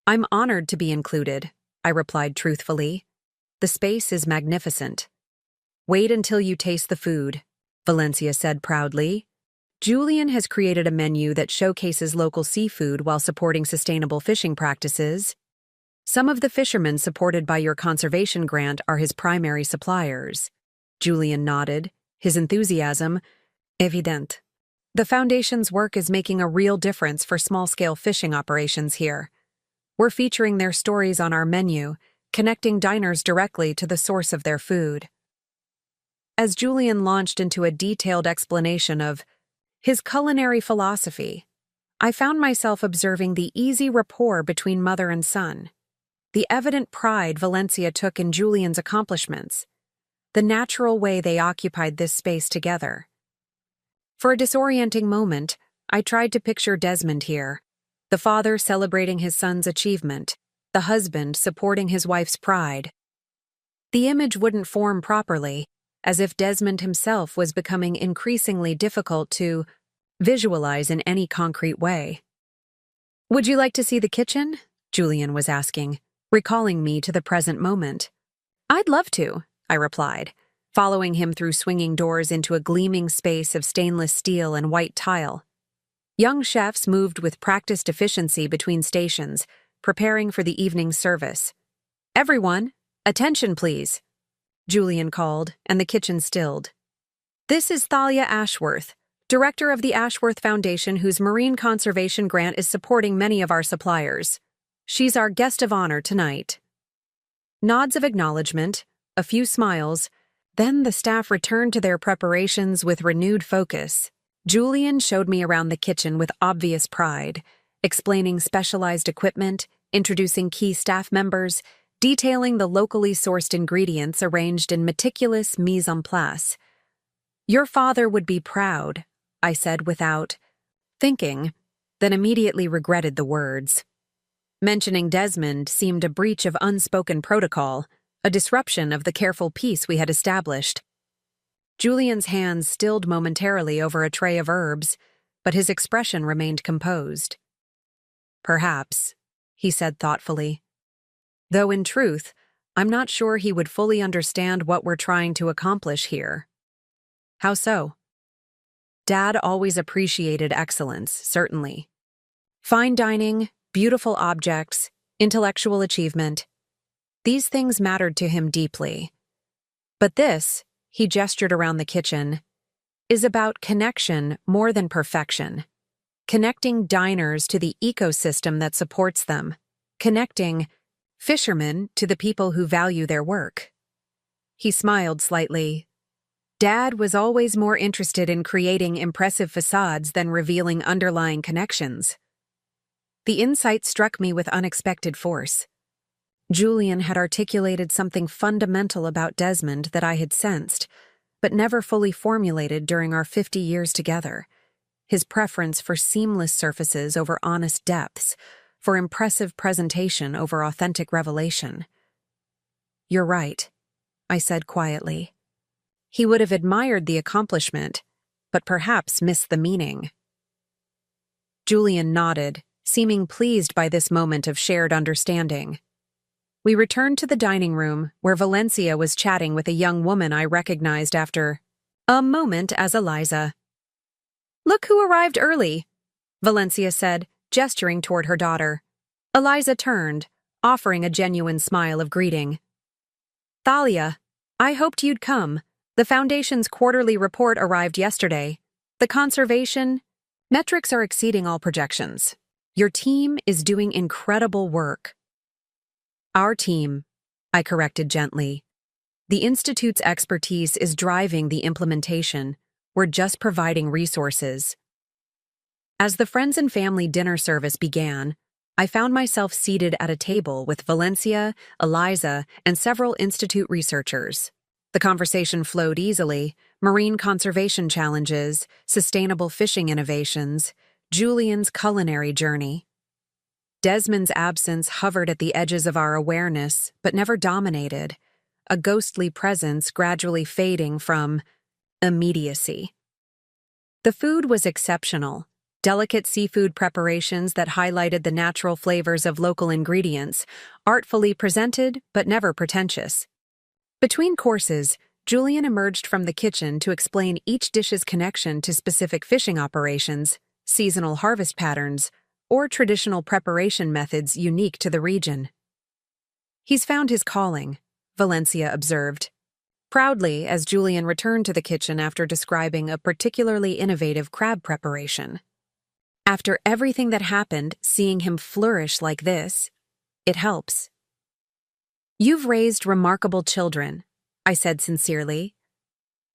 "I'm honored to be included," I replied truthfully. "The space is magnificent." "Wait until you taste the food," Valencia said proudly. "Julian has created a menu that showcases local seafood while supporting sustainable fishing practices. Some of the fishermen supported by your conservation grant are his primary suppliers." Julian nodded, his enthusiasm evident. "The Foundation's work is making a real difference for small-scale fishing operations here. We're featuring their stories on our menu, connecting diners directly to the source of their food." As Julian launched into a detailed explanation of his culinary philosophy, I found myself observing the easy rapport between mother and son, the evident pride Valencia took in Julian's accomplishments, the natural way they occupied this space together. For a disorienting moment, I tried to picture Desmond here, the father celebrating his son's achievement, the husband supporting his wife's pride. The image wouldn't form properly, as if Desmond himself was becoming increasingly difficult to visualize in any concrete way. "Would you like to see the kitchen?" Julian was asking, recalling me to the present moment. "I'd love to," I replied, following him through swinging doors into a gleaming space of stainless steel and white tile. Young chefs moved with practiced efficiency between stations, preparing for the evening service. "Everyone, attention please," Julian called, and the kitchen stilled. "This is Thalia Ashworth, director of the Ashworth Foundation, whose marine conservation grant is supporting many of our suppliers. She's our guest of honor tonight." Nods of acknowledgement, a few smiles, then the staff returned to their preparations with renewed focus. Julian showed me around the kitchen with obvious pride, explaining specialized equipment, introducing key staff members, detailing the locally sourced ingredients arranged in meticulous mise en place. "Your father would be proud," I said without thinking, then immediately regretted the words. Mentioning Desmond seemed a breach of unspoken protocol, a disruption of the careful peace we had established. Julian's hands stilled momentarily over a tray of herbs, but his expression remained composed. "Perhaps," he said thoughtfully. "Though in truth, I'm not sure he would fully understand what we're trying to accomplish here." "How so?" "Dad always appreciated excellence, certainly. Fine dining, beautiful objects, intellectual achievement. These things mattered to him deeply. But this," he gestured around the kitchen, "is about connection more than perfection. Connecting diners to the ecosystem that supports them. Connecting fishermen to the people who value their work." He smiled slightly. "Dad was always more interested in creating impressive facades than revealing underlying connections." The insight struck me with unexpected force. Julian had articulated something fundamental about Desmond that I had sensed, but never fully formulated during our 50 years together. His preference for seamless surfaces over honest depths, for impressive presentation over authentic revelation. "You're right," I said quietly. He would have admired the accomplishment, but perhaps missed the meaning. Julian nodded, seeming pleased by this moment of shared understanding. We returned to the dining room, where Valencia was chatting with a young woman I recognized after a moment as Eliza. "Look who arrived early," Valencia said, gesturing toward her daughter. Eliza turned, offering a genuine smile of greeting. "Thalia, I hoped you'd come. The Foundation's quarterly report arrived yesterday. The conservation metrics are exceeding all projections. Your team is doing incredible work." "Our team," I corrected gently. "The Institute's expertise is driving the implementation. We're just providing resources." As the friends and family dinner service began, I found myself seated at a table with Valencia, Eliza, and several Institute researchers. The conversation flowed easily: marine conservation challenges, sustainable fishing innovations, Julian's culinary journey. Desmond's absence hovered at the edges of our awareness, but never dominated, a ghostly presence gradually fading from immediacy. The food was exceptional, delicate seafood preparations that highlighted the natural flavors of local ingredients, artfully presented but never pretentious. Between courses, Julian emerged from the kitchen to explain each dish's connection to specific fishing operations, seasonal harvest patterns, or traditional preparation methods unique to the region. "He's found his calling," Valencia observed, proudly as Julian returned to the kitchen after describing a particularly innovative crab preparation. "After everything that happened, seeing him flourish like this, it helps." "You've raised remarkable children," I said sincerely.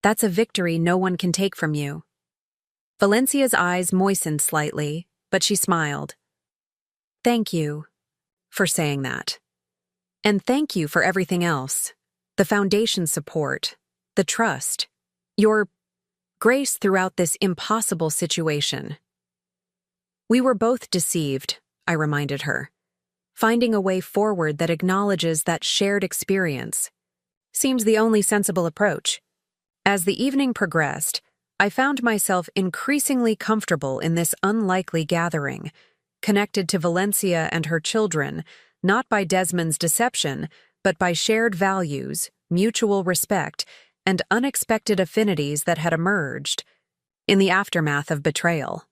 "That's a victory no one can take from you." Valencia's eyes moistened slightly, but she smiled. "Thank you for saying that. And thank you for everything else. The Foundation's support, the trust, your grace throughout this impossible situation." "We were both deceived," I reminded her. "Finding a way forward that acknowledges that shared experience seems the only sensible approach." As the evening progressed, I found myself increasingly comfortable in this unlikely gathering, connected to Valencia and her children, not by Desmond's deception, but by shared values, mutual respect, and unexpected affinities that had emerged in the aftermath of betrayal.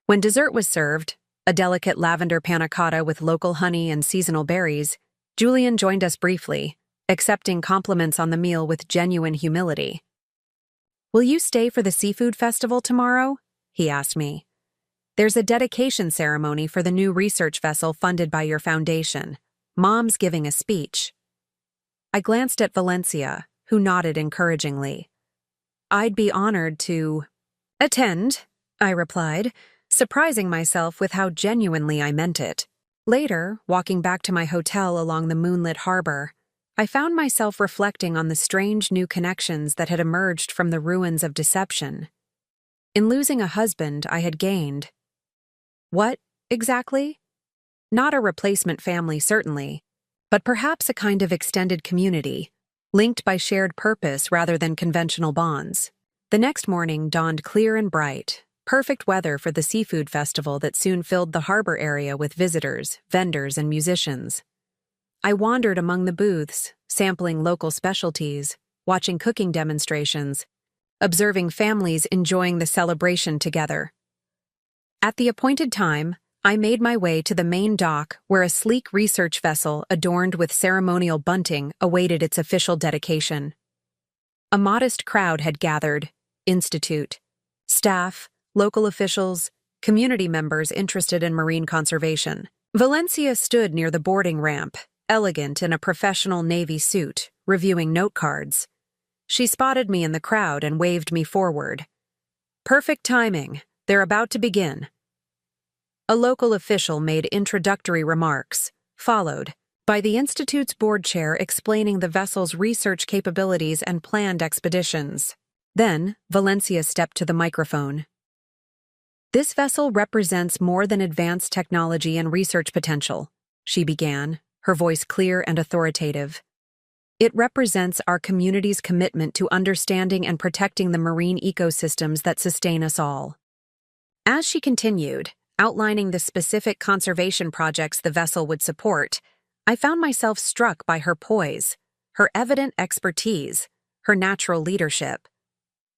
When dessert was served, a delicate lavender panna cotta with local honey and seasonal berries, Julian joined us briefly, accepting compliments on the meal with genuine humility. "Will you stay for the seafood festival tomorrow?" he asked me. "There's a dedication ceremony for the new research vessel funded by your foundation. Mom's giving a speech." I glanced at Valencia, who nodded encouragingly. "I'd be honored to attend," I replied, surprising myself with how genuinely I meant it. Later, walking back to my hotel along the moonlit harbor, I found myself reflecting on the strange new connections that had emerged from the ruins of deception. In losing a husband, I had gained. What, exactly? Not a replacement family, certainly, but perhaps a kind of extended community, linked by shared purpose rather than conventional bonds. The next morning dawned clear and bright, perfect weather for the seafood festival that soon filled the harbor area with visitors, vendors, and musicians. I wandered among the booths, sampling local specialties, watching cooking demonstrations, observing families enjoying the celebration together. At the appointed time, I made my way to the main dock where a sleek research vessel adorned with ceremonial bunting awaited its official dedication. A modest crowd had gathered: institute, staff, local officials, community members interested in marine conservation. Valencia stood near the boarding ramp, elegant in a professional navy suit, reviewing note cards. She spotted me in the crowd and waved me forward. "Perfect timing. They're about to begin." A local official made introductory remarks, followed by the Institute's board chair explaining the vessel's research capabilities and planned expeditions. Then, Valencia stepped to the microphone. "This vessel represents more than advanced technology and research potential," she began, her voice clear and authoritative. "It represents our community's commitment to understanding and protecting the marine ecosystems that sustain us all." As she continued, outlining the specific conservation projects the vessel would support, I found myself struck by her poise, her evident expertise, her natural leadership.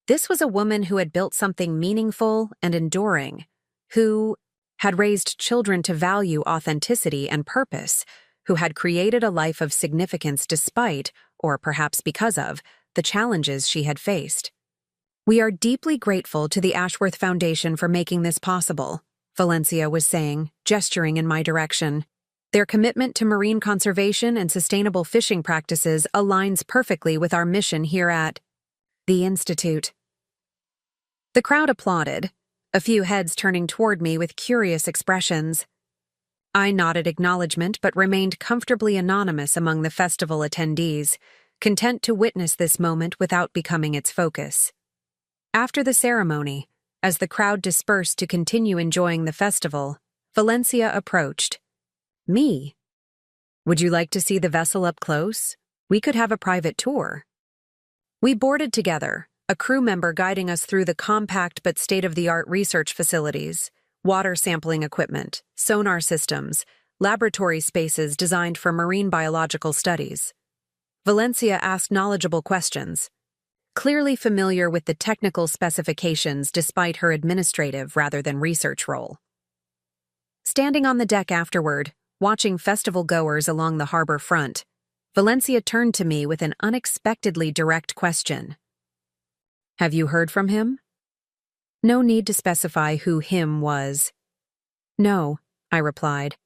This was a woman who had built something meaningful and enduring, who had raised children to value authenticity and purpose, who had created a life of significance despite, or perhaps because of, the challenges she had faced. "We are deeply grateful to the Ashworth Foundation for making this possible," Valencia was saying, gesturing in my direction. "Their commitment to marine conservation and sustainable fishing practices aligns perfectly with our mission here at the Institute." The crowd applauded, a few heads turning toward me with curious expressions. I nodded acknowledgement but remained comfortably anonymous among the festival attendees, content to witness this moment without becoming its focus. After the ceremony, as the crowd dispersed to continue enjoying the festival, Valencia approached. "Me? Would you like to see the vessel up close? We could have a private tour." We boarded together, a crew member guiding us through the compact but state-of-the-art research facilities, water sampling equipment, sonar systems, laboratory spaces designed for marine biological studies. Valencia asked knowledgeable questions, clearly familiar with the technical specifications despite her administrative rather than research role. Standing on the deck afterward, watching festival goers along the harbor front, Valencia turned to me with an unexpectedly direct question. "Have you heard from him?" No need to specify who him was. "No," I replied.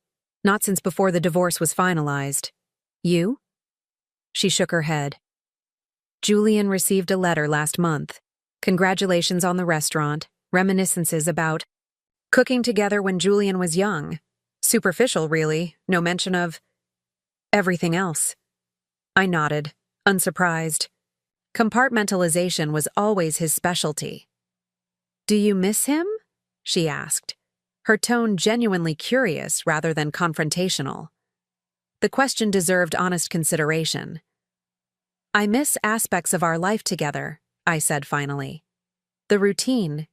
"Not since before the divorce was finalized. You?" She shook her head. "Julian received a letter last month. Congratulations on the restaurant, reminiscences about cooking together when Julian was young. Superficial, really, no mention of everything else." I nodded, unsurprised. Compartmentalization was always his specialty. "Do you miss him?" she asked, her tone genuinely curious rather than confrontational. The question deserved honest consideration. "I miss aspects of our life together," I said finally. The routine,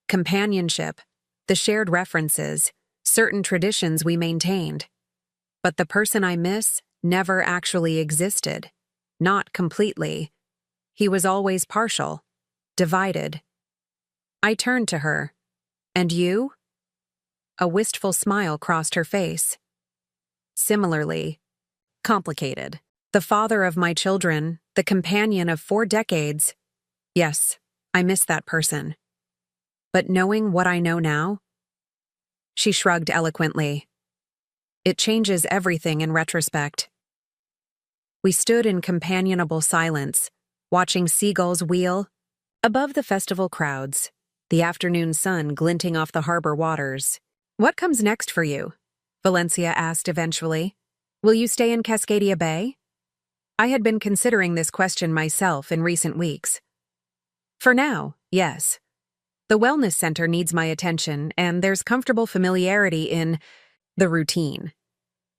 companionship, the shared references, certain traditions we maintained. But the person I miss never actually existed. Not completely. He was always partial, divided. I turned to her. And you? A wistful smile crossed her face. Similarly, complicated. The father of my children, the companion of 4 decades. Yes, I miss that person. But knowing what I know now? She shrugged eloquently. It changes everything in retrospect. We stood in companionable silence, watching seagulls wheel above the festival crowds, the afternoon sun glinting off the harbor waters. What comes next for you? Valencia asked eventually. Will you stay in Cascadia Bay? I had been considering this question myself in recent weeks. For now, yes. The wellness center needs my attention, and there's comfortable familiarity in the routine.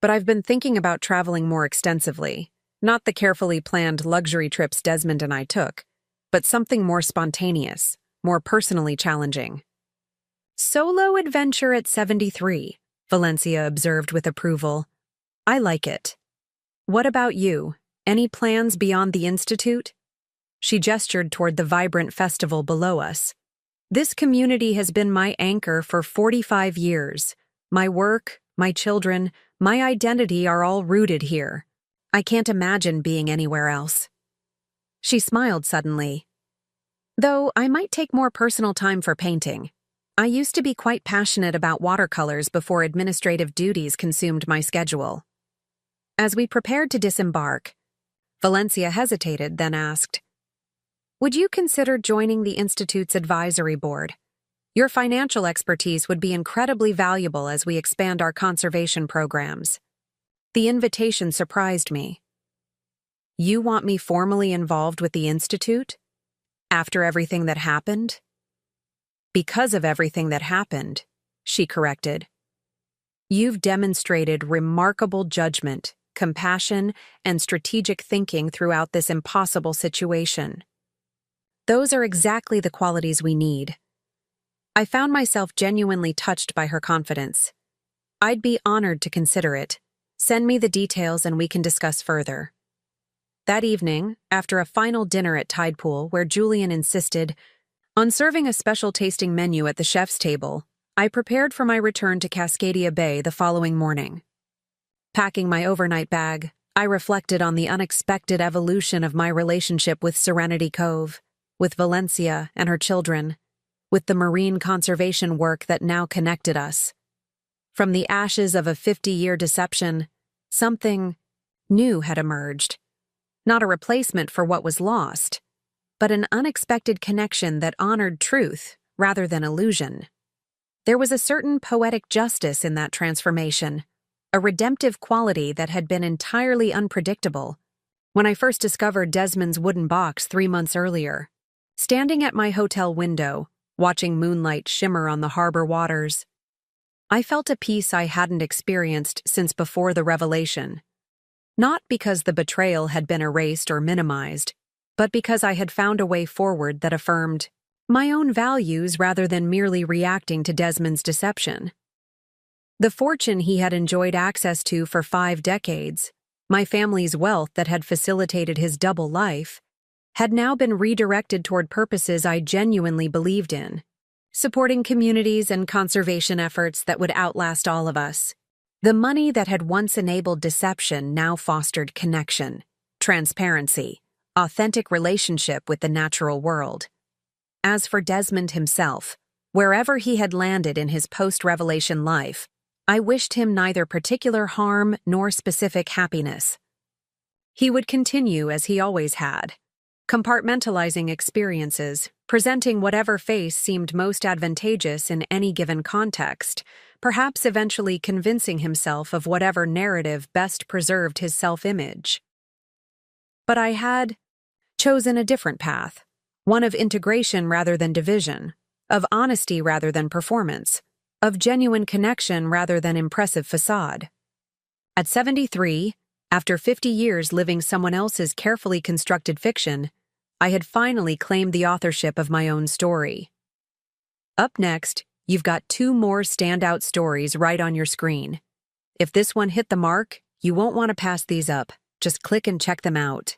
But I've been thinking about traveling more extensively, not the carefully planned luxury trips Desmond and I took, but something more spontaneous, more personally challenging. Solo adventure at 73, Valencia observed with approval. I like it. What about you? Any plans beyond the Institute? She gestured toward the vibrant festival below us. This community has been my anchor for 45 years. My work, my children, my identity are all rooted here. I can't imagine being anywhere else. She smiled suddenly. Though I might take more personal time for painting. I used to be quite passionate about watercolors before administrative duties consumed my schedule. As we prepared to disembark, Valencia hesitated, then asked, Would you consider joining the Institute's advisory board? Your financial expertise would be incredibly valuable as we expand our conservation programs. The invitation surprised me. You want me formally involved with the Institute? After everything that happened? Because of everything that happened, she corrected. You've demonstrated remarkable judgment, compassion, and strategic thinking throughout this impossible situation. Those are exactly the qualities we need. I found myself genuinely touched by her confidence. I'd be honored to consider it. Send me the details and we can discuss further. That evening, after a final dinner at Tidepool where Julian insisted on serving a special tasting menu at the chef's table, I prepared for my return to Cascadia Bay the following morning. Packing my overnight bag, I reflected on the unexpected evolution of my relationship with Serenity Cove, with Valencia and her children, with the marine conservation work that now connected us. From the ashes of a 50-year deception, something new had emerged. Not a replacement for what was lost, but an unexpected connection that honored truth rather than illusion. There was a certain poetic justice in that transformation, a redemptive quality that had been entirely unpredictable. When I first discovered Desmond's wooden box 3 months earlier, standing at my hotel window, watching moonlight shimmer on the harbor waters, I felt a peace I hadn't experienced since before the revelation. Not because the betrayal had been erased or minimized, but because I had found a way forward that affirmed my own values rather than merely reacting to Desmond's deception. The fortune he had enjoyed access to for 5 decades, my family's wealth that had facilitated his double life, had now been redirected toward purposes I genuinely believed in, supporting communities and conservation efforts that would outlast all of us. The money that had once enabled deception now fostered connection, transparency, authentic relationship with the natural world. As for Desmond himself, wherever he had landed in his post-revelation life, I wished him neither particular harm nor specific happiness. He would continue as he always had, compartmentalizing experiences, presenting whatever face seemed most advantageous in any given context, perhaps eventually convincing himself of whatever narrative best preserved his self-image. But I had chosen a different path, one of integration rather than division, of honesty rather than performance, of genuine connection rather than impressive facade. At 73, after 50 years living someone else's carefully constructed fiction, I had finally claimed the authorship of my own story. Up next, you've got 2 more standout stories right on your screen. If this one hit the mark, you won't want to pass these up. Just click and check them out.